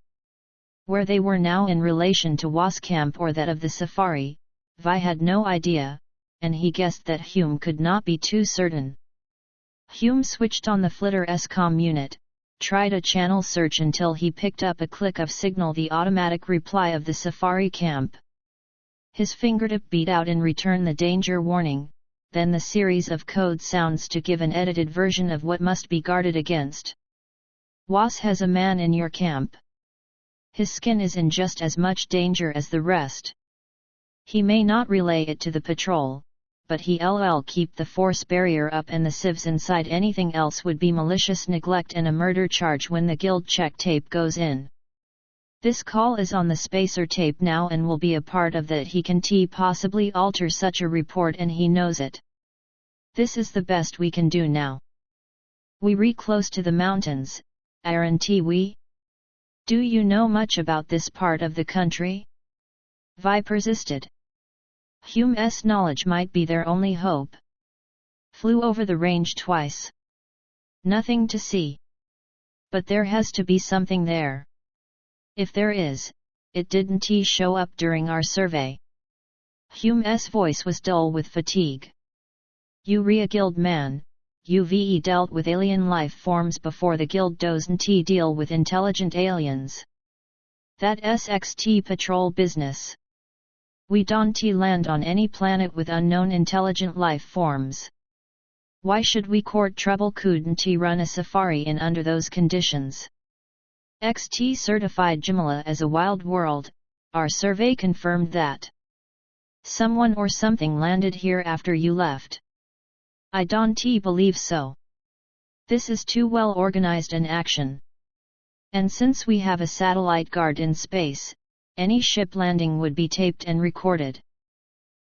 Where they were now in relation to Was camp or that of the safari, Vi had no idea, and he guessed that Hume could not be too certain. Hume switched on the flitter's comm unit, tried a channel search until he picked up a click of signal, the automatic reply of the safari camp. His fingertip beat out in return the danger warning, then the series of code sounds to give an edited version of what must be guarded against. Was has a man in your camp. His skin is in just as much danger as the rest. He may not relay it to the patrol, but he'll keep the force barrier up, and the civs inside. Anything else would be malicious neglect and a murder charge when the guild check tape goes in. This call is on the spacer tape now and will be a part of that. He can possibly alter such a report, and he knows it. This is the best we can do now. We re close to the mountains, aren't we? Do you know much about this part of the country? Vi persisted. Hume's knowledge might be their only hope. Flew over the range twice. Nothing to see. But there has to be something there. If there is, it didn't show up during our survey. Hume's voice was dull with fatigue. You a guild man, you've dealt with alien life forms before. The guild doesn't deal with intelligent aliens. That SXT patrol business. We don't land on any planet with unknown intelligent life forms. Why should we court trouble? Couldn't run a safari in under those conditions? XT certified Jumala as a wild world. Our survey confirmed that. Someone or something landed here after you left. I don't believe so. This is too well organized an action. And since we have a satellite guard in space, any ship landing would be taped and recorded.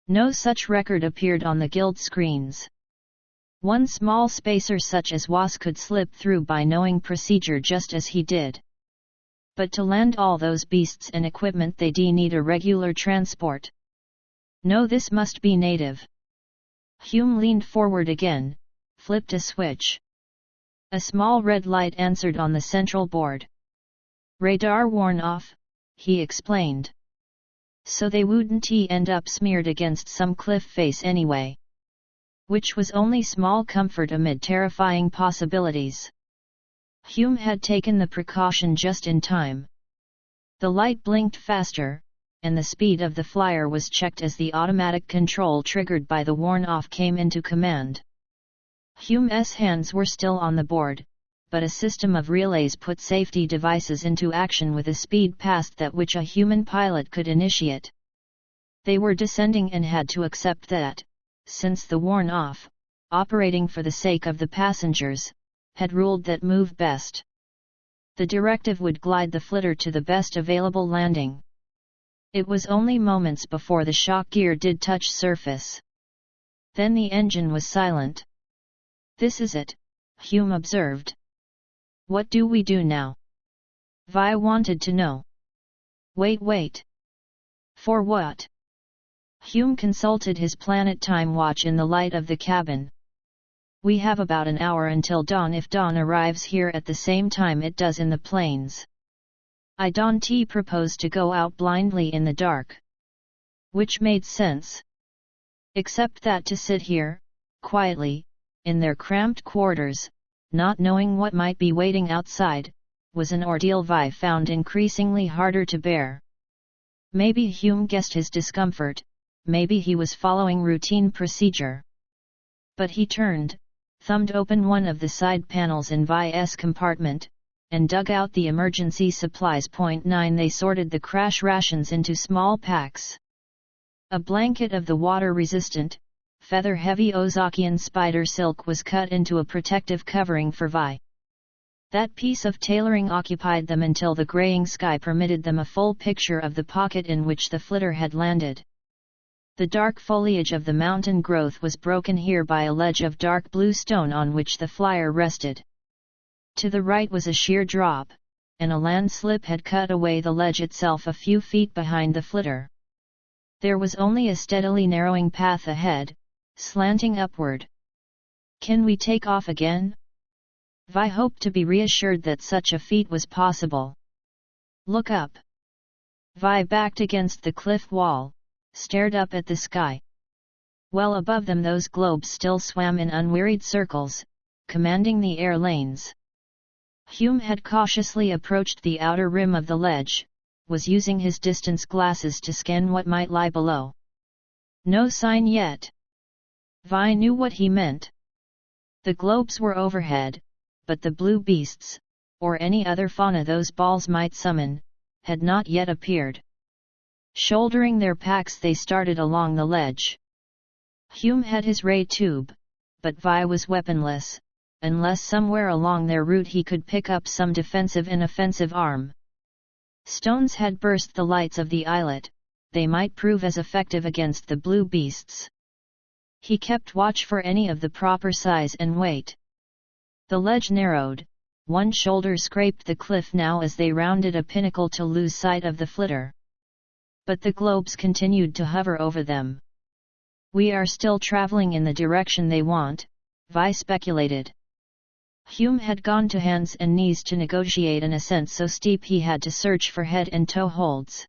No such record appeared on the guild screens. One small spacer such as Was could slip through by knowing procedure just as he did. But to land all those beasts and equipment they need a regular transport. No, this must be native. Hume leaned forward again, flipped a switch. A small red light answered on the central board. Radar worn off, he explained. So they wouldn't end up smeared against some cliff face anyway. Which was only small comfort amid terrifying possibilities. Hume had taken the precaution just in time. The light blinked faster, and the speed of the flyer was checked as the automatic control triggered by the worn-off came into command. Hume's hands were still on the board, but a system of relays put safety devices into action with a speed past that which a human pilot could initiate. They were descending and had to accept that, since the worn-off, operating for the sake of the passengers, had ruled that move best. The directive would glide the flitter to the best available landing. It was only moments before the shock gear did touch surface. Then the engine was silent. This is it, Hume observed. What do we do now? Vi wanted to know. Wait. For what? Hume consulted his planet time watch in the light of the cabin. We have about an hour until dawn if dawn arrives here at the same time it does in the plains. I don't propose to go out blindly in the dark. Which made sense. Except that to sit here, quietly, in their cramped quarters, not knowing what might be waiting outside, was an ordeal Vi found increasingly harder to bear. Maybe Hume guessed his discomfort, maybe he was following routine procedure. But he turned, thumbed open one of the side panels in Vi's compartment, and dug out the emergency supplies. 9 They sorted the crash rations into small packs. A blanket of the water-resistant, feather-heavy Ozakian spider silk was cut into a protective covering for Vi. That piece of tailoring occupied them until the graying sky permitted them a full picture of the pocket in which the flitter had landed. The dark foliage of the mountain growth was broken here by a ledge of dark blue stone on which the flyer rested. To the right was a sheer drop, and a landslip had cut away the ledge itself a few feet behind the flitter. There was only a steadily narrowing path ahead, slanting upward. "Can we take off again?" Vi hoped to be reassured that such a feat was possible. "Look up." Vi backed against the cliff wall, stared up at the sky. Well above them those globes still swam in unwearied circles, commanding the air lanes. Hume had cautiously approached the outer rim of the ledge, was using his distance glasses to scan what might lie below. No sign yet. Vi knew what he meant. The globes were overhead, but the blue beasts, or any other fauna those balls might summon, had not yet appeared. Shouldering their packs they started along the ledge. Hume had his ray tube, but Vi was weaponless, unless somewhere along their route he could pick up some defensive inoffensive arm. Stones had burst the lights of the islet, they might prove as effective against the blue beasts. He kept watch for any of the proper size and weight. The ledge narrowed, one shoulder scraped the cliff now as they rounded a pinnacle to lose sight of the flitter. But the globes continued to hover over them. "We are still traveling in the direction they want," Vi speculated. Hume had gone to hands and knees to negotiate an ascent so steep he had to search for head and toe holds.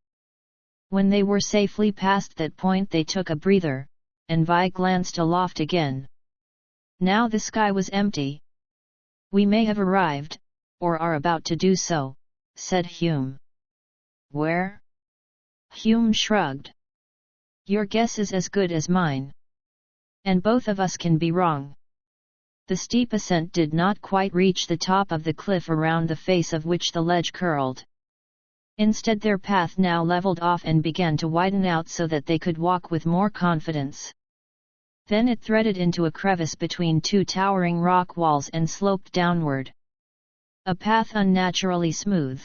When they were safely past that point they took a breather, and Vi glanced aloft again. Now the sky was empty. "We may have arrived, or are about to do so," said Hume. "Where?" Hume shrugged. "Your guess is as good as mine. And both of us can be wrong." The steep ascent did not quite reach the top of the cliff around the face of which the ledge curled. Instead their path now leveled off and began to widen out so that they could walk with more confidence. Then it threaded into a crevice between two towering rock walls and sloped downward. A path unnaturally smooth,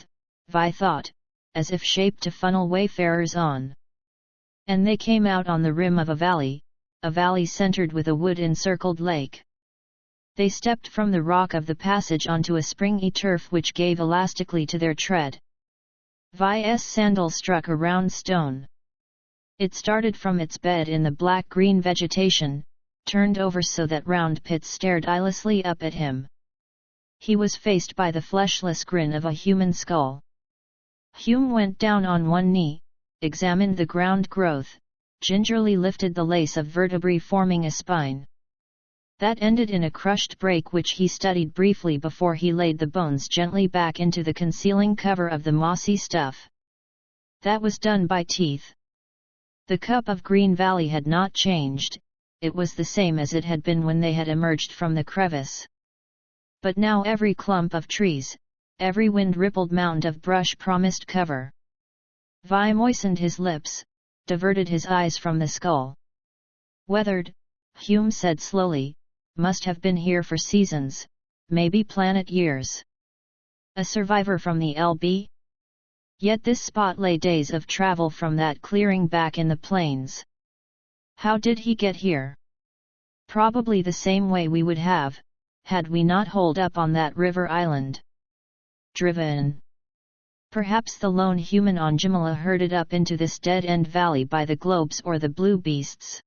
Vi thought, as if shaped to funnel wayfarers on. And they came out on the rim of a valley centered with a wood-encircled lake. They stepped from the rock of the passage onto a springy turf which gave elastically to their tread. Vi's sandal struck a round stone. It started from its bed in the black-green vegetation, turned over so that round pits stared eyelessly up at him. He was faced by the fleshless grin of a human skull. Hume went down on one knee, examined the ground growth, gingerly lifted the lace of vertebrae forming a spine. That ended in a crushed break which he studied briefly before he laid the bones gently back into the concealing cover of the mossy stuff. That was done by teeth. The cup of Green Valley had not changed, it was the same as it had been when they had emerged from the crevice. But now every clump of trees, every wind-rippled mound of brush promised cover. Vi moistened his lips, diverted his eyes from the skull. "Weathered," Hume said slowly, "must have been here for seasons, maybe planet years. A survivor from the LB? Yet this spot lay days of travel from that clearing back in the plains. How did he get here? Probably the same way we would have, had we not holed up on that river island. Driven. Perhaps the lone human on Jumala herded up into this dead-end valley by the globes or the blue beasts.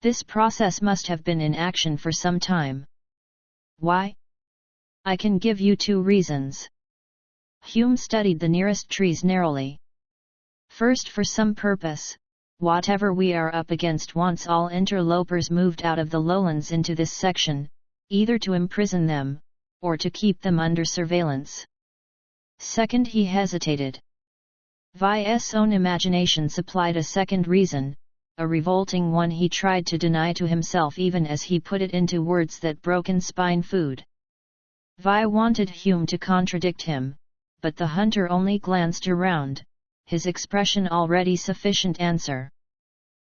This process must have been in action for some time. Why? I can give you 2 reasons." Hume studied the nearest trees narrowly. "First, for some purpose, whatever we are up against wants all interlopers moved out of the lowlands into this section, either to imprison them, or to keep them under surveillance. Second, he hesitated. Vi's own imagination supplied a second reason, a revolting one he tried to deny to himself even as he put it into words that broken spine food. Vi wanted Hume to contradict him, but the hunter only glanced around, his expression already sufficient answer.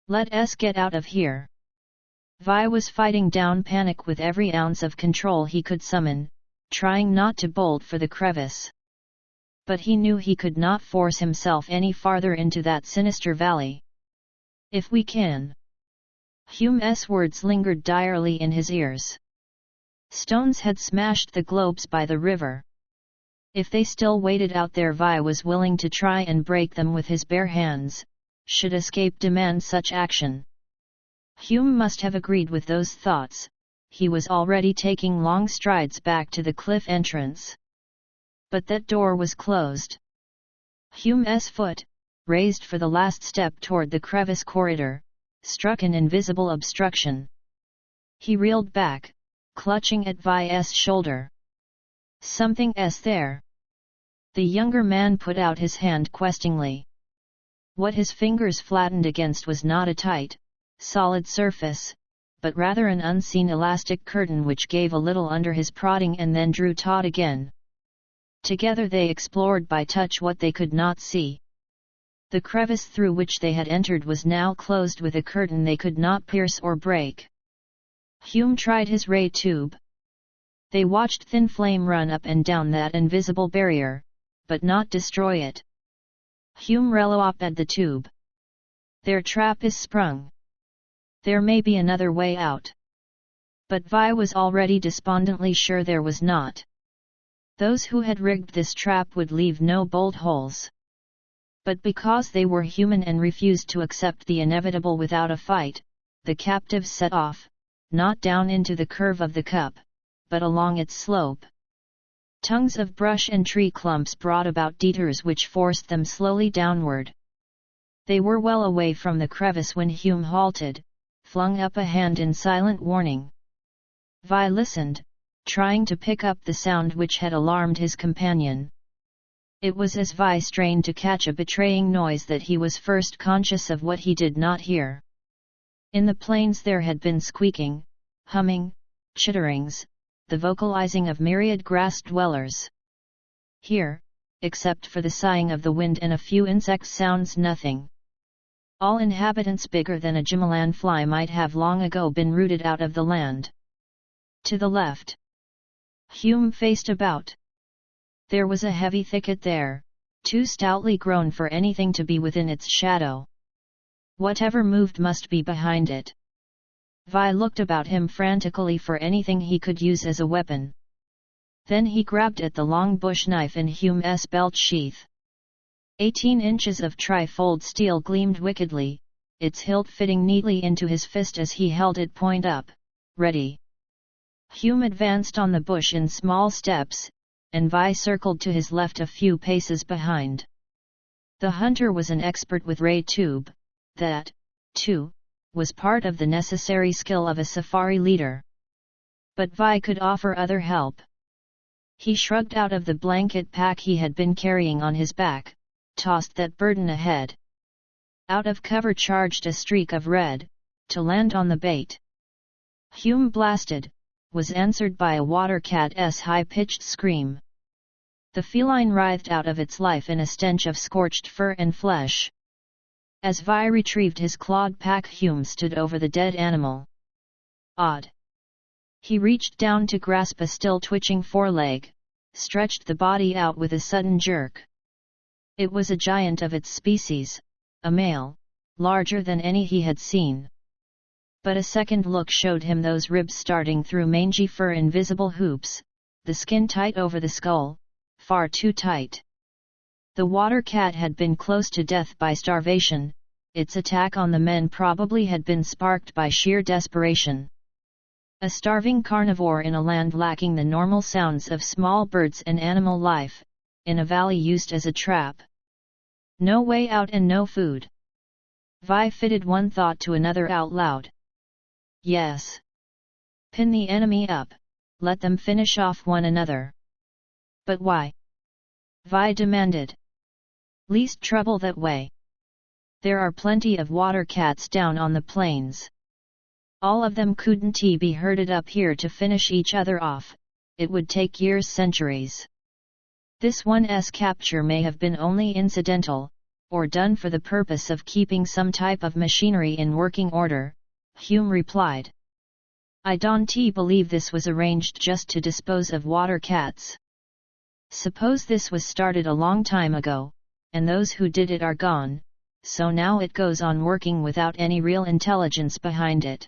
Let us get out of here. Vi was fighting down panic with every ounce of control he could summon, trying not to bolt for the crevice. But he knew he could not force himself any farther into that sinister valley. If we can. Hume's words lingered direly in his ears. Stones had smashed the globes by the river. If they still waited out there, Vi was willing to try and break them with his bare hands, should escape demand such action. Hume must have agreed with those thoughts. He was already taking long strides back to the cliff entrance. But that door was closed. Hume's foot, raised for the last step toward the crevice corridor, struck an invisible obstruction. He reeled back, clutching at Vi's shoulder. Something's there. The younger man put out his hand questingly. What his fingers flattened against was not a tight, solid surface, but rather an unseen elastic curtain which gave a little under his prodding and then drew taut again. Together they explored by touch what they could not see. The crevice through which they had entered was now closed with a curtain they could not pierce or break. Hume tried his ray tube. They watched thin flame run up and down that invisible barrier, but not destroy it. Hume reloaded the tube. Their trap is sprung. There may be another way out. But Vi was already despondently sure there was not. Those who had rigged this trap would leave no bolt holes. But because they were human and refused to accept the inevitable without a fight, the captives set off, not down into the curve of the cup, but along its slope. Tongues of brush and tree clumps brought about detours which forced them slowly downward. They were well away from the crevice when Hume halted, flung up a hand in silent warning. Vi listened, trying to pick up the sound which had alarmed his companion. It was as Vi strained to catch a betraying noise that he was first conscious of what he did not hear. In the plains there had been squeaking, humming, chitterings, the vocalizing of myriad grass dwellers. Here, except for the sighing of the wind and a few insect sounds, nothing. All inhabitants bigger than a Jumalan fly might have long ago been rooted out of the land. To the left. Hume faced about. There was a heavy thicket there, too stoutly grown for anything to be within its shadow. Whatever moved must be behind it. Vi looked about him frantically for anything he could use as a weapon. Then he grabbed at the long bush knife in Hume's belt sheath. 18 inches of tri-fold steel gleamed wickedly, its hilt fitting neatly into his fist as he held it point up, ready. Hume advanced on the bush in small steps, and Vi circled to his left a few paces behind. The hunter was an expert with ray tube. That, too, was part of the necessary skill of a safari leader. But Vi could offer other help. He shrugged out of the blanket pack he had been carrying on his back, tossed that burden ahead. Out of cover charged a streak of red, to land on the bait. Hume blasted, was answered by a water cat's high-pitched scream. The feline writhed out of its life in a stench of scorched fur and flesh. As Vi retrieved his clawed pack, Hume stood over the dead animal. Odd. He reached down to grasp a still twitching foreleg, stretched the body out with a sudden jerk. It was a giant of its species, a male, larger than any he had seen. But a second look showed him those ribs starting through mangy fur in visible hoops, the skin tight over the skull, far too tight. The water cat had been close to death by starvation, its attack on the men probably had been sparked by sheer desperation. A starving carnivore in a land lacking the normal sounds of small birds and animal life, in a valley used as a trap. No way out and no food. Vi fitted one thought to another out loud. Yes. Pin the enemy up, let them finish off one another. But why? Vi demanded. Least trouble that way. There are plenty of water cats down on the plains. All of them couldn't be herded up here to finish each other off, it would take years, centuries. This one's capture may have been only incidental, or done for the purpose of keeping some type of machinery in working order, Hume replied. I don't believe this was arranged just to dispose of water cats. Suppose this was started a long time ago, and those who did it are gone, so now it goes on working without any real intelligence behind it.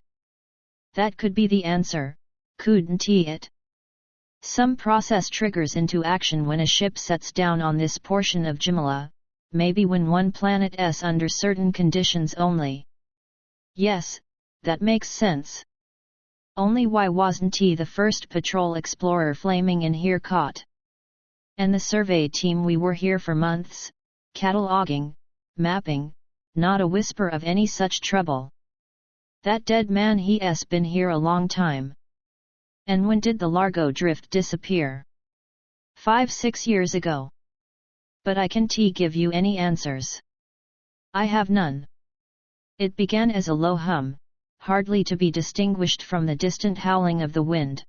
That could be the answer, couldn't it? Some process triggers into action when a ship sets down on this portion of Jumala, maybe when one planet's under certain conditions only. Yes, that makes sense. Only why wasn't the first patrol explorer flaming in here caught? And the survey team, we were here for months, cataloging, mapping, not a whisper of any such trouble. That dead man, he's been here a long time. And when did the Largo drift disappear? 5-6 years ago. But I can't give you any answers. I have none. It began as a low hum, hardly to be distinguished from the distant howling of the wind.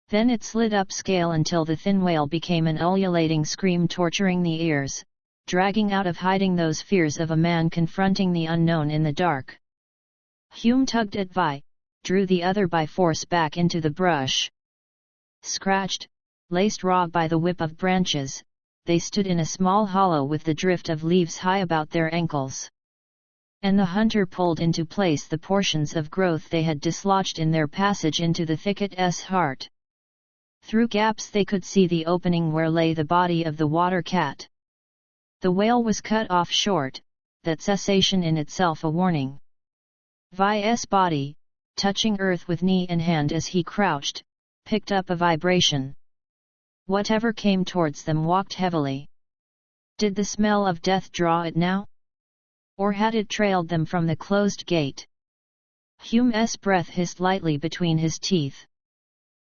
Then it slid upscale until the thin wail became an ululating scream torturing the ears, dragging out of hiding those fears of a man confronting the unknown in the dark. Hume tugged at Vi, drew the other by force back into the brush. Scratched, laced raw by the whip of branches, they stood in a small hollow with the drift of leaves high about their ankles. And the hunter pulled into place the portions of growth they had dislodged in their passage into the thicket's heart. Through gaps they could see the opening where lay the body of the water cat. The wail was cut off short, that cessation in itself a warning. Vi's body, touching earth with knee and hand as he crouched, picked up a vibration. Whatever came towards them walked heavily. Did the smell of death draw it now? Or had it trailed them from the closed gate? Hume's breath hissed lightly between his teeth.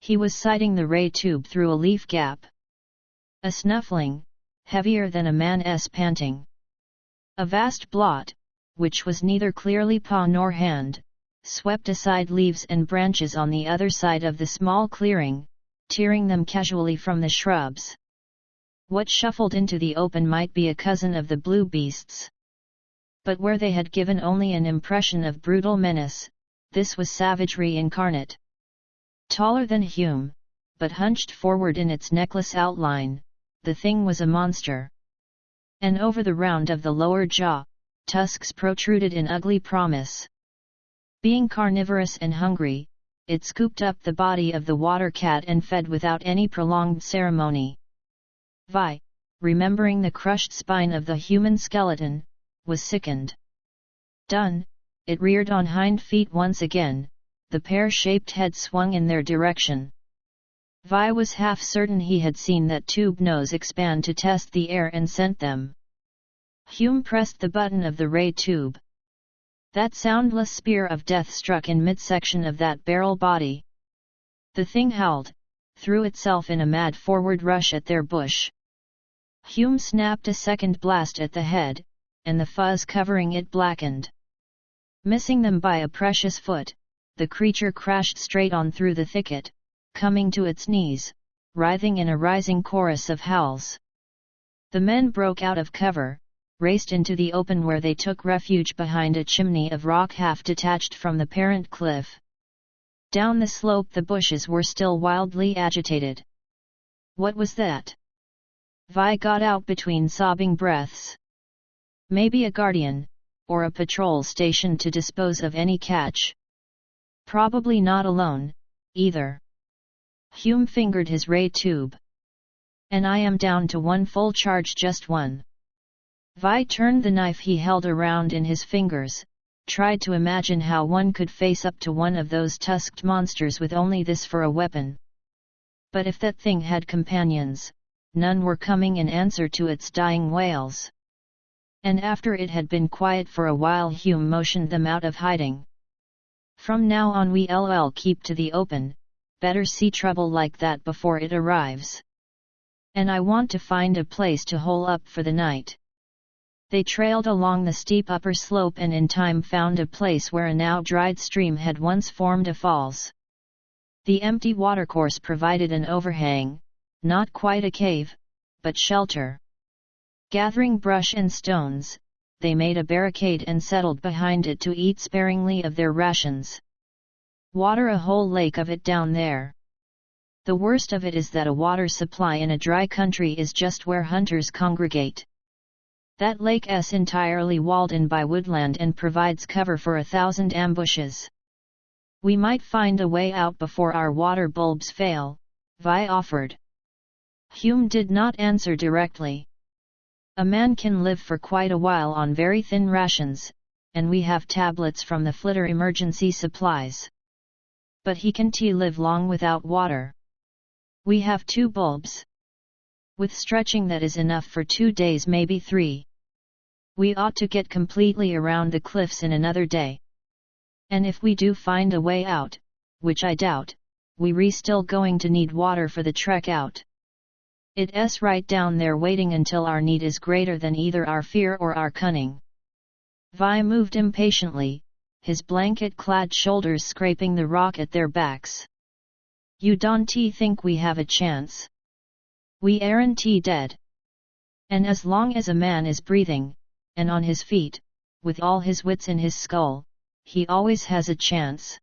He was sighting the ray tube through a leaf gap. A snuffling, heavier than a man's panting. A vast blot, which was neither clearly paw nor hand, swept aside leaves and branches on the other side of the small clearing, tearing them casually from the shrubs. What shuffled into the open might be a cousin of the blue beasts. But where they had given only an impression of brutal menace, this was savagery incarnate. Taller than Hume, but hunched forward in its necklace outline, the thing was a monster. And over the round of the lower jaw, tusks protruded in ugly promise. Being carnivorous and hungry, it scooped up the body of the water cat and fed without any prolonged ceremony. Vi, remembering the crushed spine of the human skeleton, was sickened. Done, it reared on hind feet once again, the pear-shaped head swung in their direction. Vi was half certain he had seen that tube nose expand to test the air and scent them. Hume pressed the button of the ray tube. That soundless spear of death struck in midsection of that barrel body. The thing howled, threw itself in a mad forward rush at their bush. Hume snapped a second blast at the head, and the fuzz covering it blackened. Missing them by a precious foot, the creature crashed straight on through the thicket, coming to its knees, writhing in a rising chorus of howls. The men broke out of cover, raced into the open where they took refuge behind a chimney of rock half detached from the parent cliff. Down the slope the bushes were still wildly agitated. What was that? Vi got out between sobbing breaths. Maybe a guardian, or a patrol stationed to dispose of any catch. Probably not alone, either. Hume fingered his ray tube. And I am down to one full charge, just one. Vi turned the knife he held around in his fingers, tried to imagine how one could face up to one of those tusked monsters with only this for a weapon. But if that thing had companions, none were coming in answer to its dying wails. And after it had been quiet for a while, Hume motioned them out of hiding. From now on we'll keep to the open, better see trouble like that before it arrives. and I want to find a place to hole up for the night." They trailed along the steep upper slope and in time found a place where a now dried stream had once formed a falls. The empty watercourse provided an overhang, not quite a cave, but shelter. Gathering brush and stones, they made a barricade and settled behind it to eat sparingly of their rations. Water, a whole lake of it down there. The worst of it is that a water supply in a dry country is just where hunters congregate. That lake's entirely walled in by woodland and provides cover for 1,000 ambushes. "We might find a way out before our water bulbs fail," Vi offered. Hume did not answer directly. "A man can live for quite a while on very thin rations, and we have tablets from the Flitter emergency supplies. But he can't live long without water. We have 2 bulbs. With stretching that is enough for 2 days, maybe 3. We ought to get completely around the cliffs in another day. And if we do find a way out, which I doubt, we're still going to need water for the trek out. It's right down there waiting until our need is greater than either our fear or our cunning." Vi moved impatiently, his blanket-clad shoulders scraping the rock at their backs. "You don't think we have a chance? We aren't dead. And as long as a man is breathing, and on his feet, with all his wits in his skull, he always has a chance."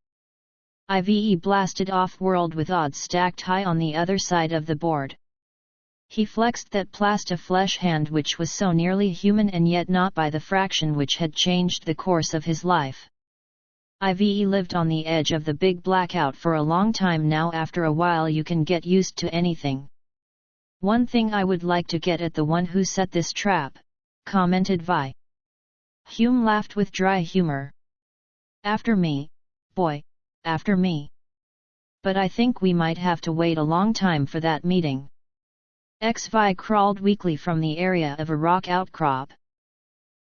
Ive blasted off-world with odds stacked high on the other side of the board. He flexed that plast-of-flesh hand which was so nearly human and yet not by the fraction which had changed the course of his life. Ive lived on the edge of the big blackout for a long time now. After a while you can get used to anything. "One thing I would like to get at the one who set this trap," commented Vi. Hume laughed with dry humor. "After me, boy, after me. But I think we might have to wait a long time for that meeting." Vi crawled weakly from the area of a rock outcrop.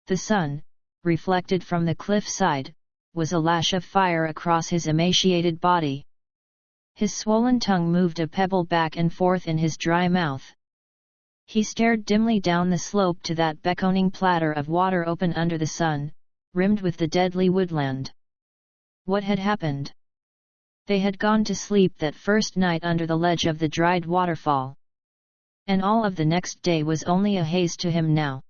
The sun, reflected from the cliff side, was a lash of fire across his emaciated body. His swollen tongue moved a pebble back and forth in his dry mouth. He stared dimly down the slope to that beckoning platter of water open under the sun, rimmed with the deadly woodland. What had happened? They had gone to sleep that first night under the ledge of the dried waterfall. And all of the next day was only a haze to him now.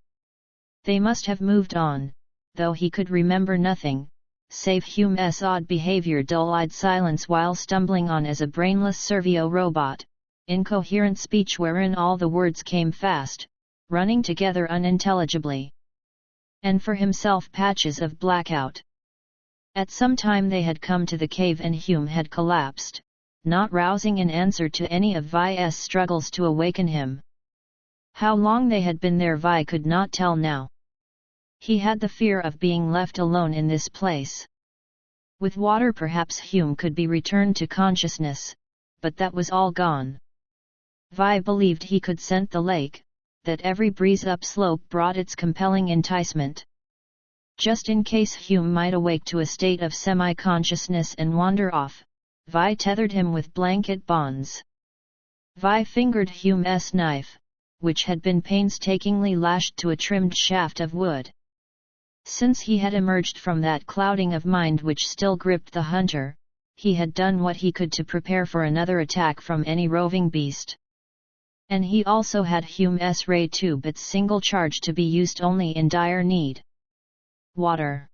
They must have moved on, though he could remember nothing, save Hume's odd behavior, dull-eyed silence while stumbling on as a brainless servo robot, incoherent speech wherein all the words came fast, running together unintelligibly. And for himself patches of blackout. At some time they had come to the cave and Hume had collapsed, not rousing in answer to any of Vi's struggles to awaken him. How long they had been there Vi could not tell now. He had the fear of being left alone in this place. With water perhaps Hume could be returned to consciousness, but that was all gone. Vi believed he could scent the lake, that every breeze upslope brought its compelling enticement. Just in case Hume might awake to a state of semi-consciousness and wander off, Vi tethered him with blanket bonds. Vi fingered Hume's knife, which had been painstakingly lashed to a trimmed shaft of wood. Since he had emerged from that clouding of mind which still gripped the hunter, he had done what he could to prepare for another attack from any roving beast. And he also had Hume's ray tube, its single charge to be used only in dire need. Water.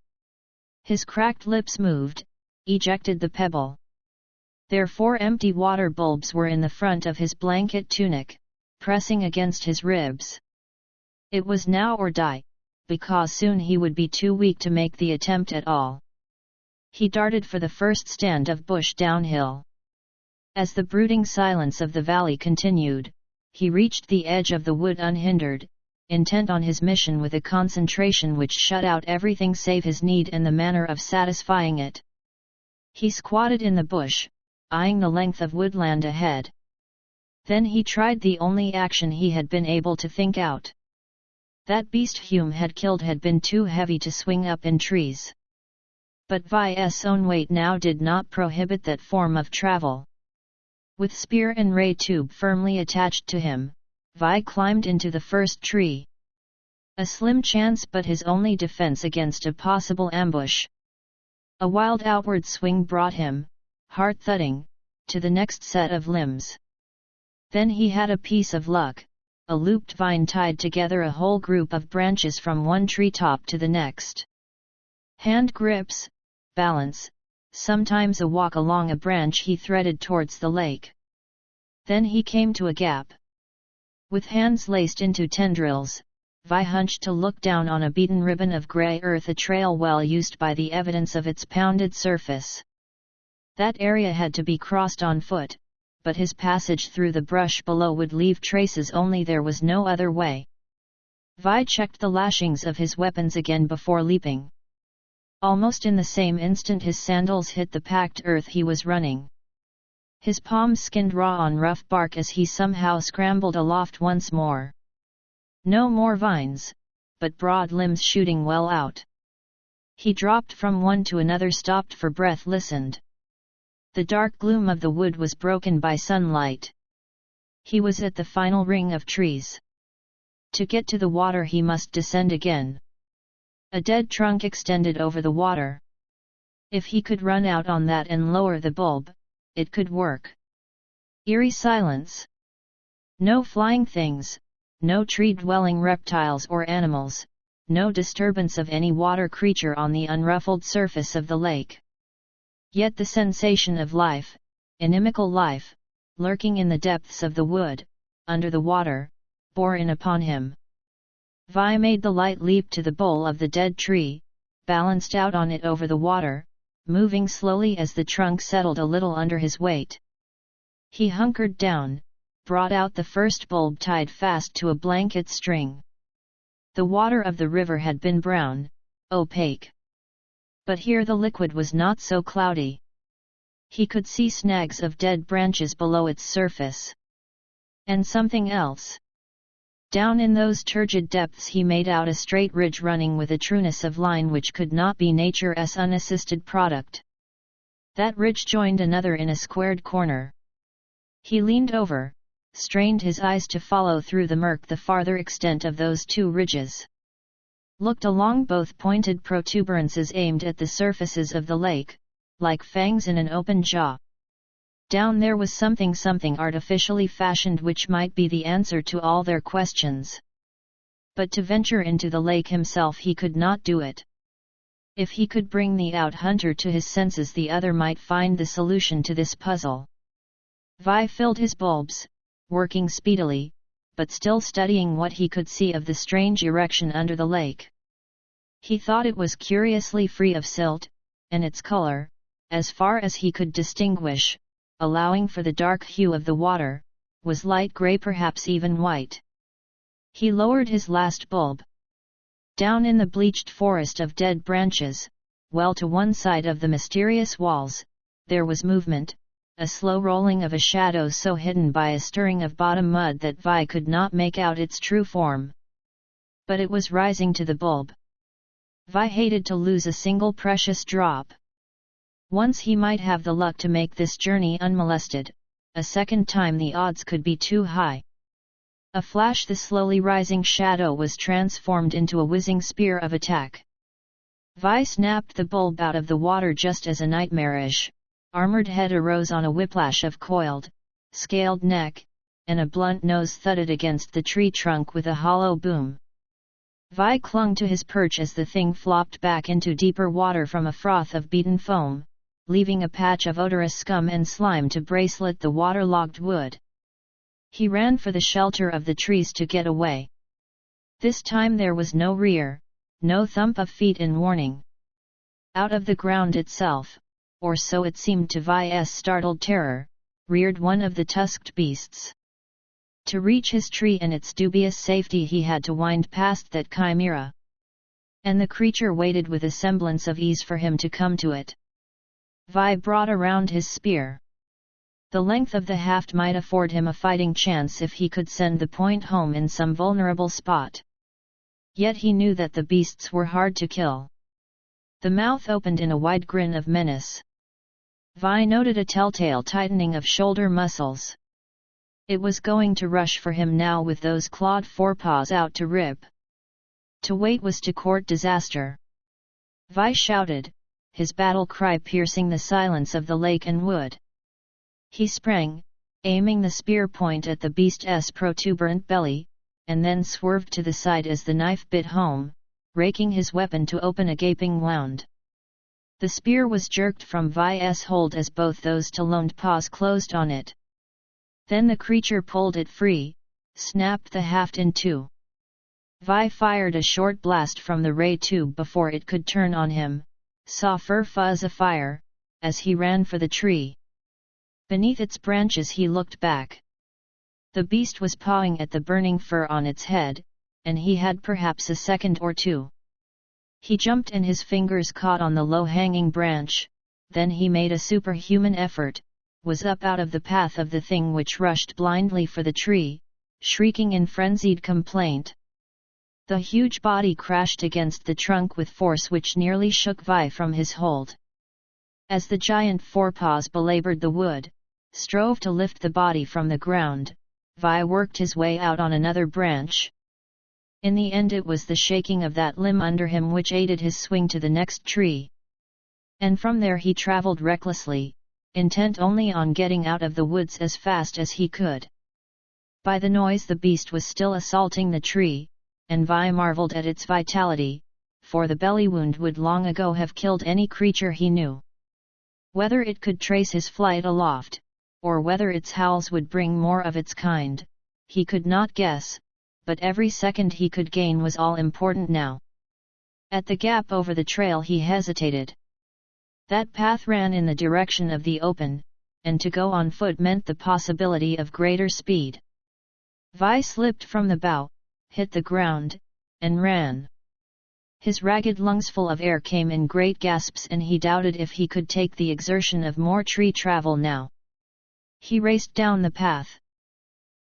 His cracked lips moved, ejected the pebble. Their 4 empty water bulbs were in the front of his blanket tunic, pressing against his ribs. It was now or die, because soon he would be too weak to make the attempt at all. He darted for the first stand of bush downhill. As the brooding silence of the valley continued, he reached the edge of the wood unhindered, intent on his mission with a concentration which shut out everything save his need and the manner of satisfying it. He squatted in the bush, eyeing the length of woodland ahead. Then he tried the only action he had been able to think out. That beast Hume had killed had been too heavy to swing up in trees. But Vi's own weight now did not prohibit that form of travel. With spear and ray tube firmly attached to him, Vi climbed into the first tree. A slim chance, but his only defense against a possible ambush. A wild outward swing brought him, heart-thudding, to the next set of limbs. Then he had a piece of luck. A looped vine tied together a whole group of branches from one treetop to the next. Hand grips, balance, sometimes a walk along a branch he threaded towards the lake. Then he came to a gap. With hands laced into tendrils, Vi hunched to look down on a beaten ribbon of grey earth, a trail well used by the evidence of its pounded surface. That area had to be crossed on foot, but his passage through the brush below would leave traces, only there was no other way. Vi checked the lashings of his weapons again before leaping. Almost in the same instant his sandals hit the packed earth he was running. His palms skinned raw on rough bark as he somehow scrambled aloft once more. No more vines, but broad limbs shooting well out. He dropped from one to another, stopped for breath, listened. The dark gloom of the wood was broken by sunlight. He was at the final ring of trees. To get to the water he must descend again. A dead trunk extended over the water. If he could run out on that and lower the bulb, it could work. Eerie silence. No flying things, no tree-dwelling reptiles or animals, no disturbance of any water creature on the unruffled surface of the lake. Yet the sensation of life, inimical life, lurking in the depths of the wood, under the water, bore in upon him. Vi made the light leap to the bole of the dead tree, balanced out on it over the water, moving slowly as the trunk settled a little under his weight. He hunkered down, brought out the first bulb tied fast to a blanket string. The water of the river had been brown, opaque. But here the liquid was not so cloudy. He could see snags of dead branches below its surface. And something else. Down in those turgid depths he made out a straight ridge running with a trueness of line which could not be nature's unassisted product. That ridge joined another in a squared corner. He leaned over, strained his eyes to follow through the murk the farther extent of those two ridges. Looked along both pointed protuberances aimed at the surfaces of the lake, like fangs in an open jaw. Down there was something artificially fashioned which might be the answer to all their questions. But to venture into the lake himself he could not do it. If he could bring the out-hunter to his senses, the other might find the solution to this puzzle. Vi filled his bulbs, working speedily, but still studying what he could see of the strange erection under the lake. He thought it was curiously free of silt, and its color, as far as he could distinguish, allowing for the dark hue of the water, was light gray, perhaps even white. He lowered his last bulb. Down in the bleached forest of dead branches, well to one side of the mysterious walls, there was movement, a slow rolling of a shadow so hidden by a stirring of bottom mud that Vi could not make out its true form. But it was rising to the bulb. Vi hated to lose a single precious drop. Once he might have the luck to make this journey unmolested, a second time the odds could be too high. A flash, the slowly rising shadow was transformed into a whizzing spear of attack. Vi snapped the bulb out of the water just as a nightmarish, armored head arose on a whiplash of coiled, scaled neck, and a blunt nose thudded against the tree trunk with a hollow boom. Vi clung to his perch as the thing flopped back into deeper water from a froth of beaten foam, leaving a patch of odorous scum and slime to bracelet the waterlogged wood. He ran for the shelter of the trees to get away. This time there was no rear, no thump of feet in warning. Out of the ground itself, or so it seemed to Vi's startled terror, reared one of the tusked beasts. To reach his tree and its dubious safety he had to wind past that chimera. And the creature waited with a semblance of ease for him to come to it. Vi brought around his spear. The length of the haft might afford him a fighting chance if he could send the point home in some vulnerable spot. Yet he knew that the beasts were hard to kill. The mouth opened in a wide grin of menace. Vi noted a telltale tightening of shoulder muscles. It was going to rush for him now with those clawed forepaws out to rip. To wait was to court disaster. Vi shouted, his battle cry piercing the silence of the lake and wood. He sprang, aiming the spear point at the beast's protuberant belly, and then swerved to the side as the knife bit home, raking his weapon to open a gaping wound. The spear was jerked from Vi's hold as both those taloned paws closed on it. Then the creature pulled it free, snapped the haft in two. Vi fired a short blast from the ray tube before it could turn on him, saw fur fuzz afire, as he ran for the tree. Beneath its branches he looked back. The beast was pawing at the burning fur on its head, and he had perhaps a second or two. He jumped and his fingers caught on the low-hanging branch, then he made a superhuman effort, was up out of the path of the thing which rushed blindly for the tree, shrieking in frenzied complaint. The huge body crashed against the trunk with force which nearly shook Vi from his hold. As the giant forepaws belabored the wood, strove to lift the body from the ground, Vi worked his way out on another branch. In the end it was the shaking of that limb under him which aided his swing to the next tree. And from there he traveled recklessly, intent only on getting out of the woods as fast as he could. By the noise the beast was still assaulting the tree, and Vi marveled at its vitality, for the belly wound would long ago have killed any creature he knew. Whether it could trace his flight aloft, or whether its howls would bring more of its kind, he could not guess, but every second he could gain was all important now. At the gap over the trail he hesitated. That path ran in the direction of the open, and to go on foot meant the possibility of greater speed. Vi slipped from the bough, hit the ground, and ran. His ragged lungs full of air came in great gasps and he doubted if he could take the exertion of more tree travel now. He raced down the path.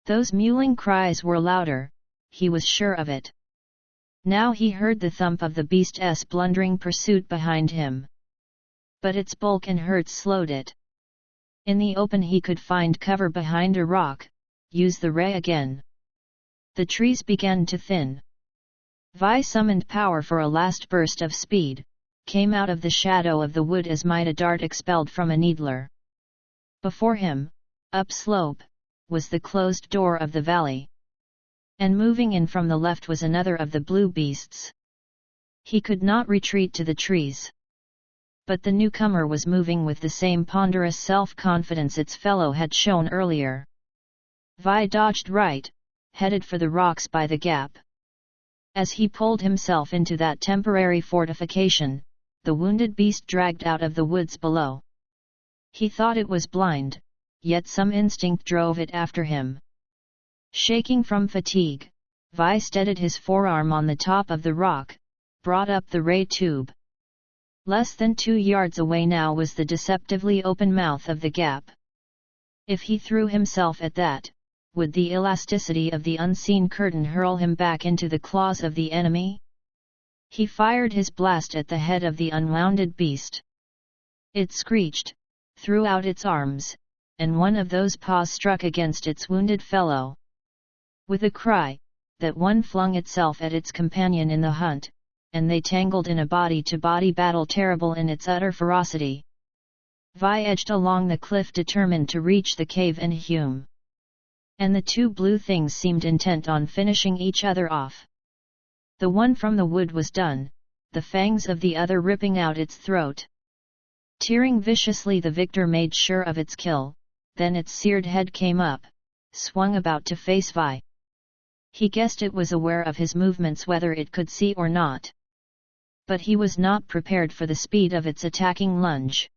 Those mewling cries were louder, he was sure of it. Now he heard the thump of the beast's blundering pursuit behind him. But its bulk and hurt slowed it. In the open he could find cover behind a rock, use the ray again. The trees began to thin. Vi summoned power for a last burst of speed, came out of the shadow of the wood as might a dart expelled from a needler. Before him, upslope, was the closed door of the valley. And moving in from the left was another of the blue beasts. He could not retreat to the trees. But the newcomer was moving with the same ponderous self-confidence its fellow had shown earlier. Vi dodged right, headed for the rocks by the gap. As he pulled himself into that temporary fortification, the wounded beast dragged out of the woods below. He thought it was blind, yet some instinct drove it after him. Shaking from fatigue, Vi steadied his forearm on the top of the rock, brought up the ray tube. Less than 2 yards away now was the deceptively open mouth of the gap. If he threw himself at that, would the elasticity of the unseen curtain hurl him back into the claws of the enemy? He fired his blast at the head of the unwounded beast. It screeched, threw out its arms, and one of those paws struck against its wounded fellow. With a cry, that one flung itself at its companion in the hunt, and they tangled in a body-to-body battle terrible in its utter ferocity. Vi edged along the cliff determined to reach the cave and Hume. And the two blue things seemed intent on finishing each other off. The one from the wood was done, the fangs of the other ripping out its throat. Tearing viciously the victor made sure of its kill, then its seared head came up, swung about to face Vi. He guessed it was aware of his movements whether it could see or not. But he was not prepared for the speed of its attacking lunge.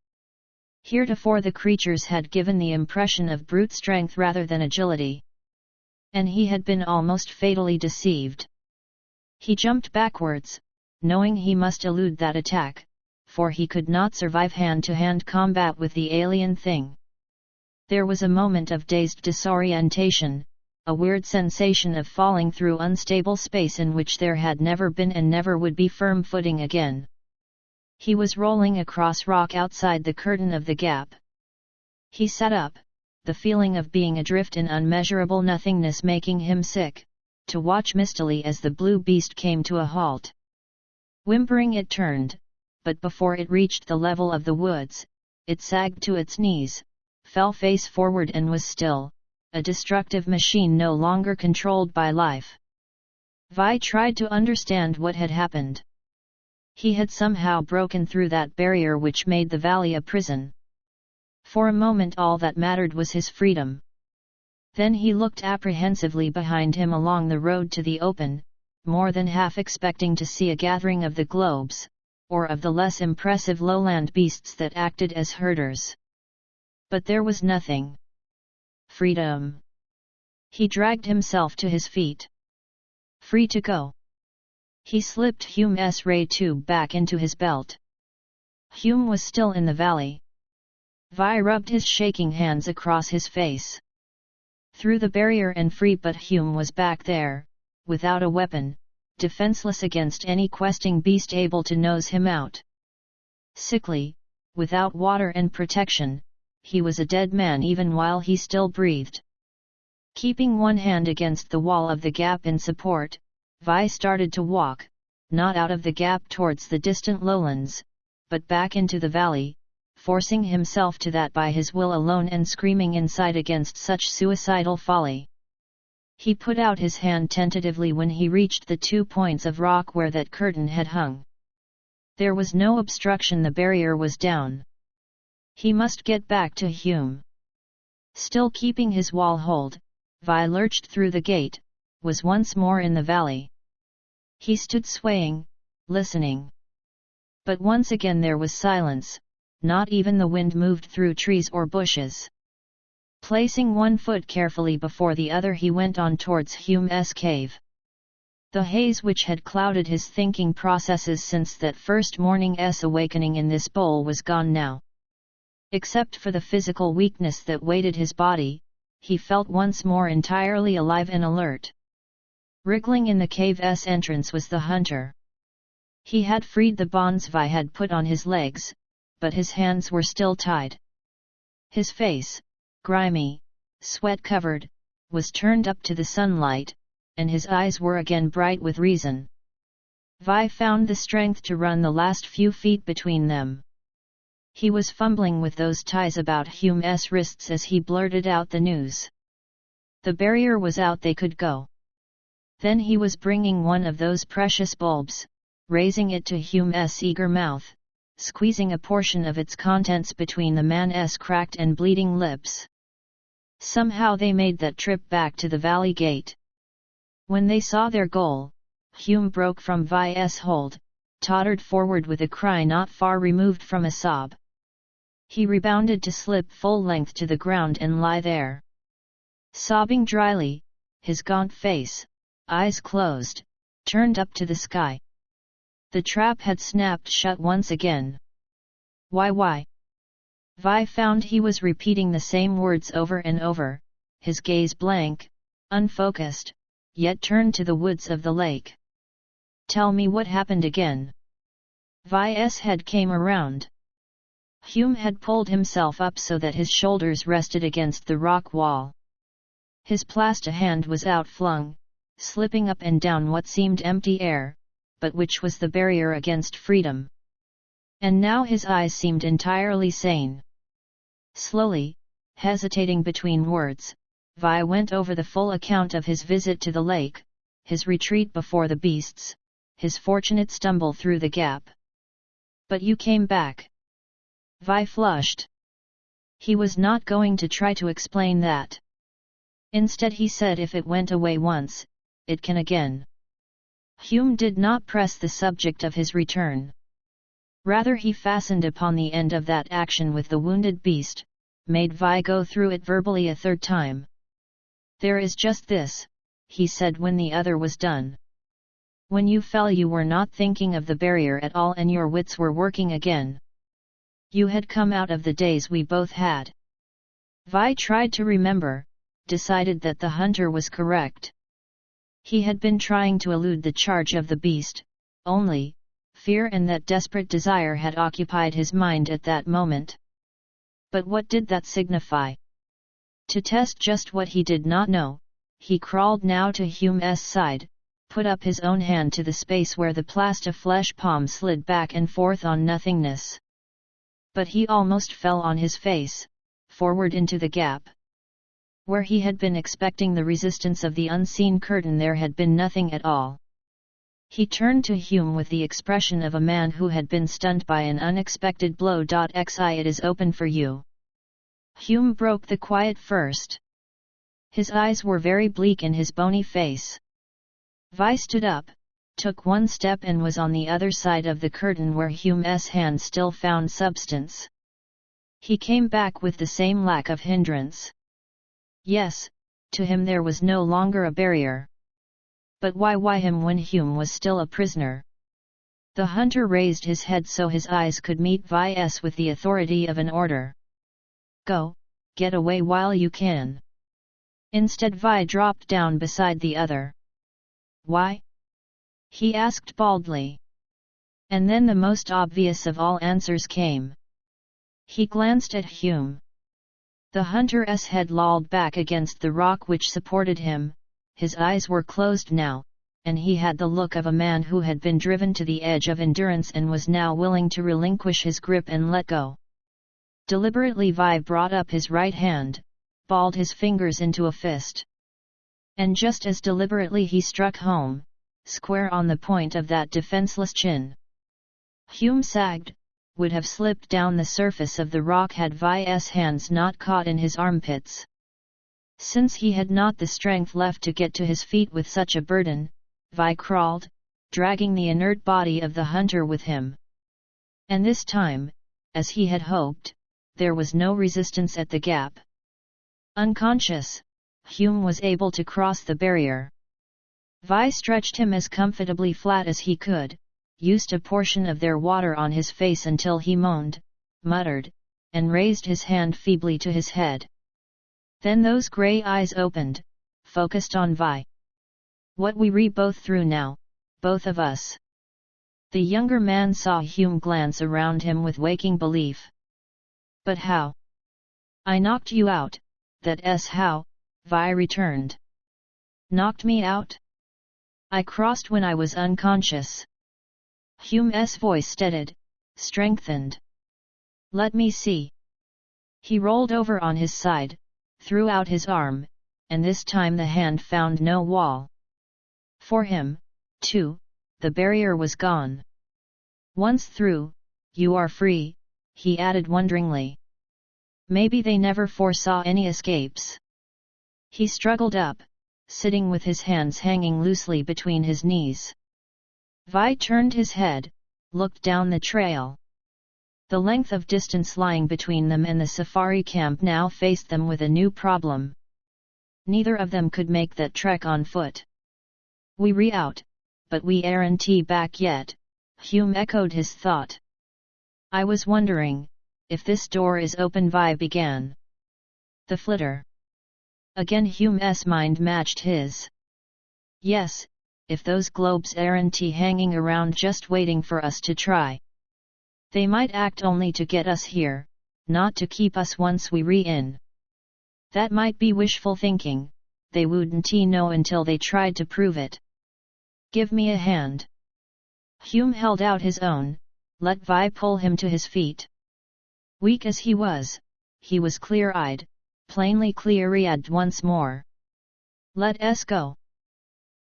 Heretofore the creatures had given the impression of brute strength rather than agility. And he had been almost fatally deceived. He jumped backwards, knowing he must elude that attack, for he could not survive hand-to-hand combat with the alien thing. There was a moment of dazed disorientation, a weird sensation of falling through unstable space in which there had never been and never would be firm footing again. He was rolling across rock outside the curtain of the gap. He sat up, the feeling of being adrift in unmeasurable nothingness making him sick, to watch mistily as the blue beast came to a halt. Whimpering it turned, but before it reached the level of the woods, it sagged to its knees, fell face forward and was still, a destructive machine no longer controlled by life. Vi tried to understand what had happened. He had somehow broken through that barrier which made the valley a prison. For a moment all that mattered was his freedom. Then he looked apprehensively behind him along the road to the open, more than half expecting to see a gathering of the globes, or of the less impressive lowland beasts that acted as herders. But there was nothing. Freedom. He dragged himself to his feet. Free to go. He slipped Hume's ray tube back into his belt. Hume was still in the valley. Vi rubbed his shaking hands across his face. Through the barrier and free, but Hume was back there, without a weapon, defenseless against any questing beast able to nose him out. Sickly, without water and protection, he was a dead man even while he still breathed. Keeping one hand against the wall of the gap in support, Vi started to walk, not out of the gap towards the distant lowlands, but back into the valley, forcing himself to that by his will alone and screaming inside against such suicidal folly. He put out his hand tentatively when he reached the 2 points of rock where that curtain had hung. There was no obstruction, the barrier was down. He must get back to Hume. Still keeping his wall hold, Vi lurched through the gate, was once more in the valley. He stood swaying, listening. But once again there was silence, not even the wind moved through trees or bushes. Placing one foot carefully before the other, he went on towards Hume's cave. The haze which had clouded his thinking processes since that first morning's awakening in this bowl was gone now. Except for the physical weakness that weighted his body, he felt once more entirely alive and alert. Wriggling in the cave's entrance was the hunter. He had freed the bonds Vi had put on his legs, but his hands were still tied. His face, grimy, sweat-covered, was turned up to the sunlight, and his eyes were again bright with reason. Vi found the strength to run the last few feet between them. He was fumbling with those ties about Hume's wrists as he blurted out the news. The barrier was out, they could go. Then he was bringing one of those precious bulbs, raising it to Hume's eager mouth, squeezing a portion of its contents between the man's cracked and bleeding lips. Somehow they made that trip back to the valley gate. When they saw their goal, Hume broke from Vi's hold, tottered forward with a cry not far removed from a sob. He rebounded to slip full length to the ground and lie there. Sobbing dryly, his gaunt face, eyes closed, turned up to the sky. The trap had snapped shut once again. Why? Vi found he was repeating the same words over and over, his gaze blank, unfocused, yet turned to the woods of the lake. Tell me what happened again. Vi's head came around. Hume had pulled himself up so that his shoulders rested against the rock wall. His plasta hand was outflung, slipping up and down what seemed empty air, but which was the barrier against freedom. And now his eyes seemed entirely sane. Slowly, hesitating between words, Vi went over the full account of his visit to the lake, his retreat before the beasts, his fortunate stumble through the gap. But you came back. Vi flushed. He was not going to try to explain that. Instead he said, if it went away once, it can again. Hume did not press the subject of his return. Rather he fastened upon the end of that action with the wounded beast, made Vi go through it verbally a third time. There is just this, he said when the other was done. When you fell you were not thinking of the barrier at all and your wits were working again. You had come out of the days we both had. Vi tried to remember, decided that the hunter was correct. He had been trying to elude the charge of the beast, only, fear and that desperate desire had occupied his mind at that moment. But what did that signify? To test just what he did not know, he crawled now to Hume's side, put up his own hand to the space where the plastiflesh palm slid back and forth on nothingness. But he almost fell on his face, forward into the gap. Where he had been expecting the resistance of the unseen curtain, there had been nothing at all. He turned to Hume with the expression of a man who had been stunned by an unexpected blow. "Xi, it is open for you." Hume broke the quiet first. His eyes were very bleak in his bony face. Vi stood up, took one step and was on the other side of the curtain where Hume's hand still found substance. He came back with the same lack of hindrance. Yes, to him there was no longer a barrier. But why him when Hume was still a prisoner? The hunter raised his head so his eyes could meet Vi's with the authority of an order. "Go, get away while you can." Instead, Vi dropped down beside the other. "Why?" he asked baldly. And then the most obvious of all answers came. He glanced at Hume. The hunter's head lolled back against the rock which supported him, his eyes were closed now, and he had the look of a man who had been driven to the edge of endurance and was now willing to relinquish his grip and let go. Deliberately Vi brought up his right hand, balled his fingers into a fist. And just as deliberately he struck home, square on the point of that defenseless chin. Hume sagged, would have slipped down the surface of the rock had Vi's hands not caught in his armpits. Since he had not the strength left to get to his feet with such a burden, Vi crawled, dragging the inert body of the hunter with him. And this time, as he had hoped, there was no resistance at the gap. Unconscious, Hume was able to cross the barrier. Vi stretched him as comfortably flat as he could, used a portion of their water on his face until he moaned, muttered, and raised his hand feebly to his head. Then those grey eyes opened, focused on Vi. "What we both through now, both of us." The younger man saw Hume glance around him with waking belief. "But how?" "I knocked you out, that's how," Vi returned. "Knocked me out?" "I crossed when I was unconscious." Hume's voice steadied, strengthened. "Let me see." He rolled over on his side, threw out his arm, and this time the hand found no wall. For him, too, the barrier was gone. "Once through, you are free," he added wonderingly. "Maybe they never foresaw any escapes." He struggled up, sitting with his hands hanging loosely between his knees. Vi turned his head, looked down the trail. The length of distance lying between them and the safari camp now faced them with a new problem. Neither of them could make that trek on foot. "We out, but we aren't back yet," Hume echoed his thought. "I was wondering, if this door is open," Vi began. "The flitter." Again Hume's mind matched his. "Yes, if those globes aren't hanging around just waiting for us to try. They might act only to get us here, not to keep us once we in. That might be wishful thinking, they wouldn't know until they tried to prove it. Give me a hand." Hume held out his own, let Vi pull him to his feet. Weak as he was clear-eyed, plainly clear-eyed once more. "Let us go."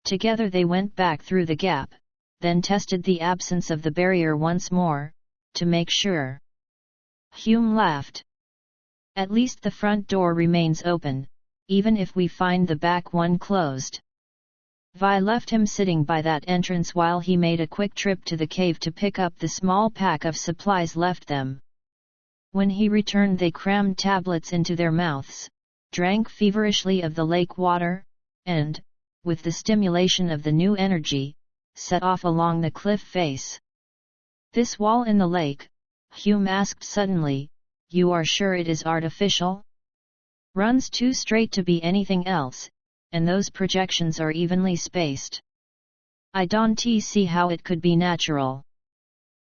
Together they went back through the gap, then tested the absence of the barrier once more, to make sure. Hume laughed. "At least the front door remains open, even if we find the back one closed." Vi left him sitting by that entrance while he made a quick trip to the cave to pick up the small pack of supplies left them. When he returned they crammed tablets into their mouths, drank feverishly of the lake water, and, with the stimulation of the new energy, set off along the cliff face. "This wall in the lake," Hume asked suddenly, "you are sure it is artificial? Runs too straight to be anything else, and those projections are evenly spaced. I don't see how it could be natural.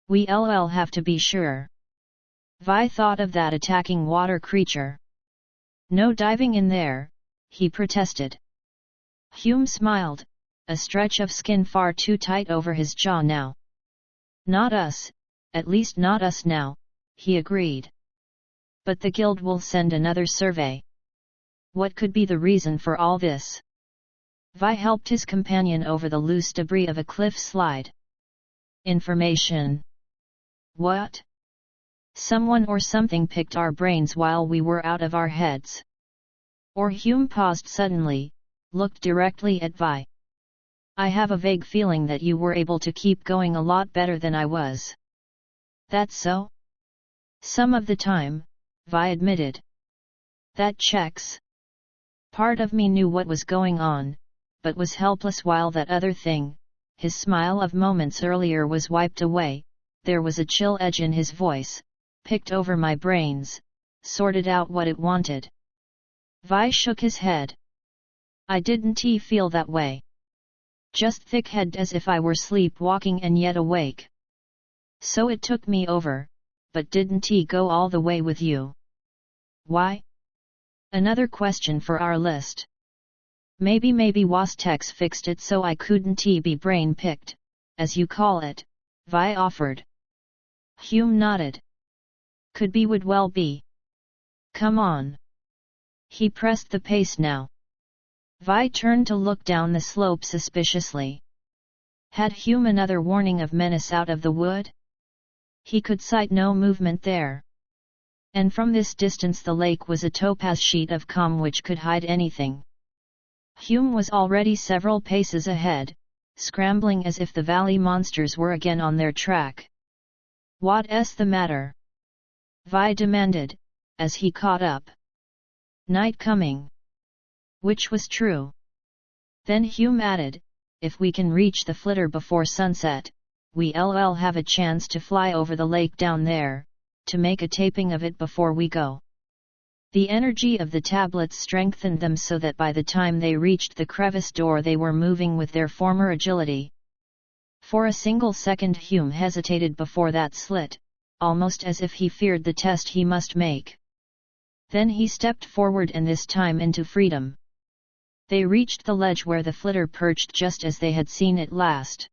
We'll have to be sure." Vi thought of that attacking water creature. No diving in there, he protested. Hume smiled, a stretch of skin far too tight over his jaw now. Not us, at least not us now, he agreed. But the guild will send another survey. What could be the reason for all this? Vi helped his companion over the loose debris of a cliff slide. Information. What? Someone or something picked our brains while we were out of our heads. Or Hume paused suddenly, looked directly at Vi. I have a vague feeling that you were able to keep going a lot better than I was. That's so? Some of the time, Vi admitted. That checks. Part of me knew what was going on, but was helpless while that other thing, his smile of moments earlier, was wiped away. There was a chill edge in his voice, picked over my brains, sorted out what it wanted. Vi shook his head. I didn't feel that way. Just thick-headed, as if I were sleepwalking and yet awake. So it took me over, but didn't go all the way with you. Why? Another question for our list. Maybe Wastex fixed it so I couldn't be brain-picked, as you call it, Vi offered. Hume nodded. Could be, would well be. Come on. He pressed the pace now. Vi turned to look down the slope suspiciously. Had Hume another warning of menace out of the wood? He could sight no movement there. And from this distance the lake was a topaz sheet of calm which could hide anything. Hume was already several paces ahead, scrambling as if the valley monsters were again on their track. What's the matter? Vi demanded, as he caught up. Night coming. Which was true. Then Hume added, if we can reach the flitter before sunset, we'll have a chance to fly over the lake down there, to make a taping of it before we go. The energy of the tablets strengthened them so that by the time they reached the crevice door they were moving with their former agility. For a single second Hume hesitated before that slit, almost as if he feared the test he must make. Then he stepped forward, and this time into freedom. They reached the ledge where the flitter perched just as they had seen it last.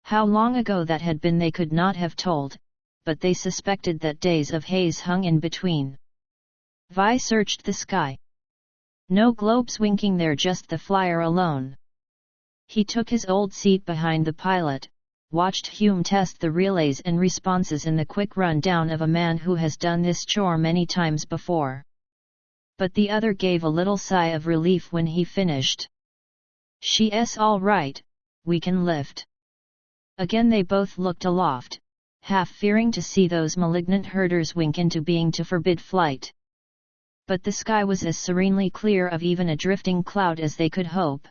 How long ago that had been they could not have told, but they suspected that days of haze hung in between. Vi searched the sky. No globes winking there, just the flyer alone. He took his old seat behind the pilot, watched Hume test the relays and responses in the quick rundown of a man who has done this chore many times before. But the other gave a little sigh of relief when he finished. She's all right, we can lift. Again they both looked aloft, half fearing to see those malignant herders wink into being to forbid flight. But the sky was as serenely clear of even a drifting cloud as they could hope.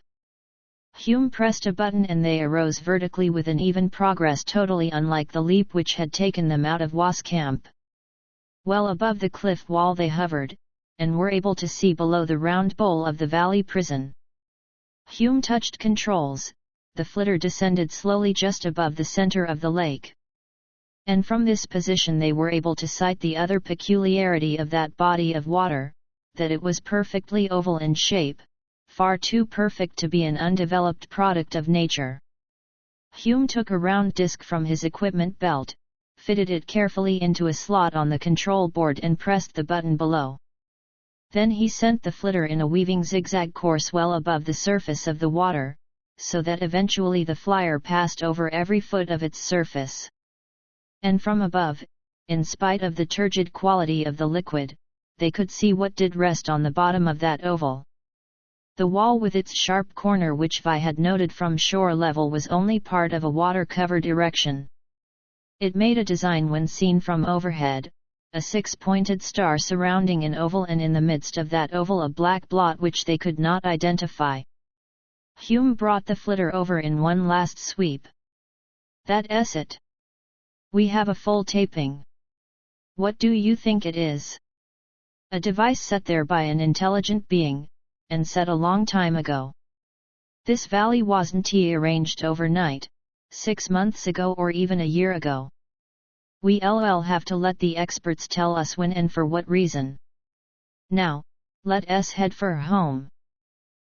Hume pressed a button and they arose vertically with an even progress totally unlike the leap which had taken them out of Was Camp. Well above the cliff wall they hovered, and were able to see below the round bowl of the valley prison. Hume touched controls, the flitter descended slowly just above the center of the lake. And from this position they were able to sight the other peculiarity of that body of water, that it was perfectly oval in shape, far too perfect to be an undeveloped product of nature. Hume took a round disc from his equipment belt, fitted it carefully into a slot on the control board and pressed the button below. Then he sent the flitter in a weaving zigzag course well above the surface of the water, so that eventually the flyer passed over every foot of its surface. And from above, in spite of the turgid quality of the liquid, they could see what did rest on the bottom of that oval. The wall with its sharp corner, which Vi had noted from shore level, was only part of a water-covered erection. It made a design when seen from overhead, a six-pointed star surrounding an oval, and in the midst of that oval a black blot which they could not identify. Hume brought the flitter over in one last sweep. That's it. We have a full taping. What do you think it is? A device set there by an intelligent being, and set a long time ago. This valley wasn't arranged overnight, 6 months ago or even a year ago. We'll have to let the experts tell us when and for what reason. Now, Let us head for home.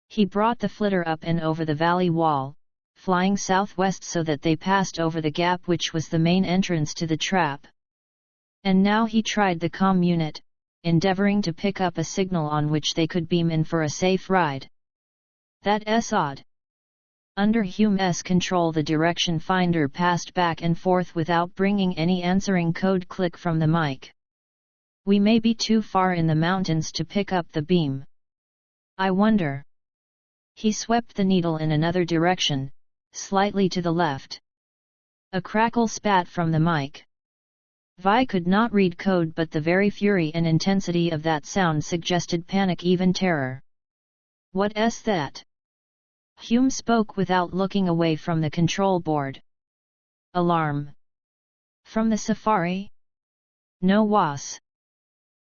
He brought the flitter up and over the valley wall, flying southwest so that they passed over the gap which was the main entrance to the trap. And now he tried the comm unit, endeavoring to pick up a signal on which they could beam in for a safe ride. That's odd. Under Hume's control the direction finder passed back and forth without bringing any answering code click from the mic. We may be too far in the mountains to pick up the beam. I wonder. He swept the needle in another direction, slightly to the left. A crackle spat from the mic. Vi could not read code, but the very fury and intensity of that sound suggested panic, even terror. What's that? Hume spoke without looking away from the control board. Alarm. From the safari? No was.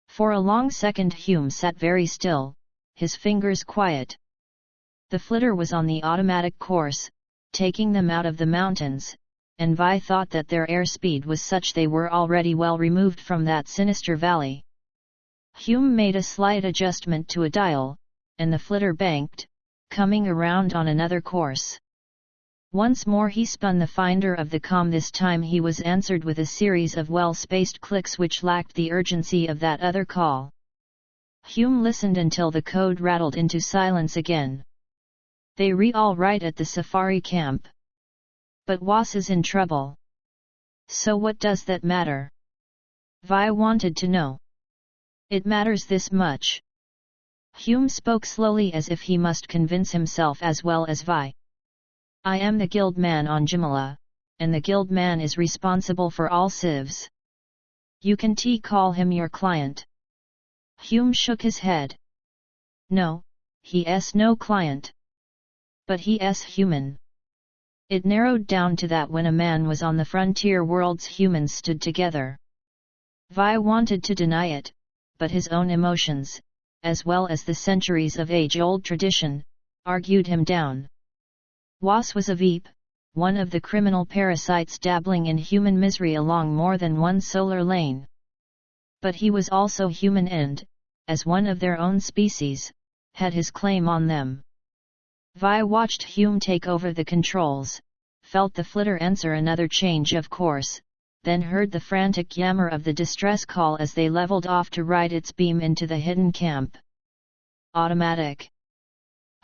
For a long second Hume sat very still, his fingers quiet. The flitter was on the automatic course, taking them out of the mountains, and Vi thought that their airspeed was such they were already well removed from that sinister valley. Hume made a slight adjustment to a dial, and the flitter banked, coming around on another course. Once more he spun the finder of the comm. This time he was answered with a series of well-spaced clicks which lacked the urgency of that other call. Hume listened until the code rattled into silence again. They all right at the safari camp. But Was is in trouble. So what does that matter? Vi wanted to know. It matters this much. Hume spoke slowly as if he must convince himself as well as Vi. I am the guild man on Jumala, and the guild man is responsible for all civs. You can call him your client. Hume shook his head. No, he's no client. But he's human. It narrowed down to that when a man was on the frontier worlds humans stood together. Vi wanted to deny it, but his own emotions, as well as the centuries of age-old tradition, argued him down. Was was a Veep, one of the criminal parasites dabbling in human misery along more than one solar lane. But he was also human and, as one of their own species, had his claim on them. Vi watched Hume take over the controls, felt the flitter answer another change of course, then heard the frantic yammer of the distress call as they leveled off to ride its beam into the hidden camp. Automatic.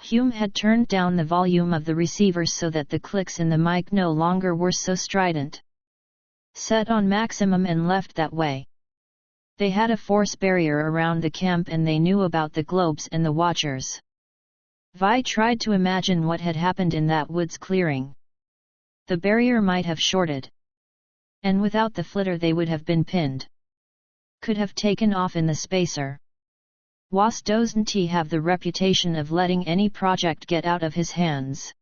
Hume had turned down the volume of the receiver so that the clicks in the mic no longer were so strident. Set on maximum and left that way. They had a force barrier around the camp and they knew about the globes and the watchers. Vi tried to imagine what had happened in that woods clearing. The barrier might have shorted. And without the flitter they would have been pinned. Could have taken off in the spacer. Was doesn't he have the reputation of letting any project get out of his hands?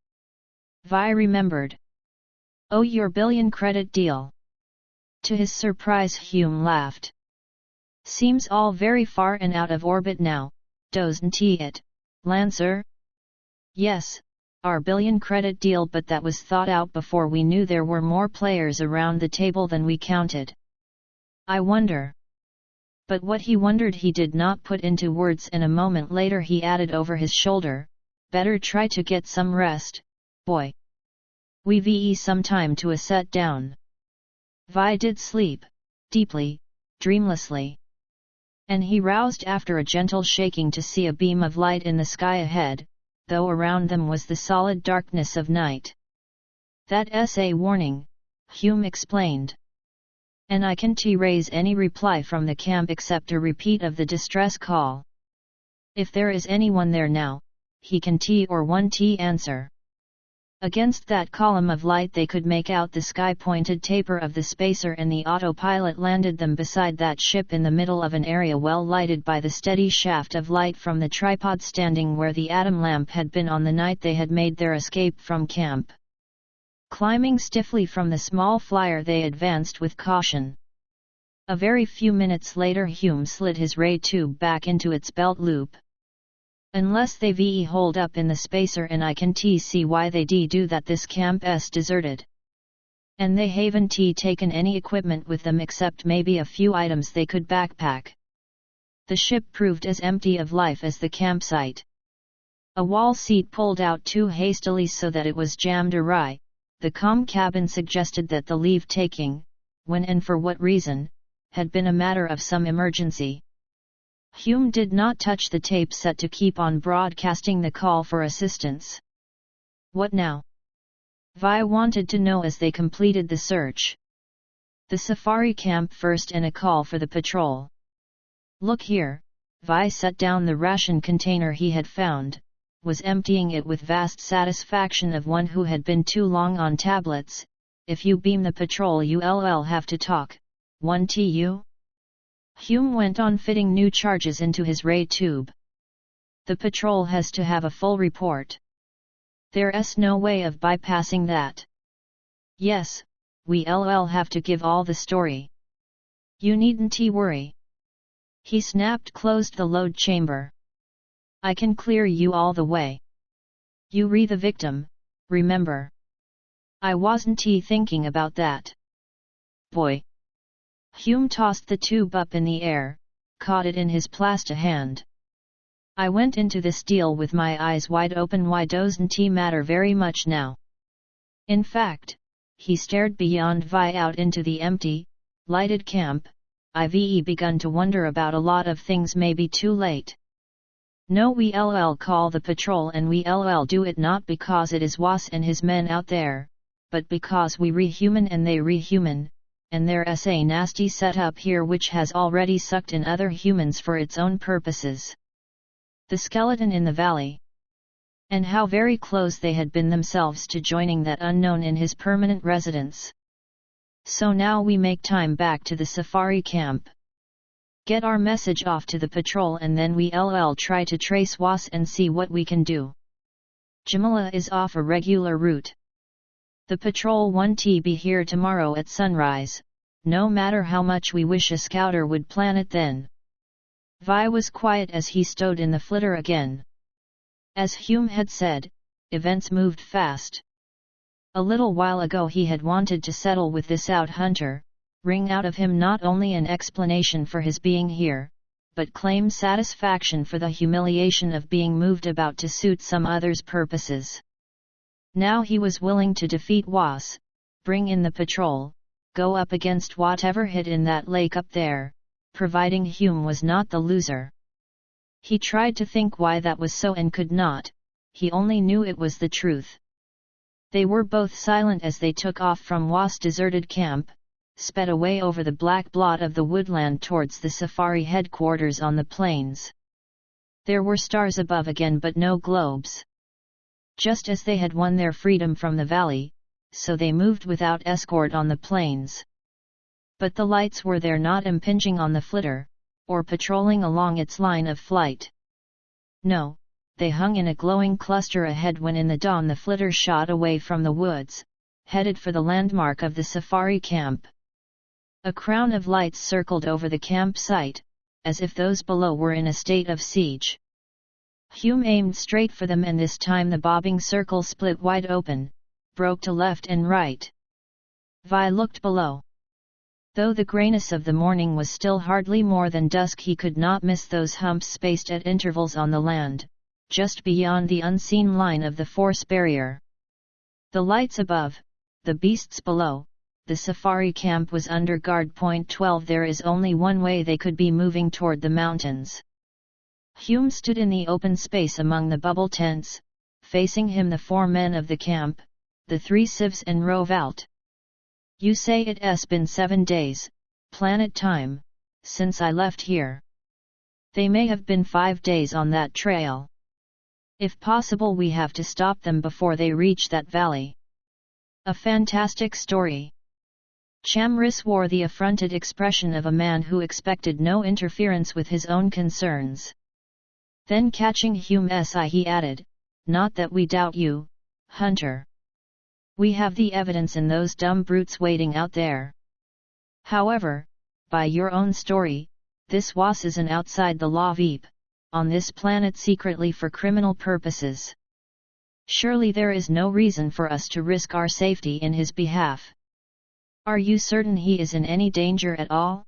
Vi remembered. Oh, your billion credit deal. To his surprise Hume laughed. Seems all very far and out of orbit now, doesn't it, Lancer? Yes, our billion credit deal, but that was thought out before we knew there were more players around the table than we counted. I wonder. But what he wondered he did not put into words, and a moment later he added over his shoulder, better try to get some rest, boy. We've some time to a set down. Vi did sleep, deeply, dreamlessly. And he roused after a gentle shaking to see a beam of light in the sky ahead, though around them was the solid darkness of night. That's a warning, Hume explained. And I can't raise any reply from the camp except a repeat of the distress call. If there is anyone there now, he can or one answer. Against that column of light they could make out the sky-pointed taper of the spacer, and the autopilot landed them beside that ship in the middle of an area well lighted by the steady shaft of light from the tripod standing where the atom lamp had been on the night they had made their escape from camp. Climbing stiffly from the small flyer they advanced with caution. A very few minutes later Hume slid his ray tube back into its belt loop. Unless they hold up in the spacer, and I can see why they do that, this camp's deserted. And they haven't taken any equipment with them except maybe a few items they could backpack. The ship proved as empty of life as the campsite. A wall seat pulled out too hastily so that it was jammed awry. The comm cabin suggested that the leave-taking, when and for what reason, had been a matter of some emergency. Hume did not touch the tape set to keep on broadcasting the call for assistance. What now? Vi wanted to know as they completed the search. The safari camp first and a call for the patrol. Look here, Vi set down the ration container he had found, was emptying it with vast satisfaction of one who had been too long on tablets. If you beam the patrol you'll have to talk, 1tu? Hume went on fitting new charges into his ray tube. The patrol has to have a full report. There's no way of bypassing that. Yes, we'll have to give all the story. You needn't worry. He snapped closed the load chamber. I can clear you all the way. You re the victim, remember. I wasn't thinking about that. Boy. Hume tossed the tube up in the air, caught it in his plasta hand. I went into this deal with my eyes wide open. Why doesn't matter very much now? In fact, he stared beyond Vi out into the empty, lighted camp. I've begun to wonder about a lot of things. Maybe too late. No, we'll call the patrol and we'll do it not because it is Was and his men out there, but because we re-human and they re-human, and there's a nasty setup here which has already sucked in other humans for its own purposes. The skeleton in the valley. And how very close they had been themselves to joining that unknown in his permanent residence. So now we make time back to the safari camp. Get our message off to the patrol and then we'll try to trace Was and see what we can do. Jumala is off a regular route. The patrol won't be here tomorrow at sunrise, no matter how much we wish a scouter would plan it then. Vi was quiet as he stowed in the flitter again. As Hume had said, events moved fast. A little while ago he had wanted to settle with this out-hunter, wring out of him not only an explanation for his being here, but claim satisfaction for the humiliation of being moved about to suit some other's purposes. Now he was willing to defeat Was, bring in the patrol, go up against whatever hid in that lake up there, providing Hume was not the loser. He tried to think why that was so and could not, he only knew it was the truth. They were both silent as they took off from Was' deserted camp, sped away over the black blot of the woodland towards the safari headquarters on the plains. There were stars above again but no globes. Just as they had won their freedom from the valley, so they moved without escort on the plains. But the lights were there, not impinging on the flitter, or patrolling along its line of flight. No, they hung in a glowing cluster ahead when in the dawn the flitter shot away from the woods, headed for the landmark of the safari camp. A crown of lights circled over the campsite, as if those below were in a state of siege. Hume aimed straight for them and this time the bobbing circle split wide open, broke to left and right. Vi looked below. Though the grayness of the morning was still hardly more than dusk, he could not miss those humps spaced at intervals on the land, just beyond the unseen line of the force barrier. The lights above, the beasts below, the safari camp was under guard point 12. There is only one way they could be moving toward the mountains. Hume stood in the open space among the bubble tents, facing him the 4 men of the camp, the 3 civs and Rovalt. You say it's been 7 days, planet time, since I left here. They may have been 5 days on that trail. If possible we have to stop them before they reach that valley. A fantastic story. Chamris wore the affronted expression of a man who expected no interference with his own concerns. Then catching Hume's eye he added, not that we doubt you, Hunter. We have the evidence in those dumb brutes waiting out there. However, by your own story, this Was is an outside the law veep, on this planet secretly for criminal purposes. Surely there is no reason for us to risk our safety in his behalf. Are you certain he is in any danger at all?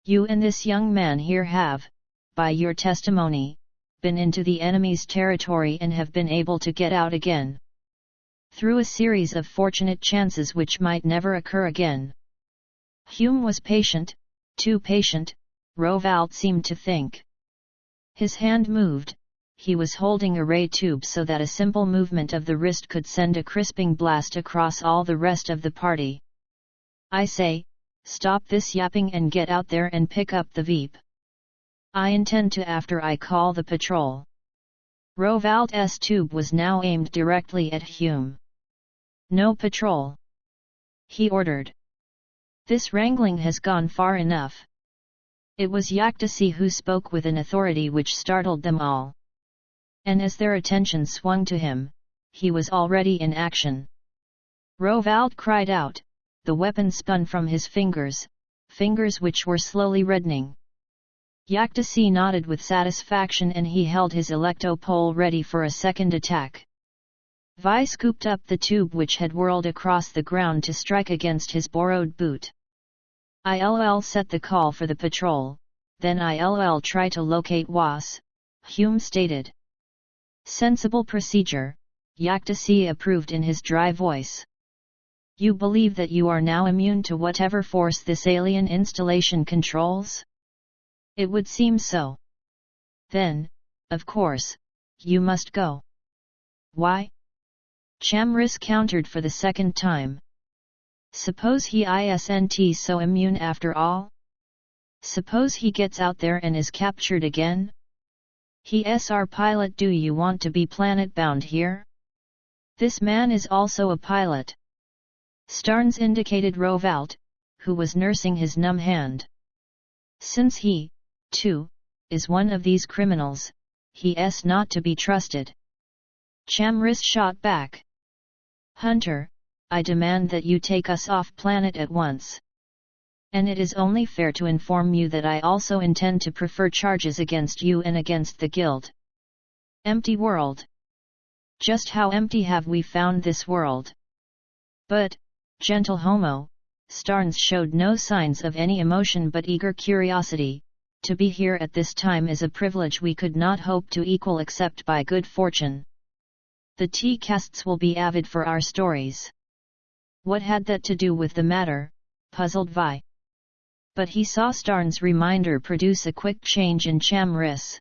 You and this young man here have, by your testimony, been into the enemy's territory and have been able to get out again. Through a series of fortunate chances which might never occur again. Hume was patient, too patient, Rovald seemed to think. His hand moved, he was holding a ray tube so that a simple movement of the wrist could send a crisping blast across all the rest of the party. I say, stop this yapping and get out there and pick up the Veep. I intend to after I call the patrol. Rovald's tube was now aimed directly at Hume. No patrol, he ordered. This wrangling has gone far enough. It was Yaktasi who spoke with an authority which startled them all. And as their attention swung to him, he was already in action. Rovald cried out, the weapon spun from his fingers which were slowly reddening. Yaktasi nodded with satisfaction and he held his electopole ready for a second attack. Vi scooped up the tube which had whirled across the ground to strike against his borrowed boot. I'll set the call for the patrol, then I'll try to locate Was, Hume stated. Sensible procedure, Yaktasi approved in his dry voice. You believe that you are now immune to whatever force this alien installation controls? It would seem so. Then, of course, you must go. Why? Chamris countered for the second time. Suppose he isn't so immune after all? Suppose he gets out there and is captured again? He's our pilot. Do you want to be planet-bound here? This man is also a pilot. Starnes indicated Rovald, who was nursing his numb hand. Since he, too, is one of these criminals, he's not to be trusted. Chamris shot back. Hunter, I demand that you take us off planet at once. And it is only fair to inform you that I also intend to prefer charges against you and against the guild. Empty world. Just how empty have we found this world? But, gentle homo, Starnes showed no signs of any emotion but eager curiosity. To be here at this time is a privilege we could not hope to equal except by good fortune. The T-casts will be avid for our stories. What had that to do with the matter, puzzled Vi. But he saw Starnes' reminder produce a quick change in Chamris.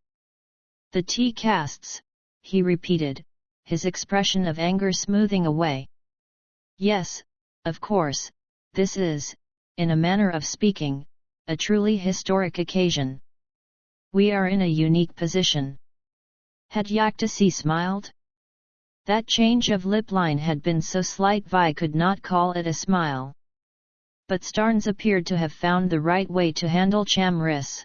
The T-casts, he repeated, his expression of anger smoothing away. Yes, of course, this is, in a manner of speaking, a truly historic occasion. We are in a unique position. Had Yaktasi smiled? That change of lip line had been so slight Vi could not call it a smile. But Starnes appeared to have found the right way to handle Chamris.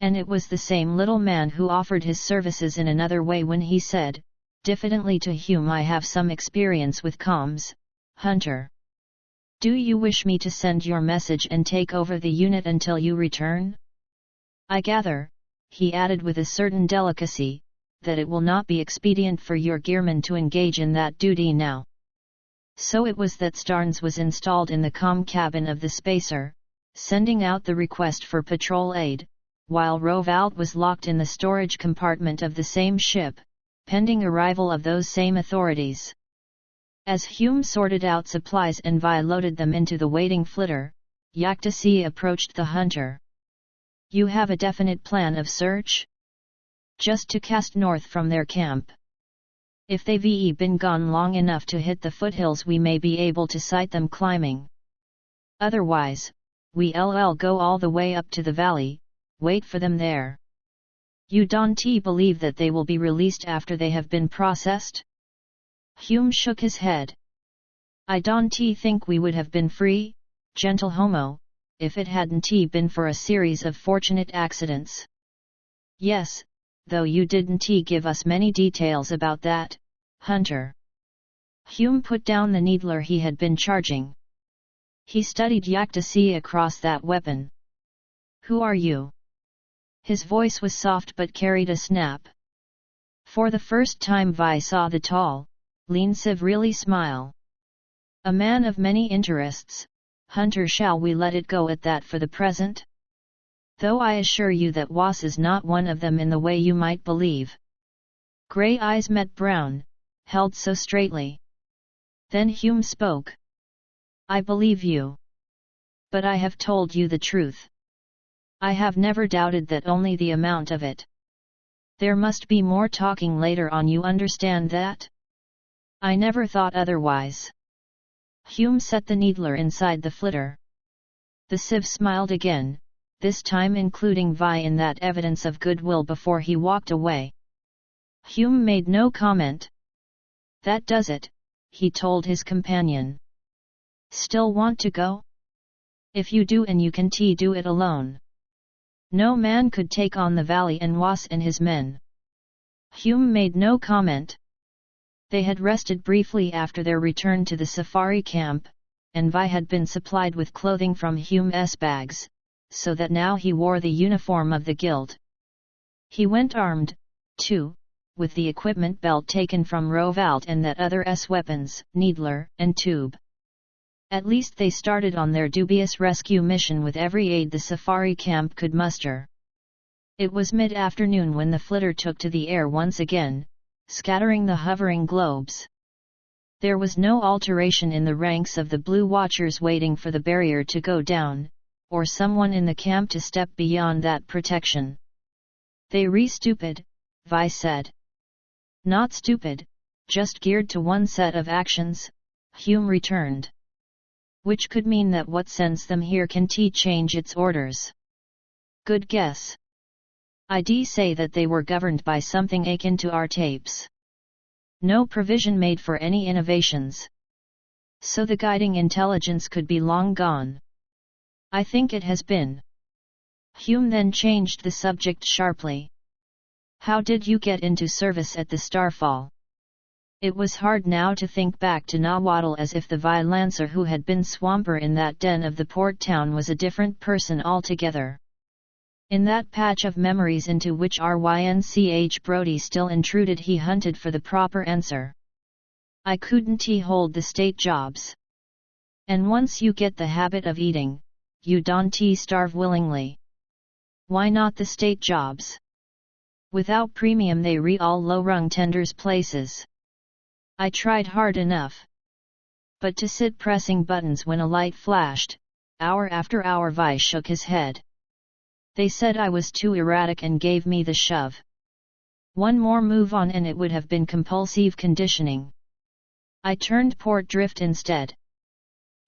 And it was the same little man who offered his services in another way when he said, diffidently to Hume, I have some experience with comms, Hunter. Do you wish me to send your message and take over the unit until you return? I gather, he added with a certain delicacy, that it will not be expedient for your gearman to engage in that duty now. So it was that Starnes was installed in the comm cabin of the spacer, sending out the request for patrol aid, while Rovald was locked in the storage compartment of the same ship, pending arrival of those same authorities. As Hume sorted out supplies and Vi loaded them into the waiting flitter, Yaktasi approached the Hunter. You have a definite plan of search? Just to cast north from their camp. If they've been gone long enough to hit the foothills, we may be able to sight them climbing. Otherwise, we'll go all the way up to the valley, wait for them there. You don't believe that they will be released after they have been processed? Hume shook his head. I don't think we would have been free, gentle homo, if it hadn't been for a series of fortunate accidents. Yes, though you didn't give us many details about that, Hunter. Hume put down the needler he had been charging. He studied Yaktasi across that weapon. Who are you? His voice was soft but carried a snap. For the first time Vi saw the tall, lean Civ really smile. A man of many interests, Hunter. Shall we let it go at that for the present? though I assure you that Was is not one of them in the way you might believe. Grey eyes met brown, held so straightly. Then Hume spoke. I believe you. But I have told you the truth. I have never doubted that, only the amount of it. There must be more talking later on, you understand that? I never thought otherwise. Hume set the needler inside the flitter. The sieve smiled again, this time including Vi in that evidence of goodwill before he walked away. Hume made no comment. That does it, he told his companion. Still want to go? If you do, and you can do it alone. No man could take on the valley and Was and his men. Hume made no comment. They had rested briefly after their return to the safari camp, and Vi had been supplied with clothing from Hume's bags, so that now he wore the uniform of the guild. He went armed, too, with the equipment belt taken from Rovalt and that other's weapons, needler and tube. At least they started on their dubious rescue mission with every aid the safari camp could muster. It was mid-afternoon when the flitter took to the air once again, scattering the hovering globes. There was no alteration in the ranks of the Blue Watchers waiting for the barrier to go down, or someone in the camp to step beyond that protection. They re-stupid, Vi said. Not stupid, just geared to one set of actions, Hume returned. Which could mean that what sends them here can change its orders. Good guess. I'd say that they were governed by something akin to our tapes. No provision made for any innovations. So the guiding intelligence could be long gone. I think it has been. Hume then changed the subject sharply. How did you get into service at the Starfall? It was hard now to think back to Nahuatl as if the Vi Lancer who had been swamper in that den of the port town was a different person altogether. In that patch of memories into which Rynch Brody still intruded, he hunted for the proper answer. I couldn't hold the state jobs. And once you get the habit of eating, you don't starve willingly. Why not the state jobs? Without premium they all low-rung tenders places. I tried hard enough. But to sit pressing buttons when a light flashed, hour after hour. Vi shook his head. They said I was too erratic and gave me the shove. One more move on and it would have been compulsive conditioning. I turned port drift instead.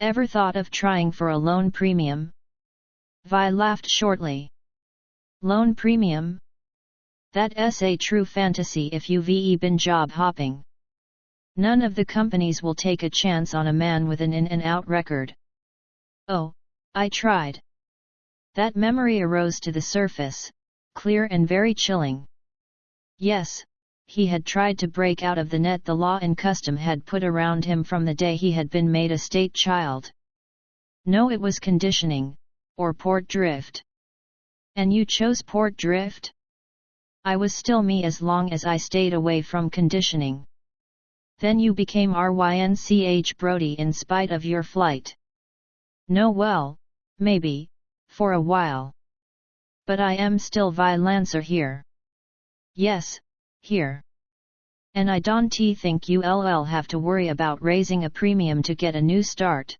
Ever thought of trying for a loan premium? Vi laughed shortly. Loan premium? That's a true fantasy if you've been job hopping. None of the companies will take a chance on a man with an in-and-out record. Oh, I tried. That memory arose to the surface, clear and very chilling. Yes, he had tried to break out of the net the law and custom had put around him from the day he had been made a state child. No, it was conditioning, or port drift. And you chose port drift? I was still me as long as I stayed away from conditioning. Then you became Rynch Brody in spite of your flight. No, well, maybe, for a while. But I am still Vi Lancer here. Yes, here. And I don't think you'll have to worry about raising a premium to get a new start.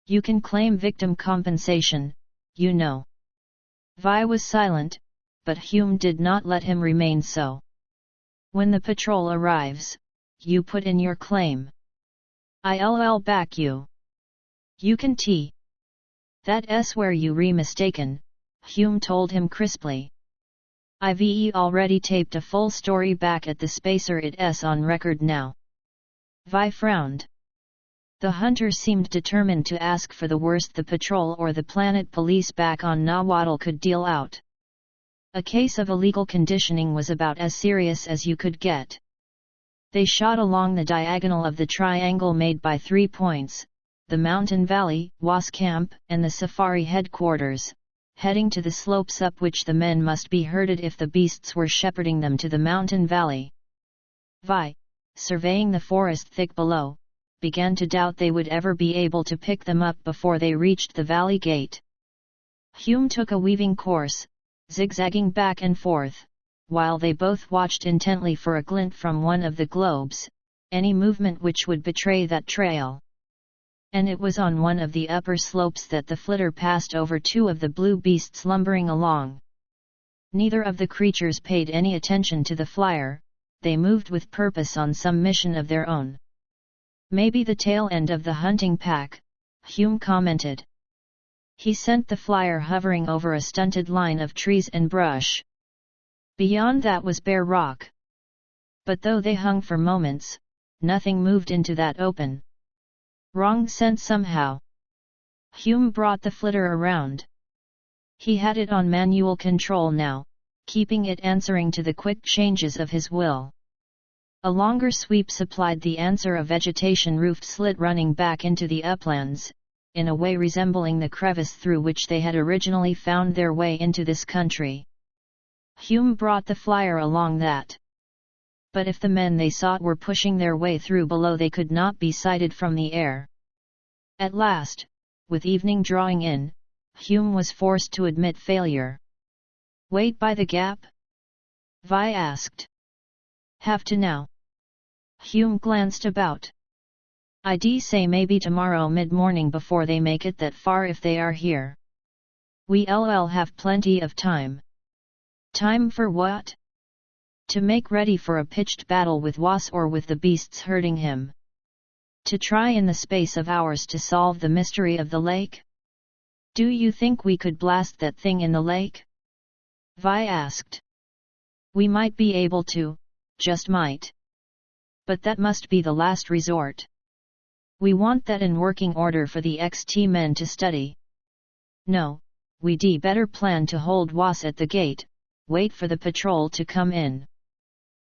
You can claim victim compensation, you know. Vi was silent, but Hume did not let him remain so. When the patrol arrives, you put in your claim. I'll back you. You can That's where you mistaken, Hume told him crisply. I've already taped a full story back at the Spacer. It's on record now. Vi frowned. The hunter seemed determined to ask for the worst the patrol or the planet police back on Nahuatl could deal out. A case of illegal conditioning was about as serious as you could get. They shot along the diagonal of the triangle made by 3 points, the mountain valley, Was camp, and the safari headquarters, heading to the slopes up which the men must be herded if the beasts were shepherding them to the mountain valley. Vi, surveying the forest thick below, began to doubt they would ever be able to pick them up before they reached the valley gate. Hume took a weaving course, zigzagging back and forth, while they both watched intently for a glint from one of the globes, any movement which would betray that trail. And it was on one of the upper slopes that the flitter passed over two of the blue beasts lumbering along. Neither of the creatures paid any attention to the flyer, they moved with purpose on some mission of their own. "Maybe the tail end of the hunting pack," Hume commented. He sent the flyer hovering over a stunted line of trees and brush. Beyond that was bare rock. But though they hung for moments, nothing moved into that open. Wrong scent somehow. Hume brought the flitter around. He had it on manual control now, keeping it answering to the quick changes of his will. A longer sweep supplied the answer, a vegetation-roofed slit running back into the uplands, in a way resembling the crevice through which they had originally found their way into this country. Hume brought the flyer along that. But if the men they sought were pushing their way through below, they could not be sighted from the air. At last, with evening drawing in, Hume was forced to admit failure. "Wait by the gap?" Vi asked. "Have to now." Hume glanced about. "I'd say maybe tomorrow mid-morning before they make it that far if they are here. We'll have plenty of time." "Time for what?" "To make ready for a pitched battle with Was or with the beasts herding him. To try in the space of hours to solve the mystery of the lake." "Do you think we could blast that thing in the lake?" Vi asked. "We might be able to, just might. But that must be the last resort. We want that in working order for the XT men to study. No, we'd better plan to hold Was at the gate, wait for the patrol to come in."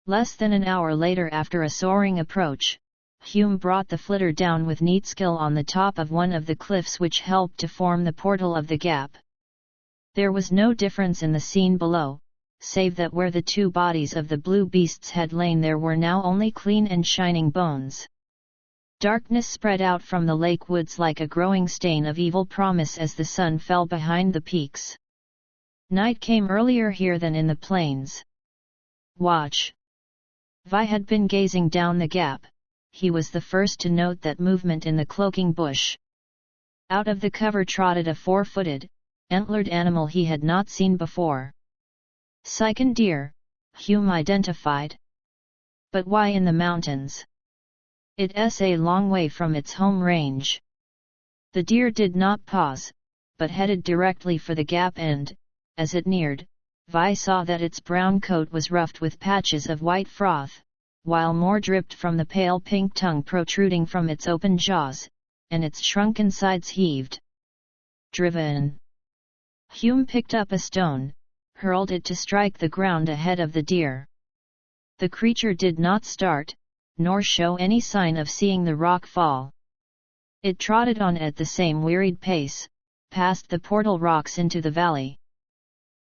Less than an hour later, after a soaring approach, Hume brought the flitter down with neat skill on the top of one of the cliffs which helped to form the portal of the gap. There was no difference in the scene below, save that where the two bodies of the blue beasts had lain there were now only clean and shining bones. Darkness spread out from the lake woods like a growing stain of evil promise as the sun fell behind the peaks. Night came earlier here than in the plains. "Watch." Vi had been gazing down the gap. He was the first to note that movement in the cloaking bush. Out of the cover trotted a 4-footed, antlered animal he had not seen before. Sycan deer, Hume identified. But why in the mountains? It's a long way from its home range. The deer did not pause, but headed directly for the gap, and, as it neared, Vi saw that its brown coat was ruffed with patches of white froth, while more dripped from the pale pink tongue protruding from its open jaws, and its shrunken sides heaved. "Driven." Hume picked up a stone, hurled it to strike the ground ahead of the deer. The creature did not start, nor show any sign of seeing the rock fall. It trotted on at the same wearied pace, past the portal rocks into the valley.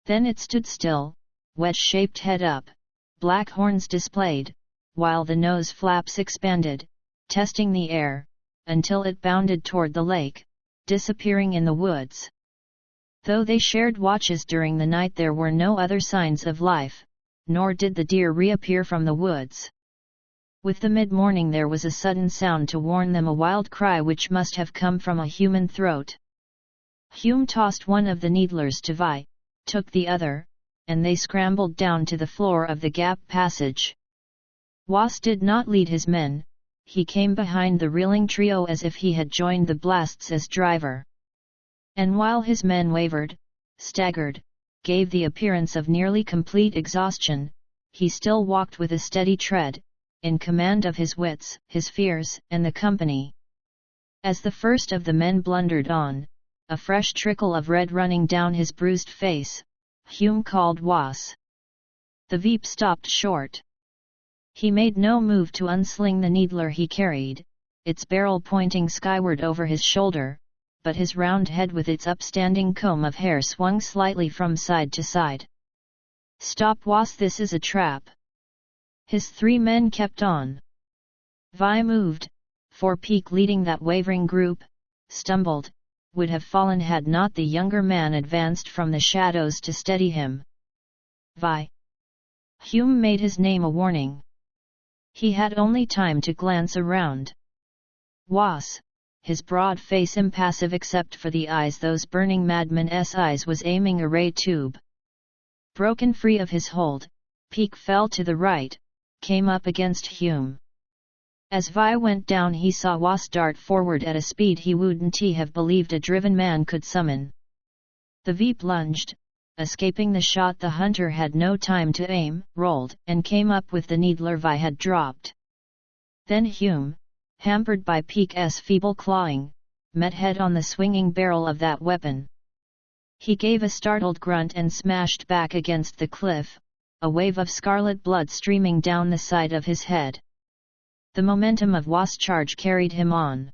Then it stood still, wedge-shaped head up, black horns displayed, while the nose flaps expanded, testing the air, until it bounded toward the lake, disappearing in the woods. Though they shared watches during the night, there were no other signs of life, nor did the deer reappear from the woods. With the mid-morning there was a sudden sound to warn them, a wild cry which must have come from a human throat. Hume tossed one of the needlers to Vi, took the other, and they scrambled down to the floor of the gap passage. Was did not lead his men, he came behind the reeling trio as if he had joined the blasts as driver. And while his men wavered, staggered, gave the appearance of nearly complete exhaustion, he still walked with a steady tread, in command of his wits, his fears, and the company. As the first of the men blundered on, a fresh trickle of red running down his bruised face, Hume called Was. The Veep stopped short. He made no move to unsling the needler he carried, its barrel pointing skyward over his shoulder, but his round head with its upstanding comb of hair swung slightly from side to side. "Stop, Was, this is a trap." His three men kept on. Vi moved, for Peak leading that wavering group, stumbled, would have fallen had not the younger man advanced from the shadows to steady him. Vi. Hume made his name a warning. He had only time to glance around. Was, his broad face impassive except for the eyes, those burning madman's eyes, was aiming a ray tube. Broken free of his hold, Peak fell to the right, came up against Hume. As Vi went down he saw Was dart forward at a speed he wouldn't have believed a driven man could summon. The V plunged, escaping the shot. The hunter had no time to aim, rolled, and came up with the needler Vi had dropped. Then Hume, hampered by Peak's feeble clawing, met head on the swinging barrel of that weapon. He gave a startled grunt and smashed back against the cliff, a wave of scarlet blood streaming down the side of his head. The momentum of Was' charge carried him on.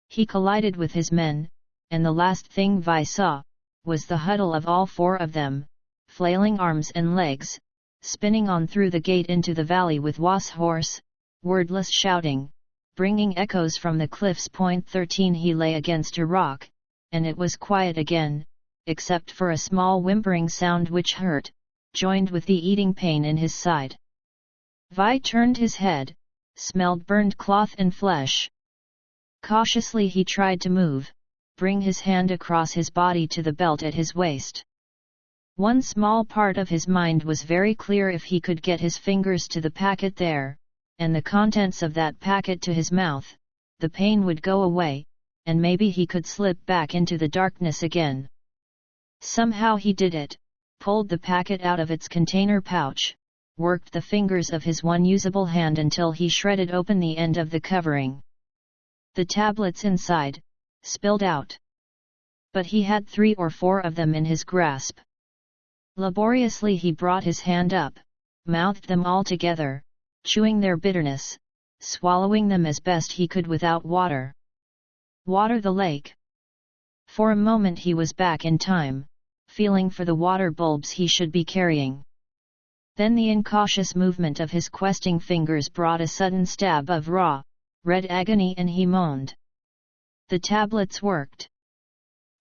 He collided with his men, and the last thing Vi saw was the huddle of all four of them, flailing arms and legs, spinning on through the gate into the valley with Was hoarse, wordless shouting, bringing echoes from the cliff's point 13. He lay against a rock, and it was quiet again, except for a small whimpering sound which hurt, joined with the eating pain in his side. Vi turned his head, smelled burned cloth and flesh. Cautiously he tried to move, bring his hand across his body to the belt at his waist. One small part of his mind was very clear: if he could get his fingers to the packet there, and the contents of that packet to his mouth, the pain would go away, and maybe he could slip back into the darkness again. Somehow he did it, pulled the packet out of its container pouch, worked the fingers of his one usable hand until he shredded open the end of the covering. The tablets inside spilled out. But he had 3 or 4 of them in his grasp. Laboriously he brought his hand up, mouthed them all together, chewing their bitterness, swallowing them as best he could without water. Water the lake. For a moment he was back in time, feeling for the water bulbs he should be carrying. Then the incautious movement of his questing fingers brought a sudden stab of raw, red agony, and he moaned. The tablets worked.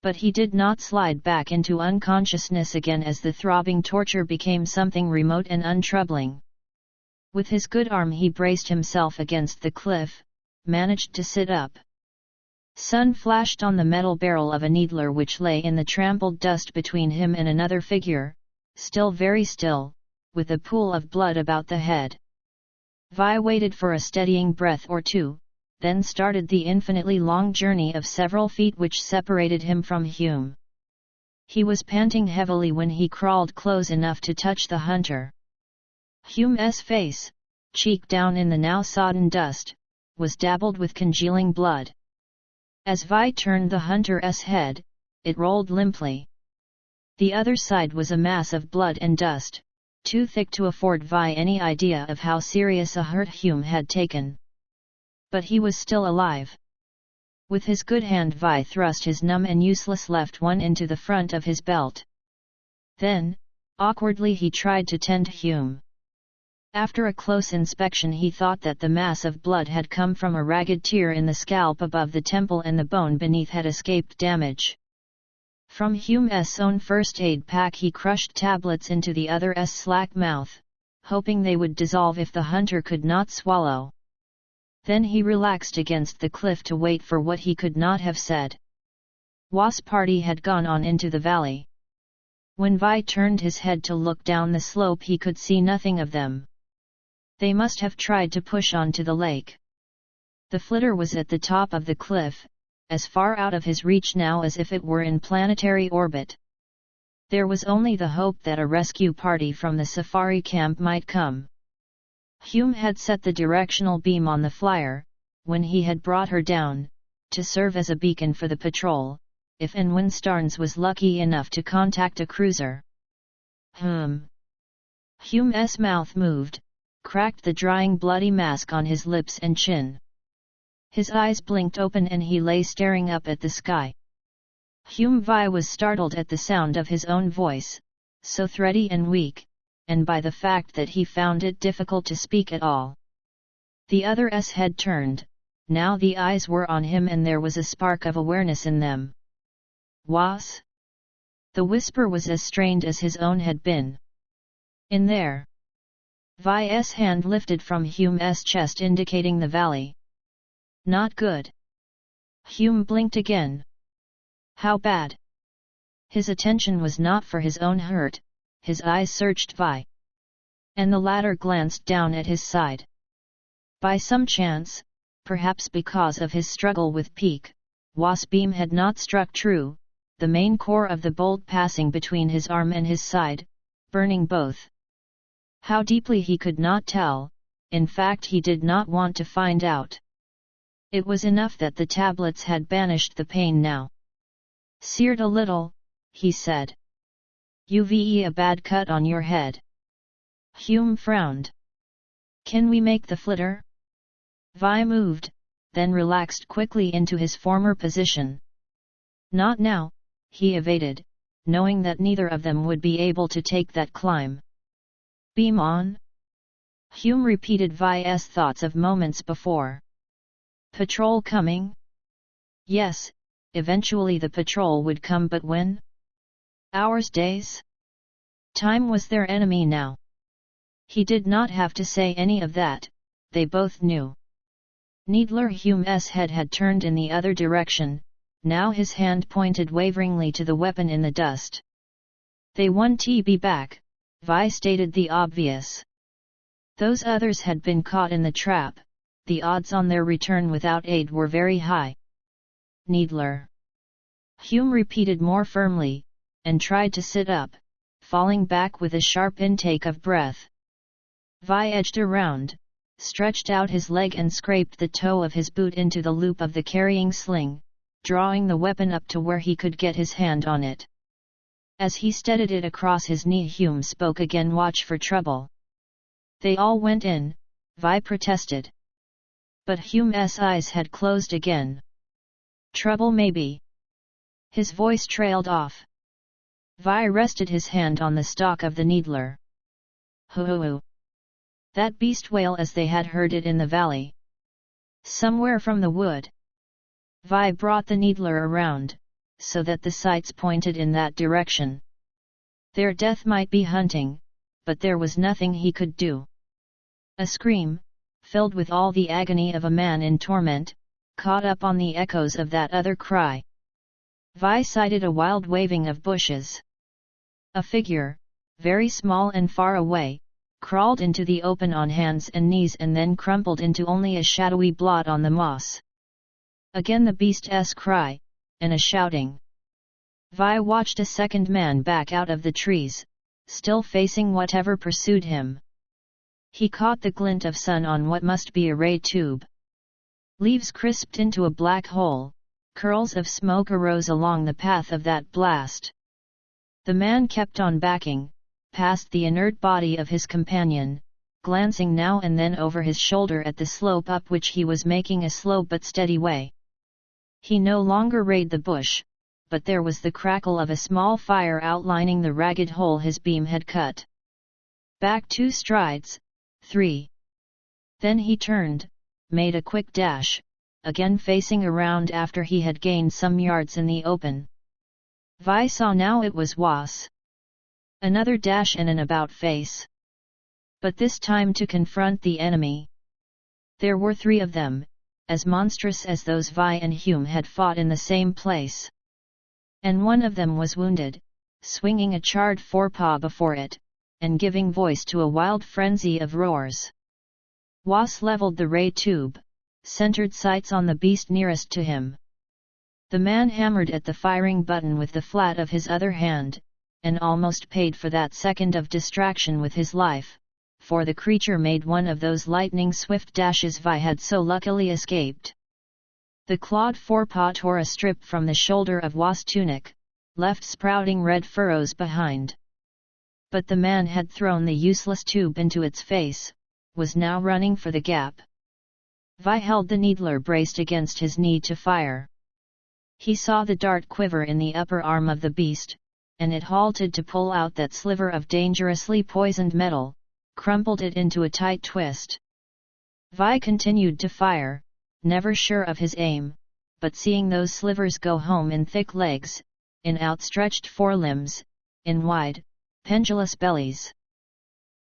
But he did not slide back into unconsciousness again as the throbbing torture became something remote and untroubling. With his good arm he braced himself against the cliff, managed to sit up. Sun flashed on the metal barrel of a needler which lay in the trampled dust between him and another figure, still very still, with a pool of blood about the head. Vi waited for a steadying breath or two, then started the infinitely long journey of several feet which separated him from Hume. He was panting heavily when he crawled close enough to touch the hunter. Hume's face, cheek down in the now sodden dust, was dabbled with congealing blood. As Vi turned the hunter's head, it rolled limply. The other side was a mass of blood and dust, too thick to afford Vi any idea of how serious a hurt Hume had taken. But he was still alive. With his good hand Vi thrust his numb and useless left one into the front of his belt. Then, awkwardly he tried to tend Hume. After a close inspection he thought that the mass of blood had come from a ragged tear in the scalp above the temple and the bone beneath had escaped damage. From Hume's own first aid pack he crushed tablets into the other's slack mouth, hoping they would dissolve if the hunter could not swallow. Then he relaxed against the cliff to wait for what he could not have said. Was' party had gone on into the valley. When Vi turned his head to look down the slope he could see nothing of them. They must have tried to push on to the lake. The flitter was at the top of the cliff, as far out of his reach now as if it were in planetary orbit. There was only the hope that a rescue party from the safari camp might come. Hume had set the directional beam on the flyer, when he had brought her down, to serve as a beacon for the patrol, if and when Starnes was lucky enough to contact a cruiser. Hume's mouth moved, cracked the drying bloody mask on his lips and chin. His eyes blinked open and he lay staring up at the sky. Hume Vi was startled at the sound of his own voice, so thready and weak, and by the fact that he found it difficult to speak at all. The other's head turned, now the eyes were on him and there was a spark of awareness in them. Was? The whisper was as strained as his own had been. In there. Vi's hand lifted from Hume's chest indicating the valley. Not good. Hume blinked again. How bad? His attention was not for his own hurt, his eyes searched Vi. And the latter glanced down at his side. By some chance, perhaps because of his struggle with Peak, Was' beam had not struck true, the main core of the bolt passing between his arm and his side, burning both. How deeply he could not tell, in fact he did not want to find out. It was enough that the tablets had banished the pain now. Seared a little, he said. You've a bad cut on your head. Hume frowned. Can we make the flitter? Vi moved, then relaxed quickly into his former position. Not now, he evaded, knowing that neither of them would be able to take that climb. Beam on? Hume repeated Vi's thoughts of moments before. Patrol coming? Yes, eventually the patrol would come, but when? Hours, days? Time was their enemy now. He did not have to say any of that, they both knew. Needler Hume's head had turned in the other direction, now his hand pointed waveringly to the weapon in the dust. They won TB back, Vi stated the obvious. Those others had been caught in the trap, the odds on their return without aid were very high. Needler. Hume repeated more firmly, and tried to sit up, falling back with a sharp intake of breath. Vi edged around, stretched out his leg and scraped the toe of his boot into the loop of the carrying sling, drawing the weapon up to where he could get his hand on it. As he steadied it across his knee, Hume spoke again. Watch for trouble. They all went in, Vi protested. But Hume's eyes had closed again. Trouble maybe. His voice trailed off. Vi rested his hand on the stock of the needler. Hoo-hoo-hoo. That beast wail as they had heard it in the valley. Somewhere from the wood. Vi brought the needler around, so that the sights pointed in that direction. Their death might be hunting, but there was nothing he could do. A scream, filled with all the agony of a man in torment, caught up on the echoes of that other cry. Vi sighted a wild waving of bushes. A figure, very small and far away, crawled into the open on hands and knees and then crumpled into only a shadowy blot on the moss. Again the beast's cry, and a shouting. Vi watched a second man back out of the trees, still facing whatever pursued him. He caught the glint of sun on what must be a ray tube. Leaves crisped into a black hole, curls of smoke arose along the path of that blast. The man kept on backing, past the inert body of his companion, glancing now and then over his shoulder at the slope up which he was making a slow but steady way. He no longer rayed the bush, but there was the crackle of a small fire outlining the ragged hole his beam had cut. Back 2 strides, 3. Then he turned, made a quick dash, again facing around after he had gained some yards in the open. Vi saw now it was Was. Another dash and an about-face. But this time to confront the enemy. There were 3 of them, as monstrous as those Vi and Hume had fought in the same place. And one of them was wounded, swinging a charred forepaw before it, and giving voice to a wild frenzy of roars. Was leveled the ray tube, centered sights on the beast nearest to him. The man hammered at the firing button with the flat of his other hand, and almost paid for that second of distraction with his life, for the creature made one of those lightning-swift dashes Vi had so luckily escaped. The clawed forepaw tore a strip from the shoulder of Was' tunic, left sprouting red furrows behind. But the man had thrown the useless tube into its face, was now running for the gap. Vi held the needler braced against his knee to fire. He saw the dart quiver in the upper arm of the beast, and it halted to pull out that sliver of dangerously poisoned metal, crumpled it into a tight twist. Vi continued to fire, never sure of his aim, but seeing those slivers go home in thick legs, in outstretched forelimbs, in wide, pendulous bellies.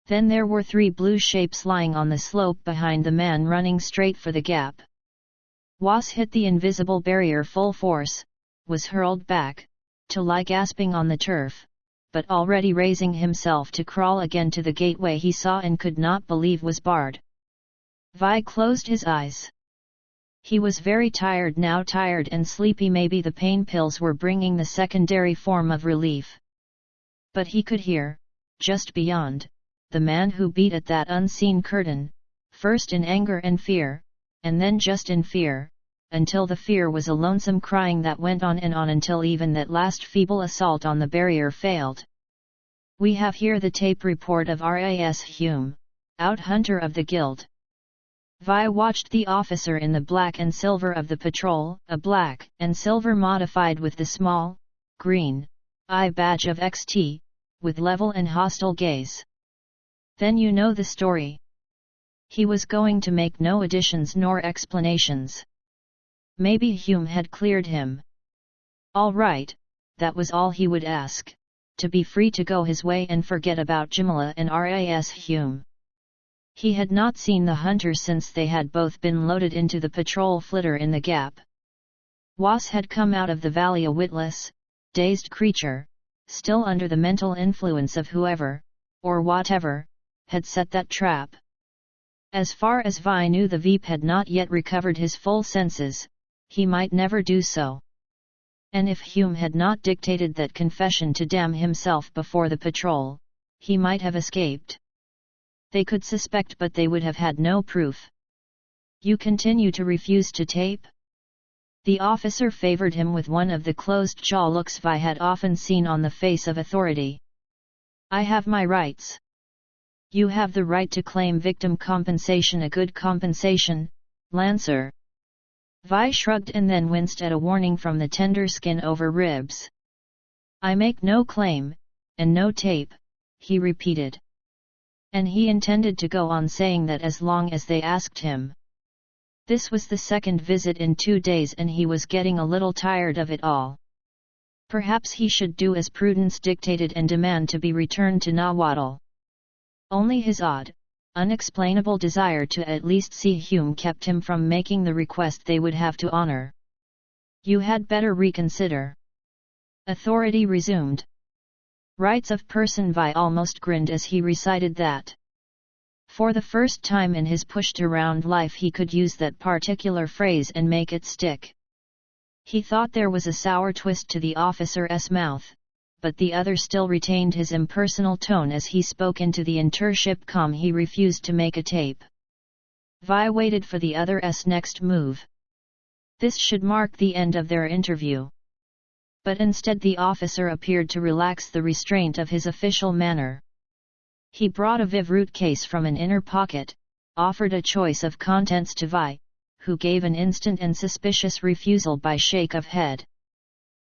Then there were 3 blue shapes lying on the slope behind the man running straight for the gap. Was hit the invisible barrier full force, was hurled back, to lie gasping on the turf, but already raising himself to crawl again to the gateway he saw and could not believe was barred. Vi closed his eyes. He was very tired now, tired and sleepy. Maybe the pain pills were bringing the secondary form of relief. But he could hear, just beyond, the man who beat at that unseen curtain, first in anger and fear, and then just in fear, until the fear was a lonesome crying that went on and on until even that last feeble assault on the barrier failed. We have here the tape report of Ras Hume, out hunter of the guild. Vi watched the officer in the black and silver of the patrol, a black and silver modified with the small, green, eye badge of XT, with level and hostile gaze. Then you know the story. He was going to make no additions nor explanations. Maybe Hume had cleared him. All right, that was all he would ask, to be free to go his way and forget about Jumala and Ras Hume. He had not seen the hunter since they had both been loaded into the patrol flitter in the gap. Was had come out of the valley a witless, dazed creature, still under the mental influence of whoever, or whatever, had set that trap. As far as Vi knew, the Veep had not yet recovered his full senses. He might never do so. And if Hume had not dictated that confession to damn himself before the patrol, he might have escaped. They could suspect, but they would have had no proof. You continue to refuse to tape? The officer favored him with one of the closed-jaw looks Vi had often seen on the face of authority. I have my rights. You have the right to claim victim compensation, a good compensation, Lancer. Vi shrugged and then winced at a warning from the tender skin over ribs. I make no claim, and no tape, he repeated. And he intended to go on saying that as long as they asked him. This was the second visit in 2 days and he was getting a little tired of it all. Perhaps he should do as prudence dictated and demand to be returned to Nahuatl. Only his odd, unexplainable desire to at least see Hume kept him from making the request they would have to honor. You had better reconsider. Authority resumed. Rights of person. Vi almost grinned as he recited that. For the first time in his pushed-around life he could use that particular phrase and make it stick. He thought there was a sour twist to the officer's mouth, but the other still retained his impersonal tone as he spoke into the intership comm. He refused to make a tape. Vi waited for the other's next move. This should mark the end of their interview. But instead the officer appeared to relax the restraint of his official manner. He brought a Vivroot case from an inner pocket, offered a choice of contents to Vi, who gave an instant and suspicious refusal by shake of head.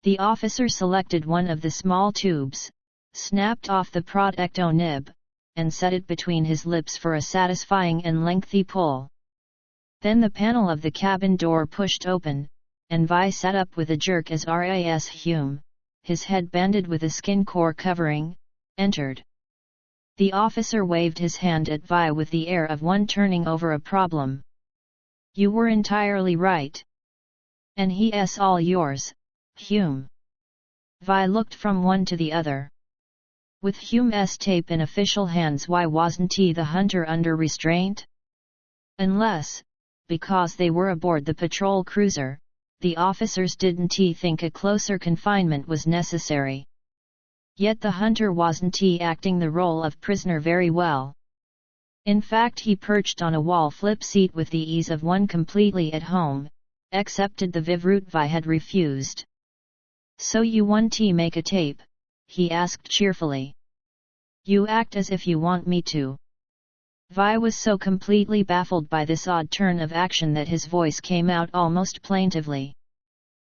The officer selected one of the small tubes, snapped off the protecto nib, and set it between his lips for a satisfying and lengthy pull. Then the panel of the cabin door pushed open, and Vi sat up with a jerk as Ras Hume, his head banded with a skin core covering, entered. The officer waved his hand at Vi with the air of one turning over a problem. You were entirely right. And he's all yours, Hume. Vi looked from one to the other. With Hume's tape in official hands, why wasn't he the hunter under restraint? Unless, because they were aboard the patrol cruiser, the officers didn't think a closer confinement was necessary. Yet the hunter wasn't acting the role of prisoner very well. In fact, he perched on a wall flip seat with the ease of one completely at home, accepted the Vivroot Vi had refused. So you want to make a tape? He asked cheerfully. You act as if you want me to. Vi was so completely baffled by this odd turn of action that his voice came out almost plaintively.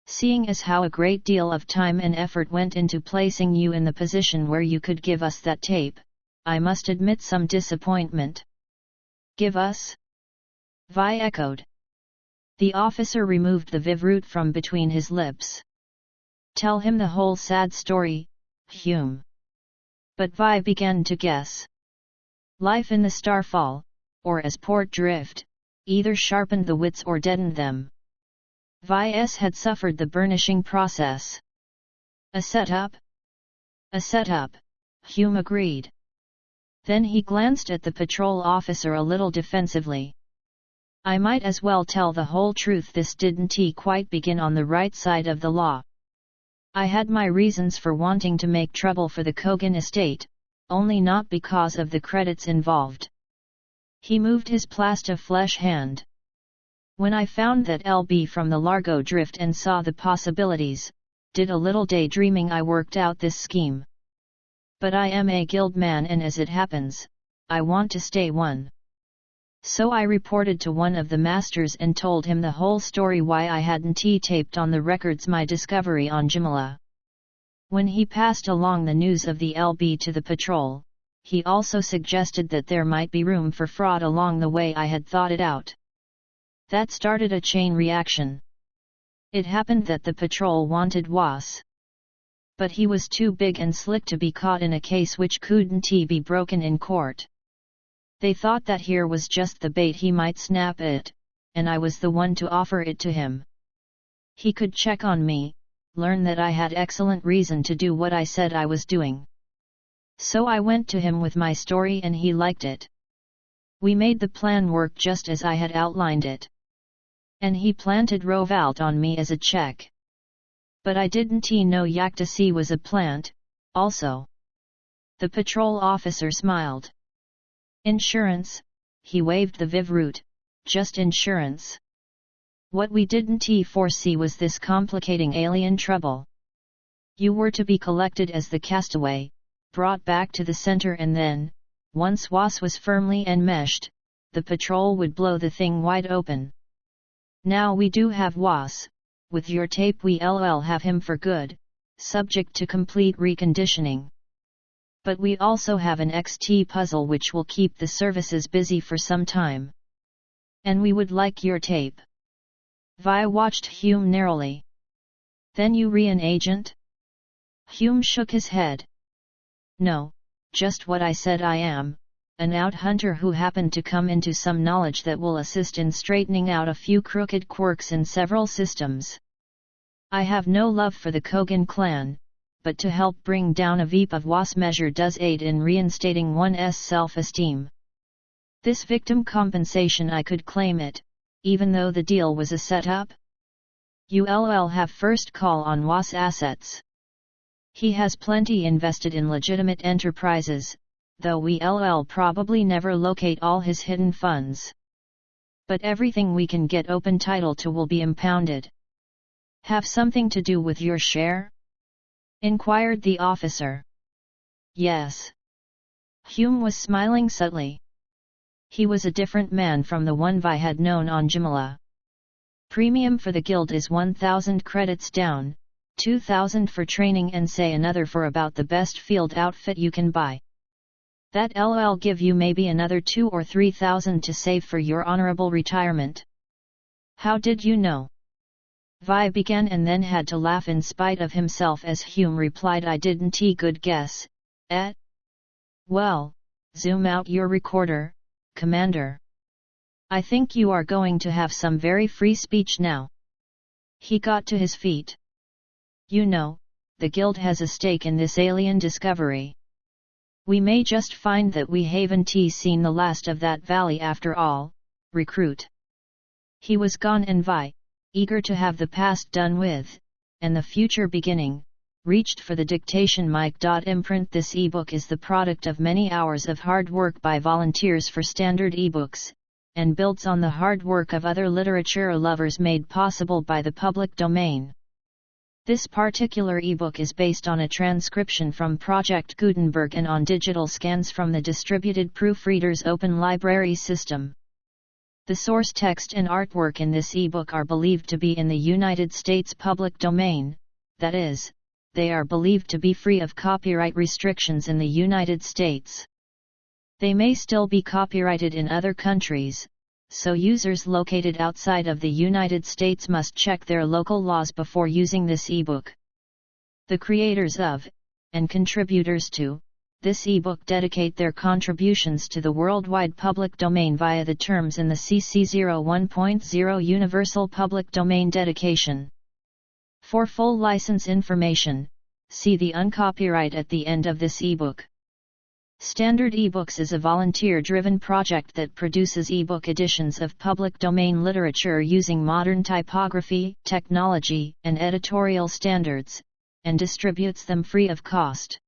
Seeing as how a great deal of time and effort went into placing you in the position where you could give us that tape, I must admit some disappointment. Give us? Vi echoed. The officer removed the Vivroot from between his lips. Tell him the whole sad story, Hume. But Vi began to guess. Life in the starfall, or as port drift, either sharpened the wits or deadened them. Vi's had suffered the burnishing process. A setup? A setup, Hume agreed. Then he glanced at the patrol officer a little defensively. I might as well tell the whole truth, this didn't quite begin on the right side of the law. I had my reasons for wanting to make trouble for the Kogan estate, only not because of the credits involved. He moved his plastiflesh hand. When I found that LB from the Largo drift and saw the possibilities, did a little daydreaming, I worked out this scheme. But I am a guild man, and as it happens, I want to stay one. So I reported to one of the masters and told him the whole story, why I hadn't taped on the records my discovery on Jumala. When he passed along the news of the LB to the patrol, he also suggested that there might be room for fraud along the way I had thought it out. That started a chain reaction. It happened that the patrol wanted Was. But he was too big and slick to be caught in a case which couldn't be broken in court. They thought that here was just the bait, he might snap it, and I was the one to offer it to him. He could check on me, learn that I had excellent reason to do what I said I was doing. So I went to him with my story and he liked it. We made the plan work just as I had outlined it. And he planted Rovalt on me as a check. But I didn't know Yaktasi was a plant, also. The patrol officer smiled. Insurance, he waved the Viv route, just insurance. What we didn't foresee was this complicating alien trouble. You were to be collected as the castaway, brought back to the center, and then, once Was was firmly enmeshed, the patrol would blow the thing wide open. Now we do have Was. With your tape we'll have him for good, subject to complete reconditioning. But we also have an XT puzzle which will keep the services busy for some time. And we would like your tape. Vi watched Hume narrowly. Then you an agent? Hume shook his head. No, just what I said I am, an out hunter who happened to come into some knowledge that will assist in straightening out a few crooked quirks in several systems. I have no love for the Kogan clan, but to help bring down a veep of Was measure does aid in reinstating one's self-esteem. This victim compensation, I could claim it, even though the deal was a setup. You'll have first call on Was assets. He has plenty invested in legitimate enterprises, though we'll probably never locate all his hidden funds. But everything we can get open title to will be impounded. Have something to do with your share? Inquired the officer. Yes. Hume was smiling subtly. He was a different man from the one Vi had known on Jumala. Premium for the guild is 1,000 credits down, 2,000 for training, and say another for about the best field outfit you can buy. That'll give you maybe another 2 or 3,000 to save for your honorable retirement. How did you know? Vi began and then had to laugh in spite of himself as Hume replied, I didn't good guess, eh? Well, zoom out your recorder, Commander. I think you are going to have some very free speech now. He got to his feet. You know, the guild has a stake in this alien discovery. We may just find that we haven't seen the last of that valley after all, recruit. He was gone, and Vi, eager to have the past done with, and the future beginning, reached for the dictation mic. Imprint. This ebook is the product of many hours of hard work by volunteers for Standard eBooks, and builds on the hard work of other literature lovers made possible by the public domain. This particular ebook is based on a transcription from Project Gutenberg and on digital scans from the Distributed Proofreaders Open Library System. The source text and artwork in this ebook are believed to be in the United States public domain, that is, they are believed to be free of copyright restrictions in the United States. They may still be copyrighted in other countries, so users located outside of the United States must check their local laws before using this ebook. The creators of, and contributors to, this ebook dedicate their contributions to the worldwide public domain via the terms in the CC 01.0 Universal Public Domain Dedication. For full license information, see the uncopyright at the end of this ebook. Standard eBooks is a volunteer-driven project that produces ebook editions of public domain literature using modern typography, technology, and editorial standards, and distributes them free of cost.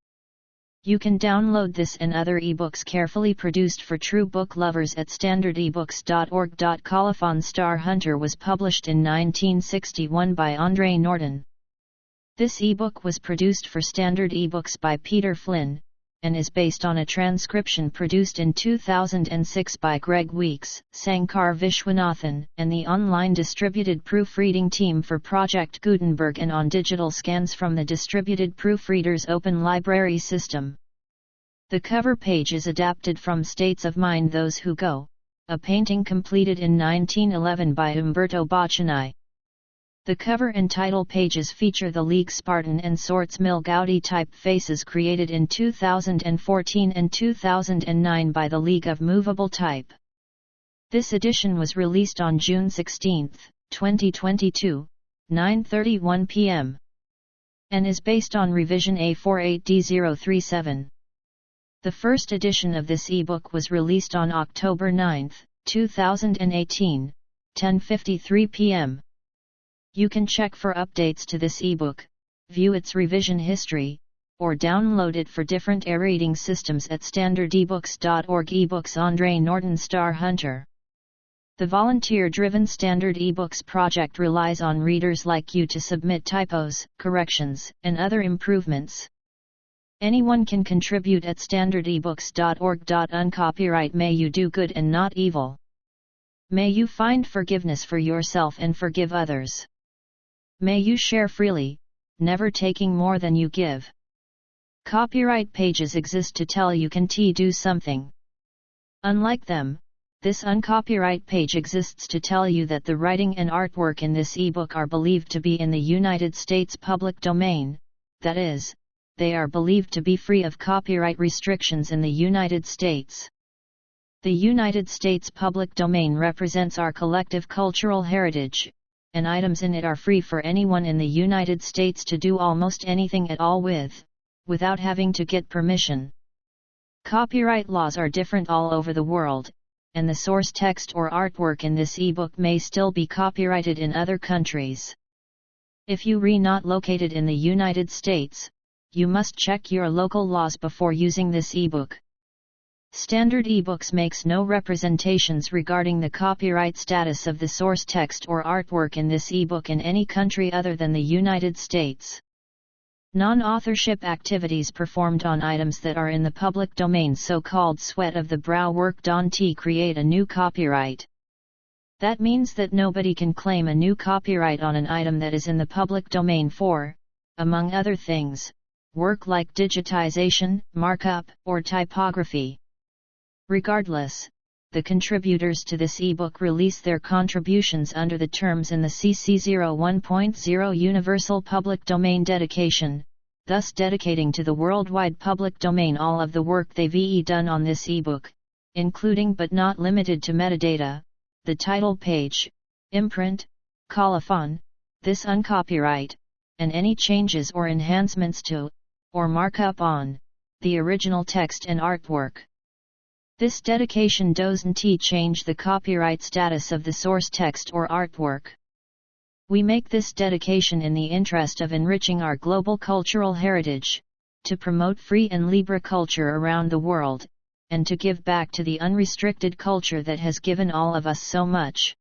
You can download this and other ebooks carefully produced for true book lovers at standardebooks.org. Colophon Star Hunter was published in 1961 by Andre Norton. This ebook was produced for Standard eBooks by Peter Flynn, and is based on a transcription produced in 2006 by Greg Weeks, Sankar Vishwanathan, and the online distributed proofreading team for Project Gutenberg, and on digital scans from the Distributed Proofreaders Open Library System. The cover page is adapted from States of Mind Those Who Go, a painting completed in 1911 by Umberto Boccioni. The cover and title pages feature the League Spartan and Sorts Mill Gaudi typefaces created in 2014 and 2009 by the League of Movable Type. This edition was released on June 16, 2022, 9:31 p.m. and is based on revision A48D037. The first edition of this ebook was released on October 9, 2018, 10:53 p.m. You can check for updates to this ebook, view its revision history, or download it for different e-reading systems at standardebooks.org. eBooks Andre Norton Star Hunter. The volunteer-driven Standard eBooks project relies on readers like you to submit typos, corrections, and other improvements. Anyone can contribute at standardebooks.org. Uncopyright. May you do good and not evil. May you find forgiveness for yourself and forgive others. May you share freely, never taking more than you give. Copyright pages exist to tell you can do something. Unlike them, this uncopyright page exists to tell you that the writing and artwork in this ebook are believed to be in the United States public domain, that is, they are believed to be free of copyright restrictions in the United States. The United States public domain represents our collective cultural heritage, and items in it are free for anyone in the United States to do almost anything at all with, without having to get permission. Copyright laws are different all over the world, and the source text or artwork in this ebook may still be copyrighted in other countries. If you are not located in the United States, you must check your local laws before using this ebook. Standard eBooks makes no representations regarding the copyright status of the source text or artwork in this ebook in any country other than the United States. Non-authorship activities performed on items that are in the public domain, so-called sweat of the brow work, don't create a new copyright. That means that nobody can claim a new copyright on an item that is in the public domain for, among other things, work like digitization, markup, or typography. Regardless, the contributors to this ebook release their contributions under the terms in the CC 01.0 Universal Public Domain Dedication, thus dedicating to the worldwide public domain all of the work they've done on this ebook, including but not limited to metadata, the title page, imprint, colophon, this uncopyright, and any changes or enhancements to, or markup on, the original text and artwork. This dedication doesn't change the copyright status of the source text or artwork. We make this dedication in the interest of enriching our global cultural heritage, to promote free and libre culture around the world, and to give back to the unrestricted culture that has given all of us so much.